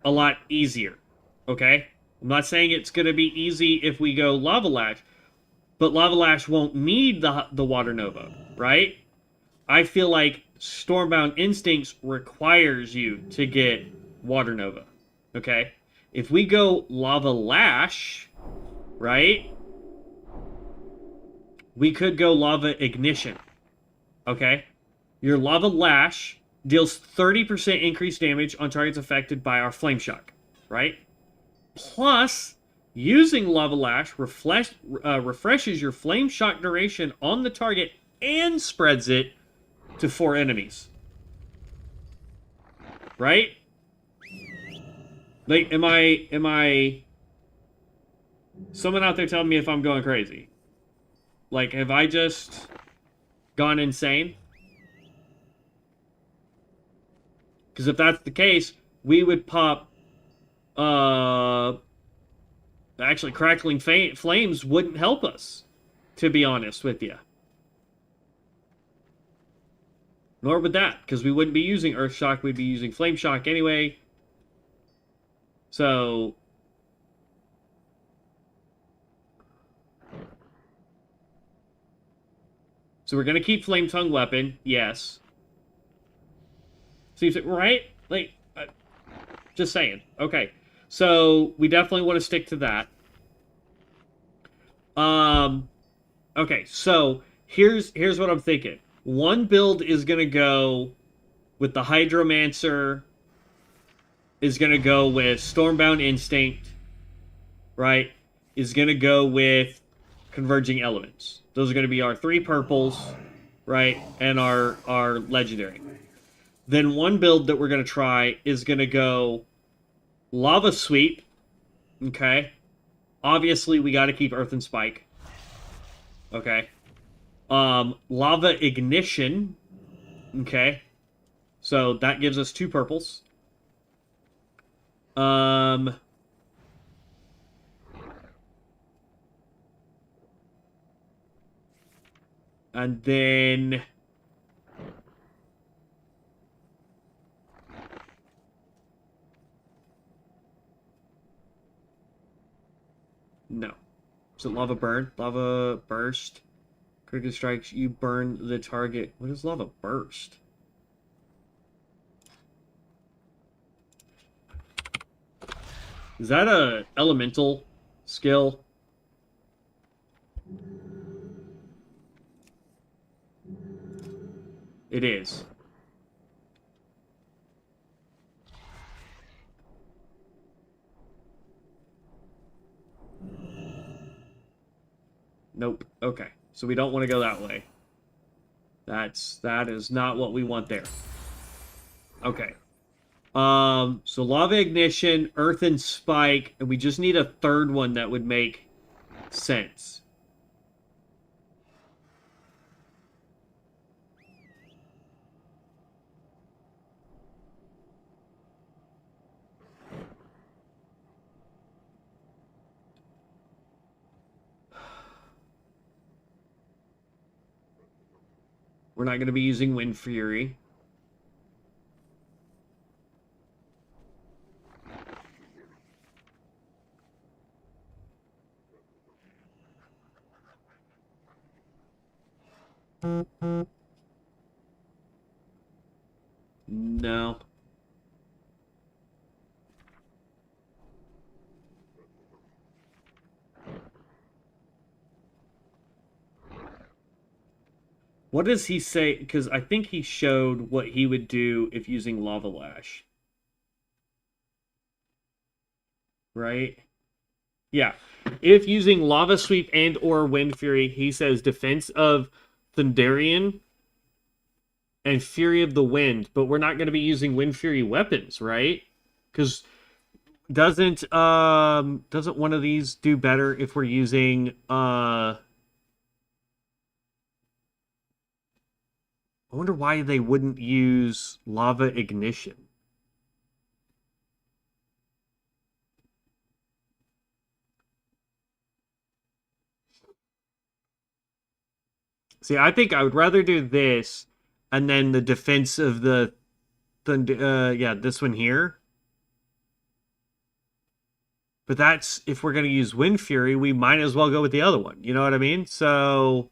a lot easier. Okay? I'm not saying it's going to be easy if we go Lava Lash, but Lava Lash won't need the Water Nova, right? I feel like Stormbound Instincts requires you to get Water Nova. Okay? If we go Lava Lash, right? We could go Lava Ignition. Okay? Your Lava Lash deals 30% increased damage on targets affected by our Flame Shock. Right? Plus, using Lava Lash refreshes your Flame Shock duration on the target and spreads it to 4 enemies. Right? Like, am I... Someone out there telling me if I'm going crazy. Like, have I just gone insane? Because if that's the case, we would pop... Actually, Crackling Flames wouldn't help us, to be honest with you. Nor would that, because we wouldn't be using Earth Shock, we'd be using Flame Shock anyway. So... So we're going to keep Flame Tongue Weapon, yes. Seems like, right? Like, just saying. Okay. So, we definitely want to stick to that. Okay, so, here's what I'm thinking. One build is going to go with the Hydromancer, is going to go with Stormbound Instinct, right? Is going to go with Converging Elements. Those are going to be our 3 purples, right? And our legendary. Then one build that we're going to try is going to go Lava Sweep. Okay. Obviously, we got to keep Earthen Spike. Okay. Lava Ignition. Okay. So that gives us 2 purples. And then... No. Is it Lava Burn? Lava Burst? Critical strikes, you burn the target. What is Lava Burst? Is that a elemental skill? It is. Nope. Okay. So we don't want to go that way. That is not what we want there. Okay. So Lava Ignition, Earthen Spike, and we just need a third one that would make sense. We're not going to be using Wind Fury. No. What does he say? Because I think he showed what he would do if using Lava Lash. Right? Yeah. If using Lava Sweep and or Wind Fury, he says defense of Thunderian and Fury of the Wind, but we're not going to be using Wind Fury weapons, right? Because doesn't one of these do better if we're using I wonder why they wouldn't use Lava Ignition. See, I think I would rather do this and then the defense of the yeah, this one here. But that's if we're going to use Wind Fury, we might as well go with the other one. You know what I mean? So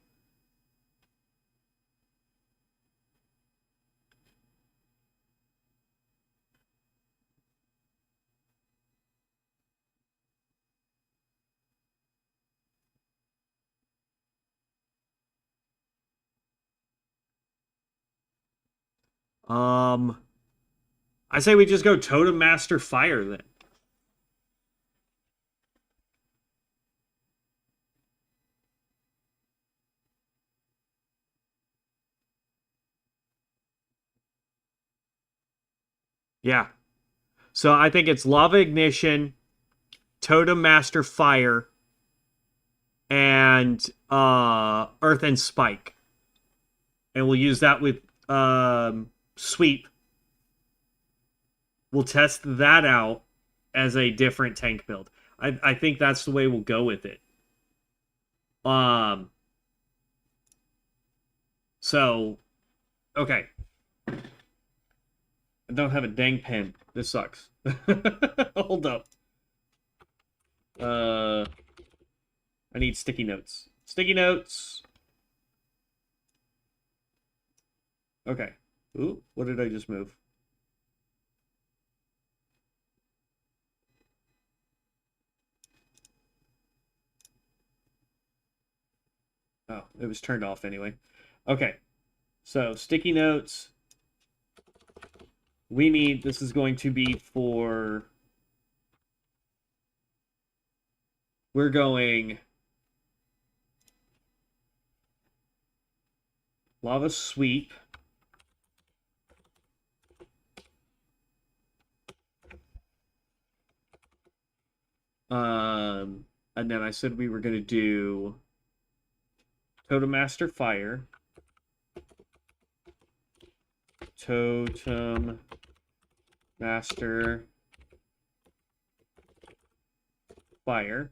I say we just go Totem Master Fire then. Yeah. So I think it's Lava Ignition, Totem Master Fire, and Earth and Spike. And we'll use that with Sweep. We'll test that out as a different tank build. I think that's the way we'll go with it. So okay. I don't have a dang pen. This sucks. Hold up. I need sticky notes. Sticky notes. Okay. Ooh, what did I just move? Oh, it was turned off anyway. Okay. So, sticky notes. We need, this is going to be for, we're going Lava Sweep. And then I said we were going to do Totem Master Fire. Totem Master Fire.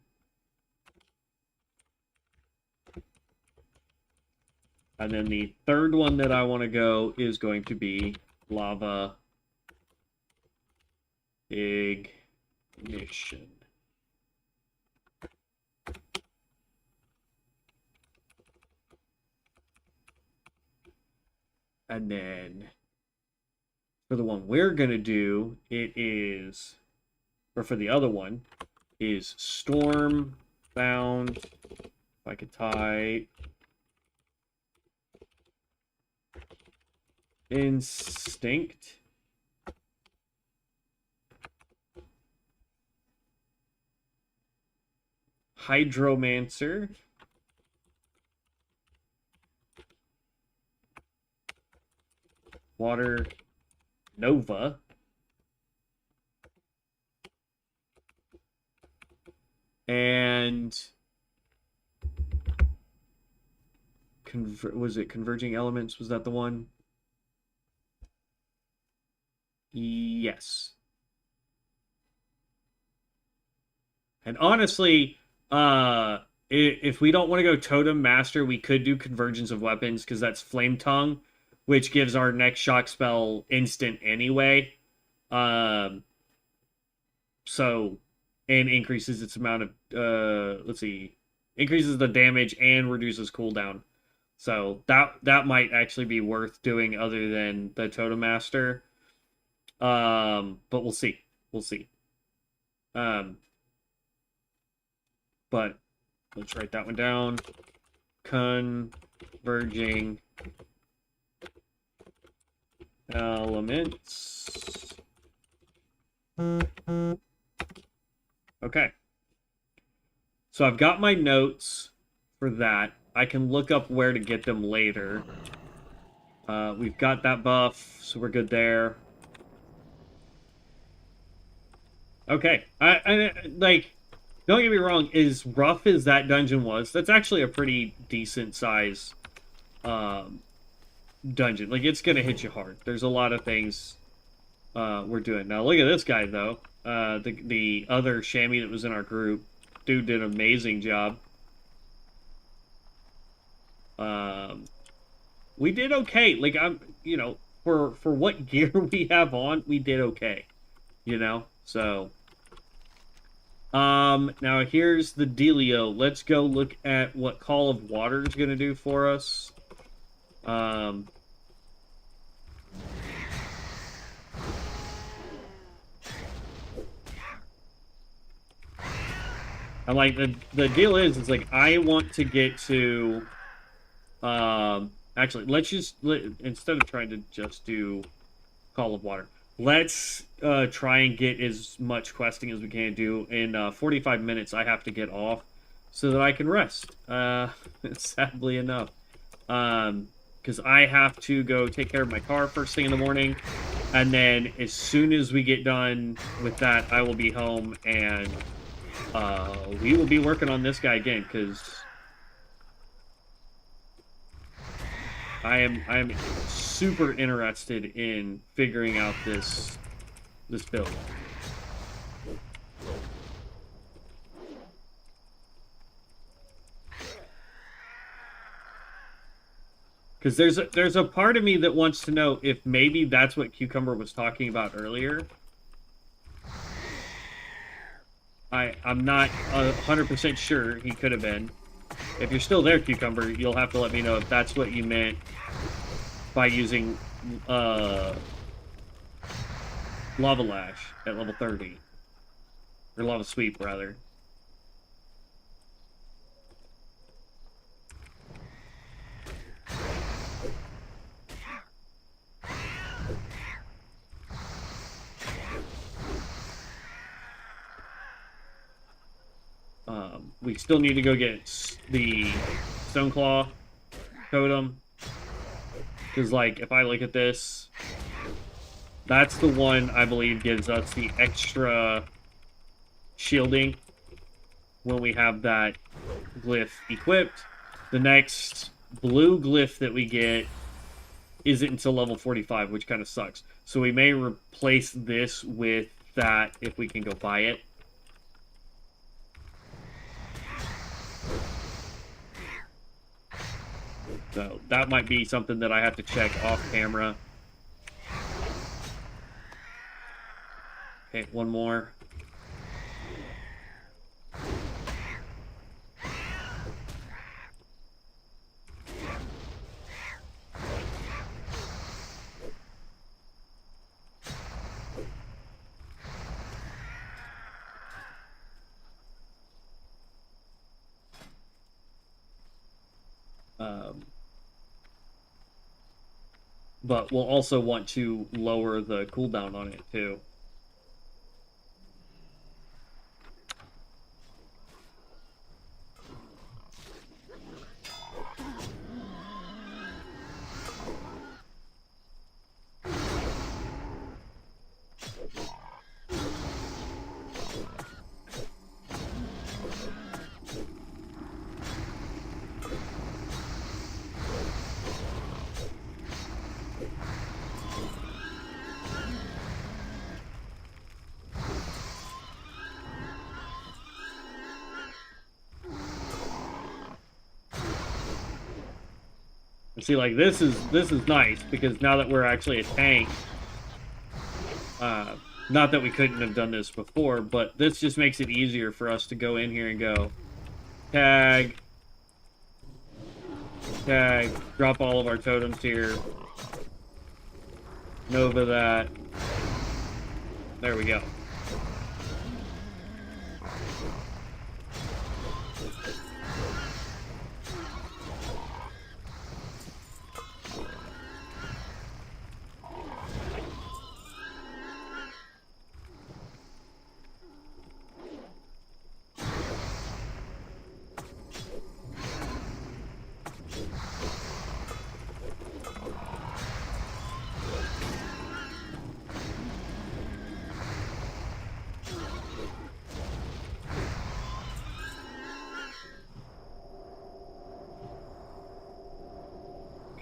And then the third one that I want to go is going to be Lava Ignition. And then for the one we're going to do, it is, or for the other one, is Storm Bound. If I could type Instinct. Hydromancer. Water Nova. And was it Converging Elements? Was that the one? Yes. And honestly, if we don't want to go Totem Master, we could do Convergence of Weapons because that's Flame Tongue, which gives our next shock spell instant anyway. So, and increases its amount of, let's see, increases the damage and reduces cooldown. So that might actually be worth doing other than the Totem Master. But we'll see. We'll see. But let's write that one down. Converging Elements. Okay. So I've got my notes for that. I can look up where to get them later. We've got that buff, so we're good there. Okay. I like, don't get me wrong, as rough as that dungeon was, that's actually a pretty decent size dungeon. Like, it's gonna hit you hard. There's a lot of things we're doing. Now, look at this guy, though. The other chamois that was in our group. Dude did an amazing job. We did okay. Like, you know, for what gear we have on, we did okay. You know? So, now here's the dealio. Let's go look at what Call of Water is going to do for us. And like the deal is like I want to get to actually let's just instead of trying to just do Call of Water, let's try and get as much questing as we can do. In 45 minutes I have to get off so that I can rest. Sadly enough. Because I have to go take care of my car first thing in the morning, and then as soon as we get done with that, I will be home and we will be working on this guy again, because I am super interested in figuring out this build. Because there's a part of me that wants to know if maybe that's what Cucumber was talking about earlier. I'm not 100% sure. He could have been. If you're still there, Cucumber, you'll have to let me know if that's what you meant by using Lava Lash at level 30. Or Lava Sweep, rather. We still need to go get the Stoneclaw Totem. Because, like, if I look at this, that's the one I believe gives us the extra shielding when we have that glyph equipped. The next blue glyph that we get isn't until level 45, which kind of sucks. So we may replace this with that if we can go buy it. So that might be something that I have to check off camera. Okay, one more. But we'll also want to lower the cooldown on it too. See, like, this is nice, because now that we're actually a tank, not that we couldn't have done this before, but this just makes it easier for us to go in here and go, tag, drop all of our totems here, Nova that, there we go.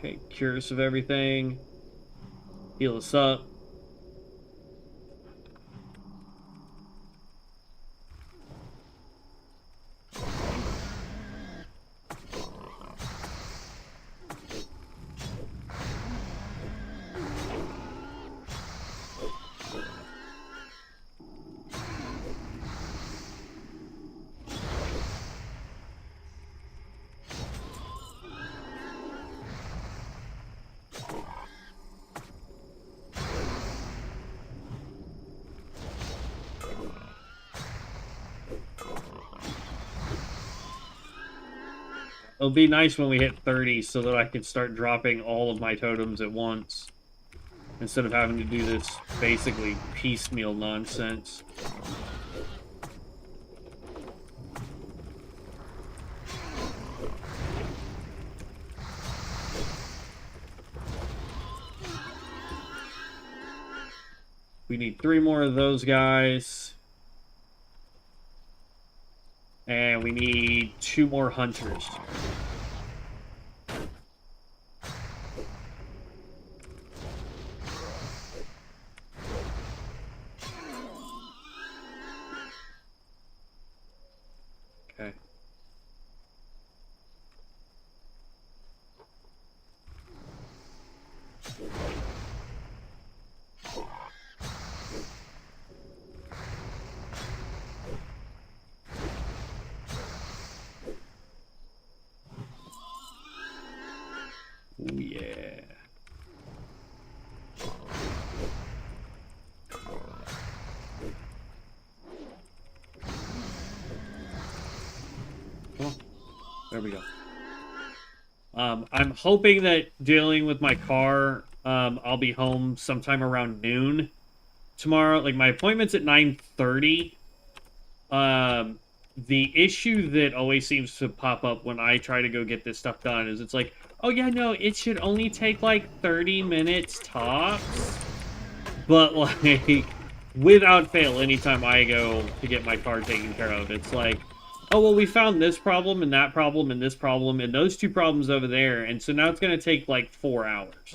Okay, cure us of everything. Heal us up. It'll be nice when we hit 30 so that I can start dropping all of my totems at once. Instead of having to do this basically piecemeal nonsense. We need 3 more of those guys. And we need 2 more hunters. Okay. Oh, yeah. Come on. There we go. I'm hoping that dealing with my car, I'll be home sometime around noon tomorrow. Like, my appointment's at 9:30. The issue that always seems to pop up when I try to go get this stuff done is it's like, oh yeah, no, it should only take like 30 minutes tops. But like, without fail, anytime I go to get my car taken care of, it's like, oh, well, we found this problem and that problem and this problem and those 2 problems over there. And so now it's going to take like 4 hours.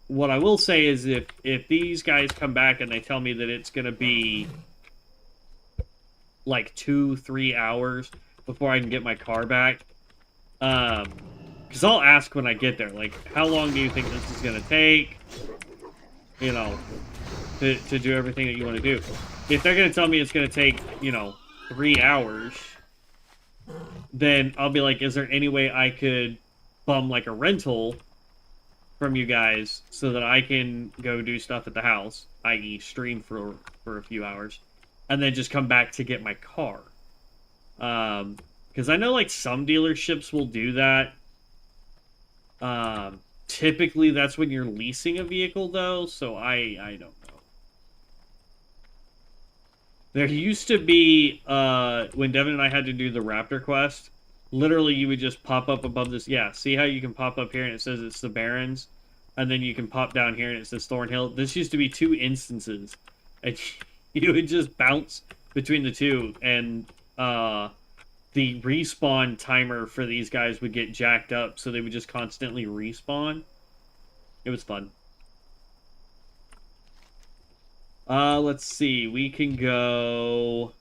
What I will say is if these guys come back and they tell me that it's going to be like 2-3 hours before I can get my car back, because I'll ask when I get there, like, how long do you think this is going to take, you know, to do everything that you want to do. If they're going to tell me it's going to take, you know, 3 hours, then I'll be like, is there any way I could bum like a rental from you guys so that I can go do stuff at the house, i.e. stream for a few hours, and then just come back to get my car. Because I know, like, some dealerships will do that. Typically, that's when you're leasing a vehicle, though, so I don't know. There used to be, when Devin and I had to do the Raptor quest, literally you would just pop up above this. Yeah, see how you can pop up here and it says it's the Barrens? And then you can pop down here and it says Thornhill. This used to be 2 instances. And you would just bounce between the 2, and the respawn timer for these guys would get jacked up, so they would just constantly respawn. It was fun. Let's see. We can go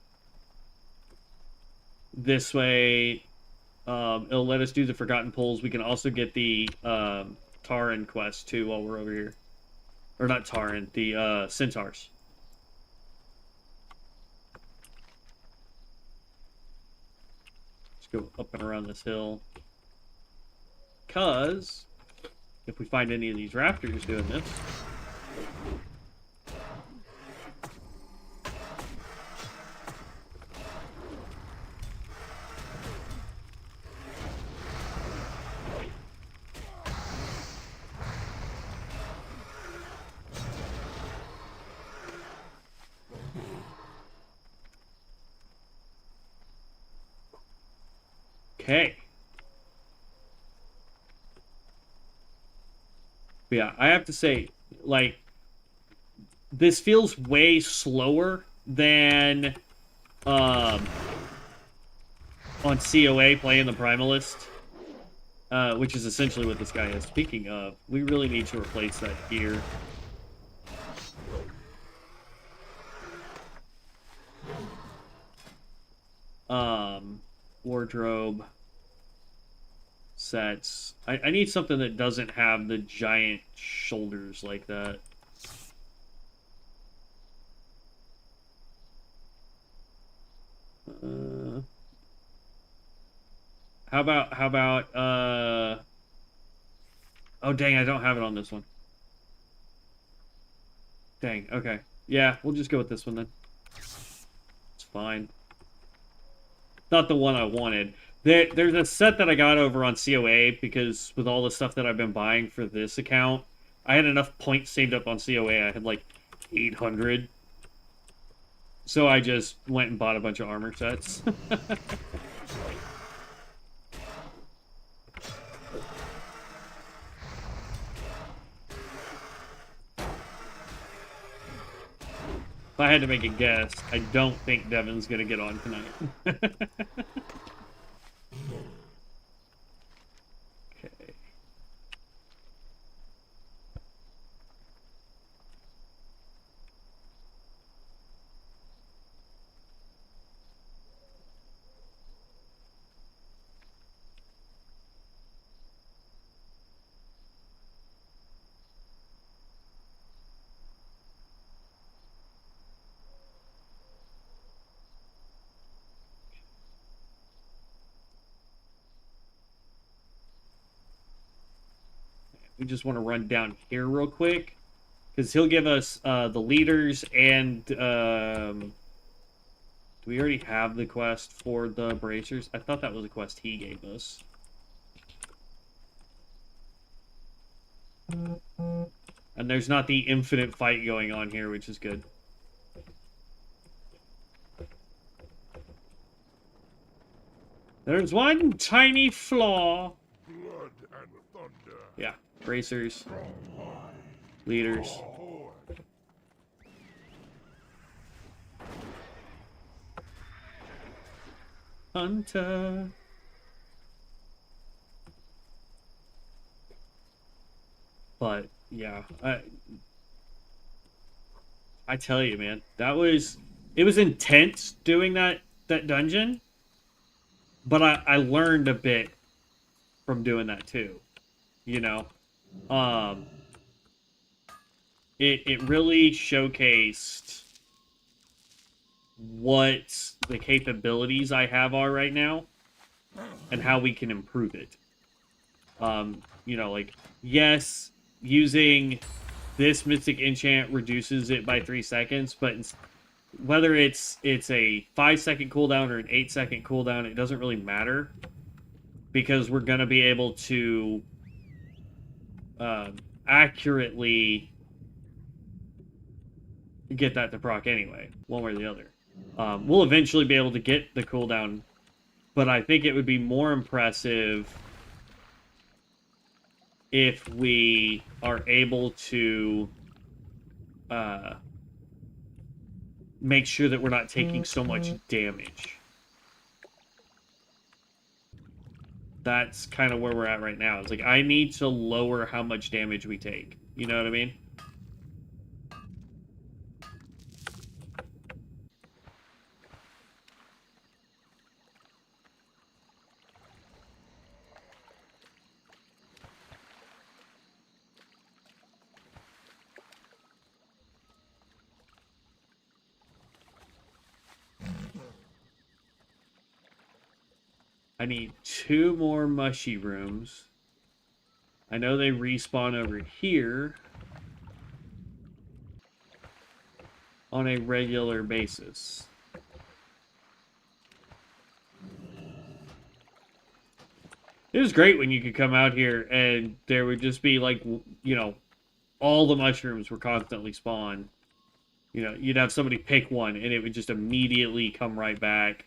this way. It'll let us do the Forgotten Pools. We can also get the Tauren quest, too, while we're over here. Or not Tauren, the Centaurs. Go up and around this hill, because if we find any of these raptors doing this, okay. But yeah, I have to say, like, this feels way slower than on COA playing the Primalist. which is essentially what this guy is. Speaking of, we really need to replace that gear. Wardrobe sets. I need something that doesn't have the giant shoulders like that. How about oh dang, I don't have it on this one. Dang, okay. Yeah, we'll just go with this one then. It's fine. Not the one I wanted. There's a set that I got over on COA because with all the stuff that I've been buying for this account, I had enough points saved up on COA. I had like 800. So I just went and bought a bunch of armor sets. If I had to make a guess, I don't think Devin's gonna get on tonight. Okay. We just want to run down here real quick because he'll give us the leaders and do we already have the quest for the bracers? I thought that was a quest he gave us. And there's not the infinite fight going on here, which is good. There's one tiny flaw. Blood and thunder. Yeah, bracers, leaders. Hunter. But yeah, I tell you, man, it was intense doing that dungeon, but I learned a bit from doing that too, you know. It really showcased what the capabilities I have are right now and how we can improve it. You know, like, yes, using this Mystic Enchant reduces it by 3 seconds, but whether it's a 5-second cooldown or an 8-second cooldown, it doesn't really matter because we're going to be able to accurately get that to proc anyway, one way or the other. We'll eventually be able to get the cooldown, but I think it would be more impressive if we are able to make sure that we're not taking so much damage. That's kind of where we're at right now. It's like, I need to lower how much damage we take. You know what I mean? I need 2 more mushy rooms. I know they respawn over here on a regular basis. It was great when you could come out here and there would just be like, you know, all the mushrooms were constantly spawned. You know, you'd have somebody pick one and it would just immediately come right back.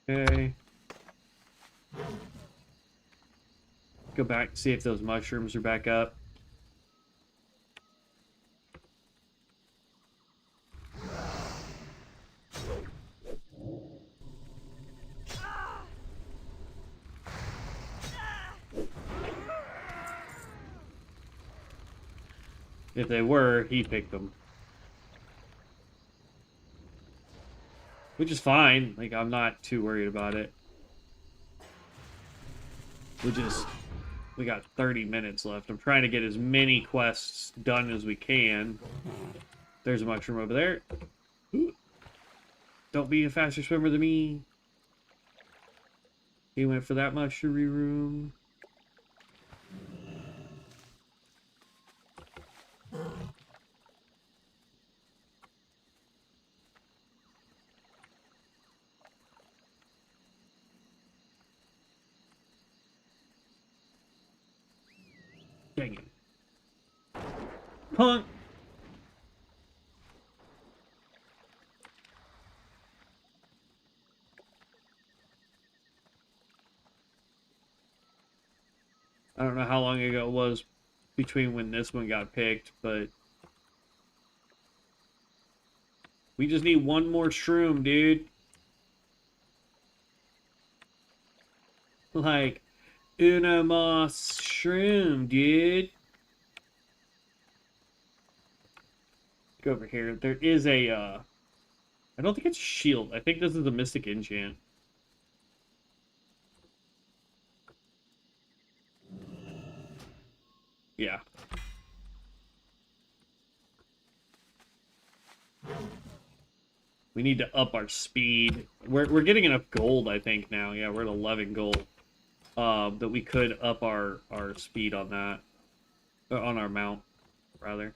Okay. Go back, see if those mushrooms are back up. If they were, he picked them. Which is fine. Like, I'm not too worried about it. We got 30 minutes left. I'm trying to get as many quests done as we can. There's a mushroom over there. Ooh. Don't be a faster swimmer than me. He went for that mushroom room. Dang it. Punk! I don't know how long ago it was between when this one got picked, but we just need one more shroom, dude. Like, uno mas shroom, dude. Go over here. There is a, I don't think it's shield. I think this is a mystic enchant. Yeah. We need to up our speed. We're getting enough gold, I think, now. Yeah, we're at 11 gold. That we could up our speed on that. On our mount, rather.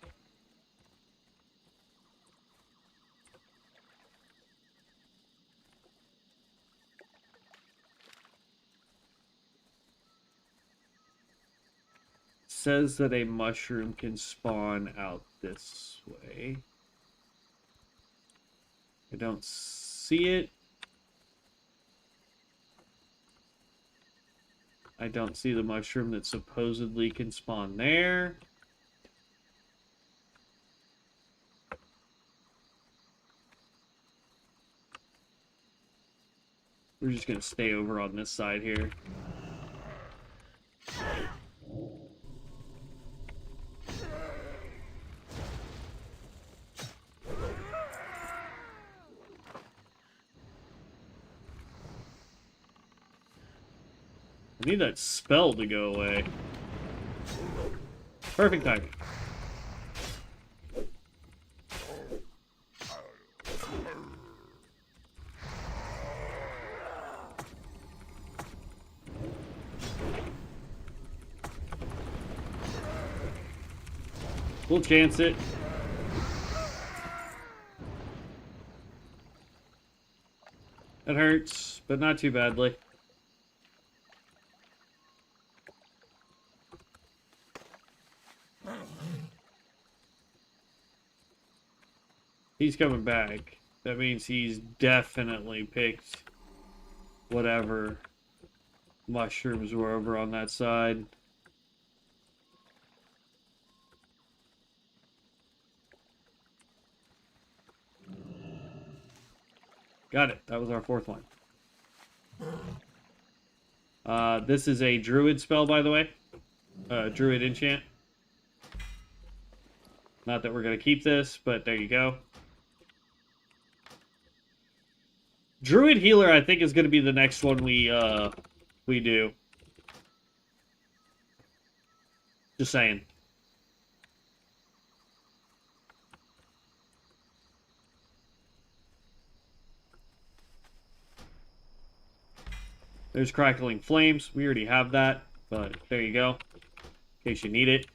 Says that a mushroom can spawn out this way. I don't see it. I don't see the mushroom that supposedly can spawn there. We're just gonna stay over on this side here. I need that spell to go away. Perfect timing. We'll chance it. That hurts, but not too badly. He's coming back. That means he's definitely picked whatever mushrooms were over on that side. Got it. That was our fourth one. This is a druid spell, by the way. Druid enchant. Not that we're going to keep this, but there you go. Druid healer, I think, is going to be the next one we do. Just saying. There's crackling flames. We already have that, but there you go. In case you need it.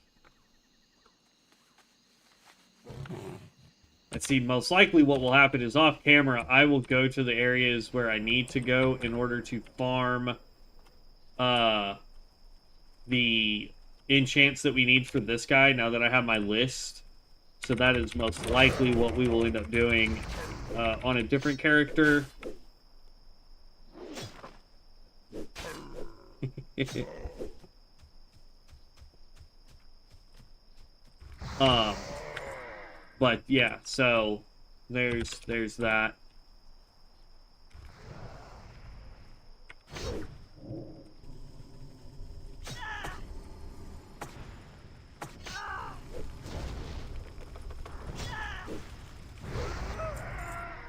Let's see, most likely what will happen is off camera, I will go to the areas where I need to go in order to farm the enchants that we need for this guy now that I have my list. So that is most likely what we will end up doing on a different character. um, but yeah, so there's that.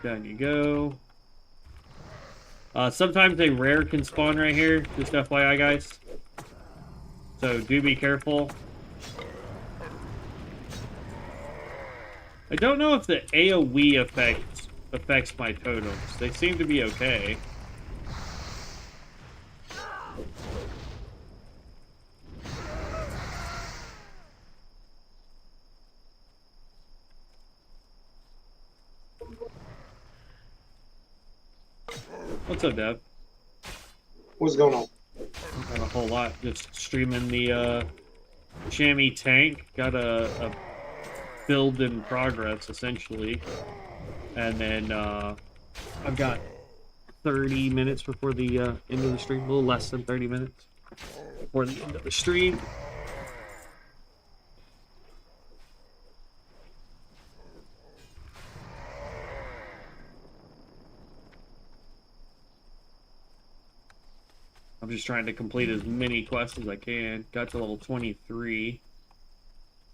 Down you go. Sometimes a rare can spawn right here, just FYI, guys. So do be careful. I don't know if the AoE affects my totems. They seem to be okay. What's up, Dev? What's going on? Not a whole lot. Just streaming the Shaman Tank. Got a build in progress, essentially. And then I've got 30 minutes before the end of the stream. A little less than 30 minutes before the end of the stream. I'm just trying to complete as many quests as I can. Got to level 23.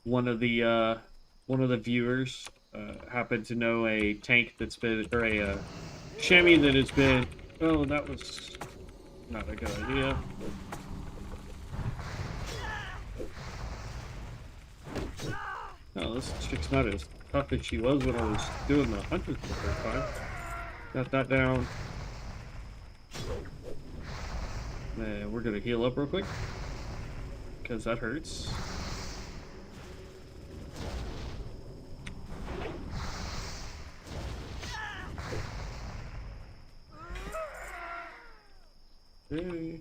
One of the viewers happened to know a tank that's been, or a chamois that has been. Oh, that was not a good idea. Oh, this chick's not as tough as she was when I was doing the hunters the first time. Got that down. And we're gonna heal up real quick, because that hurts. Okay.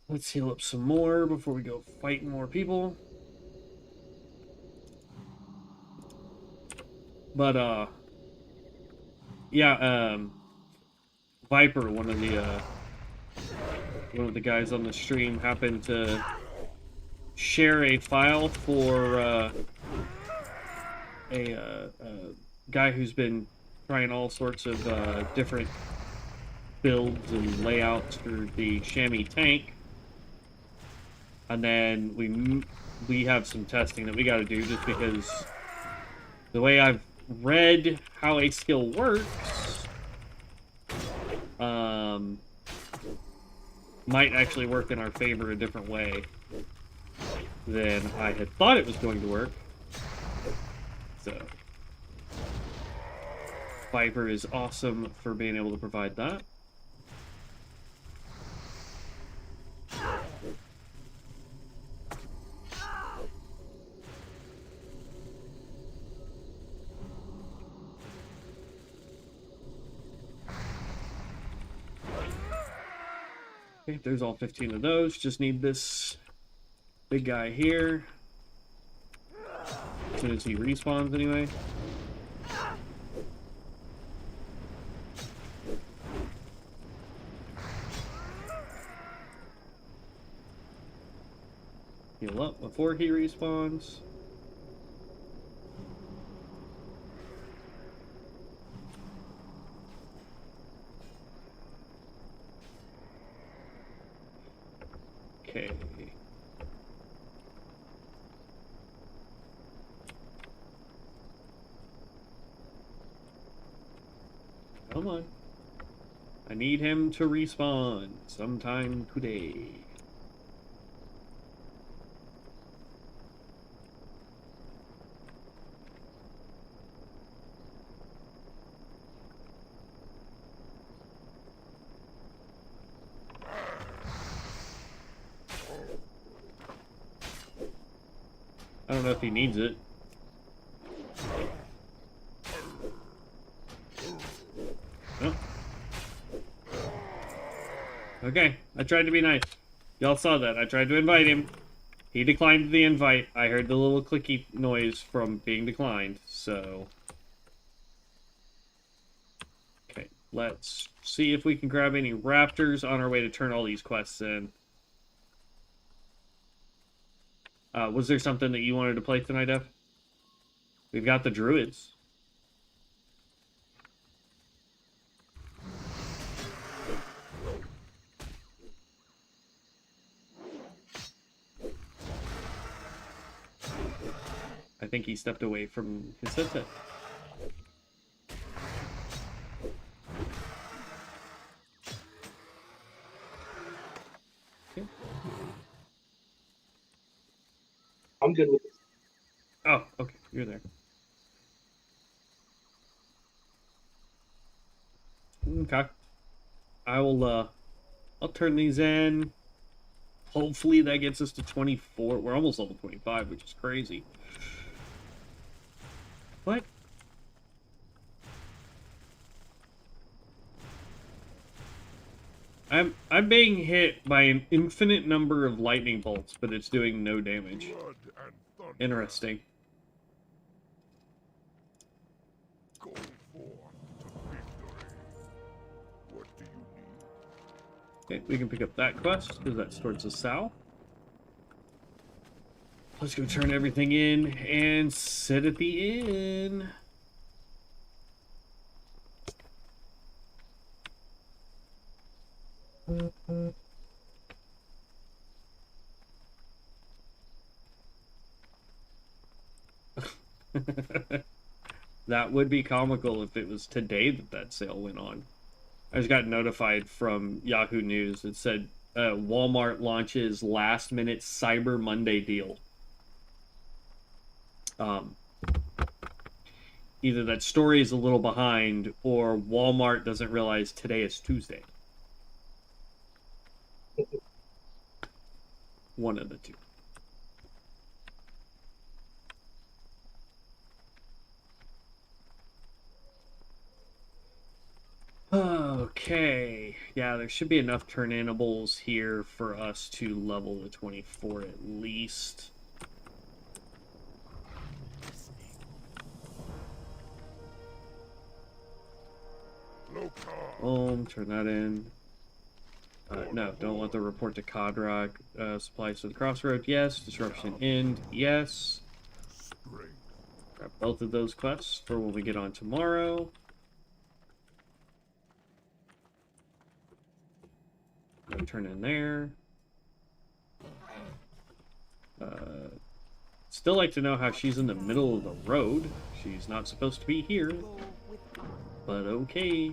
Let's heal up some more before we go fighting more people. But, yeah, Viper, one of the guys on the stream, happened to share a file for a guy who's been trying all sorts of different builds and layouts for the Shaman Tank, and then we have some testing that we got to do, just because the way I've read how a skill works, might actually work in our favor a different way than I had thought it was going to work. So Viper is awesome for being able to provide that. Okay, there's all 15 of those. Just need this big guy here. As soon as he respawns, anyway. Heal up before he respawns. Okay. Come on. I need him to respawn sometime today. I don't know if he needs it. Oh. Okay, I tried to be nice. Y'all saw that. I tried to invite him. He declined the invite. I heard the little clicky noise from being declined, so... Okay, Let's see if we can grab any raptors on our way to turn all these quests in. Was there something that you wanted to play tonight, Dev? We've got the druids. I think he stepped away from his headset. Okay. I'm good with it. Oh, okay, you're there. Okay. I will, I'll turn these in. Hopefully that gets us to 24. We're almost level 25, which is crazy. What? I'm being hit by an infinite number of lightning bolts, but it's doing no damage. Blood and thunder. Interesting. Go forth to victory. What do you need? Okay, we can pick up that quest, because that's towards the south. Let's go turn everything in and sit at the inn. That would be comical if it was today that sale went on. I just got notified from Yahoo News. It said Walmart launches last minute Cyber Monday deal. Either that story is a little behind or Walmart doesn't realize today is Tuesday. One of the two. Okay. Yeah, there should be enough turn-inables here for us to level the 24 at least. Turn that in. No, don't let the report to Kodrak. Supplies to the crossroad, yes. Disruption end, yes. Grab both of those quests for when we get on tomorrow. Go turn in there. Still like to know how she's in the middle of the road. She's not supposed to be here. But okay.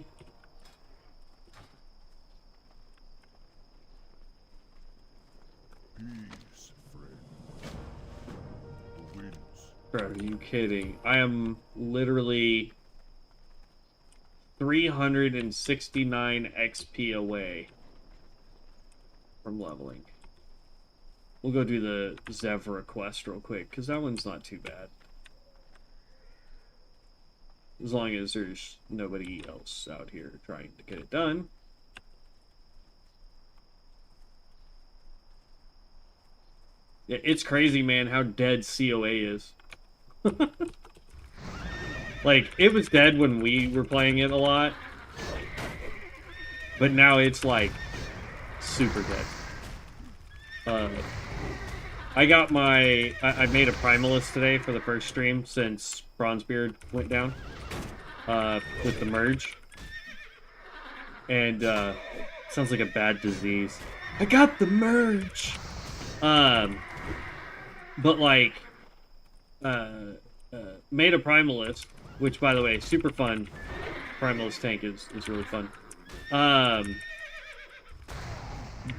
Peace, friend. The winds. Bro, are you kidding? I am literally 369 XP away from leveling. We'll go do the Zevra quest real quick, because that one's not too bad. As long as there's nobody else out here trying to get it done. Yeah, it's crazy, man, how dead COA is. Like, it was dead when we were playing it a lot. But now it's, like, super dead. I got my... I made a Primalist today for the first stream since Bronzebeard went down. With the merge. And, sounds like a bad disease. I got the merge! But, like, made a Primalist, which, by the way, super fun. Primalist tank is really fun.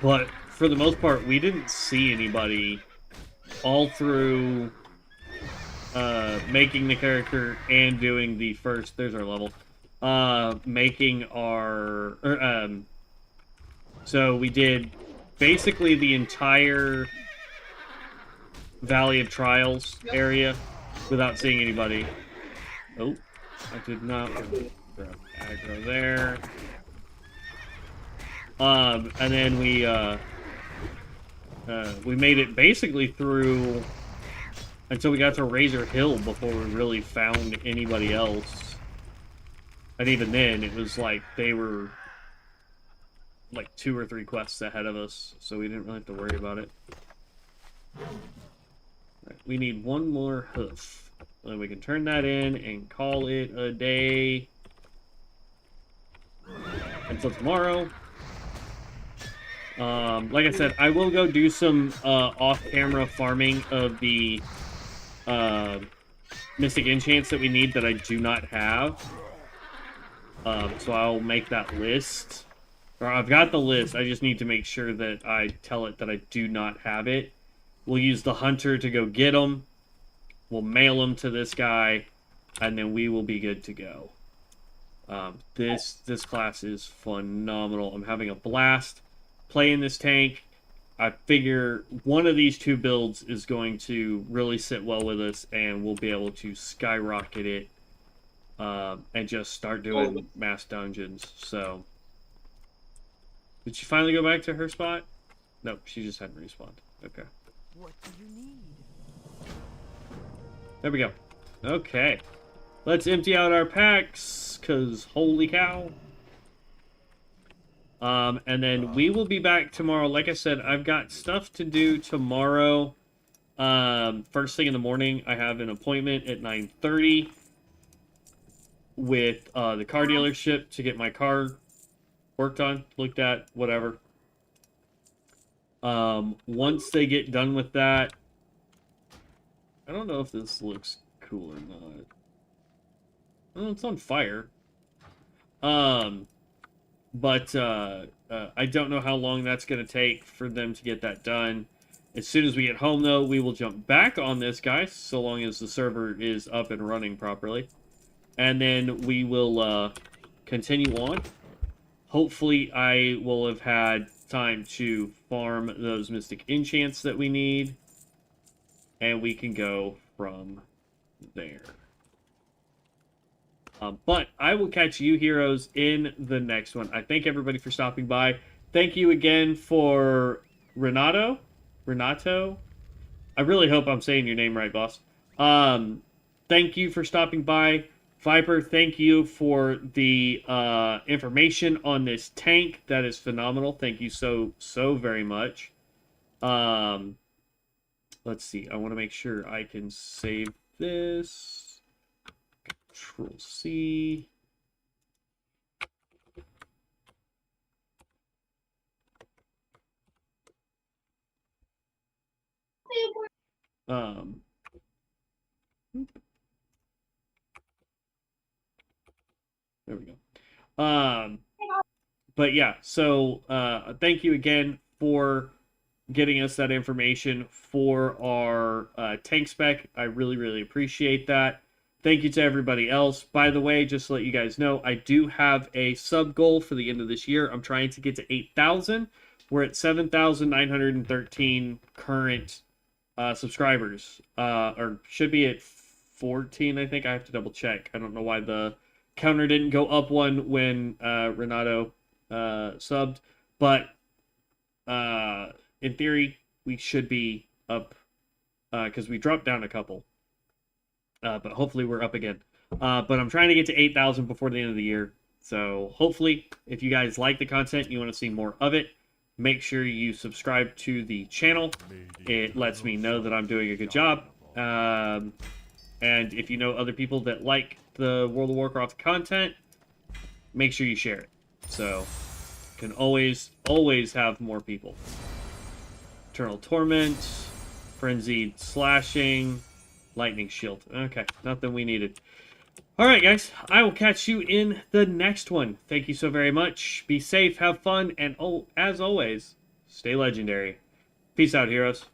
But, for the most part, we didn't see anybody all through making the character and doing the first... There's our level. Making our... so we did basically the entire Valley of Trials area without seeing anybody. Oh, I did not grab aggro there. And then we made it basically through until we got to Razor Hill before we really found anybody else. And even then, it was like they were like 2 or 3 quests ahead of us, so we didn't really have to worry about it. Right, we need 1 more hoof. Then we can turn that in and call it a day until tomorrow. Like I said, I will go do some off-camera farming of the mystic enchants that we need that I do not have. So I'll make that list. Or I've got the list, I just need to make sure that I tell it that I do not have it. We'll use the hunter to go get them. We'll mail them to this guy, and then we will be good to go. This class is phenomenal. I'm having a blast playing this tank. I figure one of these 2 builds is going to really sit well with us, and we'll be able to skyrocket it and just start doing mass dungeons. So, did she finally go back to her spot? Nope, she just hadn't respawned. Okay. What do you need? There we go. Okay. Let's empty out our packs, because holy cow. And then we will be back tomorrow. Like I said, I've got stuff to do tomorrow. First thing in the morning, I have an appointment at 9:30 with the car dealership to get my car worked on, looked at, whatever. Once they get done with that, I don't know if this looks cool or not. Oh, it's on fire. But I don't know how long that's going to take for them to get that done. As soon as we get home, though, we will jump back on this, guys, so long as the server is up and running properly. And then we will continue on. Hopefully, I will have had time to farm those mystic enchants that we need. And we can go from there. But I will catch you heroes in the next one. I thank everybody for stopping by. Thank you again for Renato. I really hope I'm saying your name right, boss. Thank you for stopping by. Viper, thank you for the information on this tank. That is phenomenal. Thank you so very much. Let's see. I want to make sure I can save this. Control C. There we go. But yeah, so thank you again for getting us that information for our tank spec. I really appreciate that. Thank you to everybody else. By the way, just to let you guys know, I do have a sub goal for the end of this year. I'm trying to get to 8,000. We're at 7,913 current subscribers. Or should be at 14, I think. I have to double check. I don't know why the counter didn't go up one when Renato subbed. But in theory, we should be up because we dropped down a couple. But hopefully we're up again. But I'm trying to get to 8,000 before the end of the year. So hopefully, if you guys like the content, you want to see more of it, make sure you subscribe to the channel. It lets me know that I'm doing a good job. And if you know other people that like the World of Warcraft content, make sure you share it. So can always have more people. Eternal Torment, Frenzied Slashing, Lightning Shield. Okay, nothing we needed. Alright, guys. I will catch you in the next one. Thank you so very much. Be safe, have fun, and as always, stay legendary. Peace out, heroes.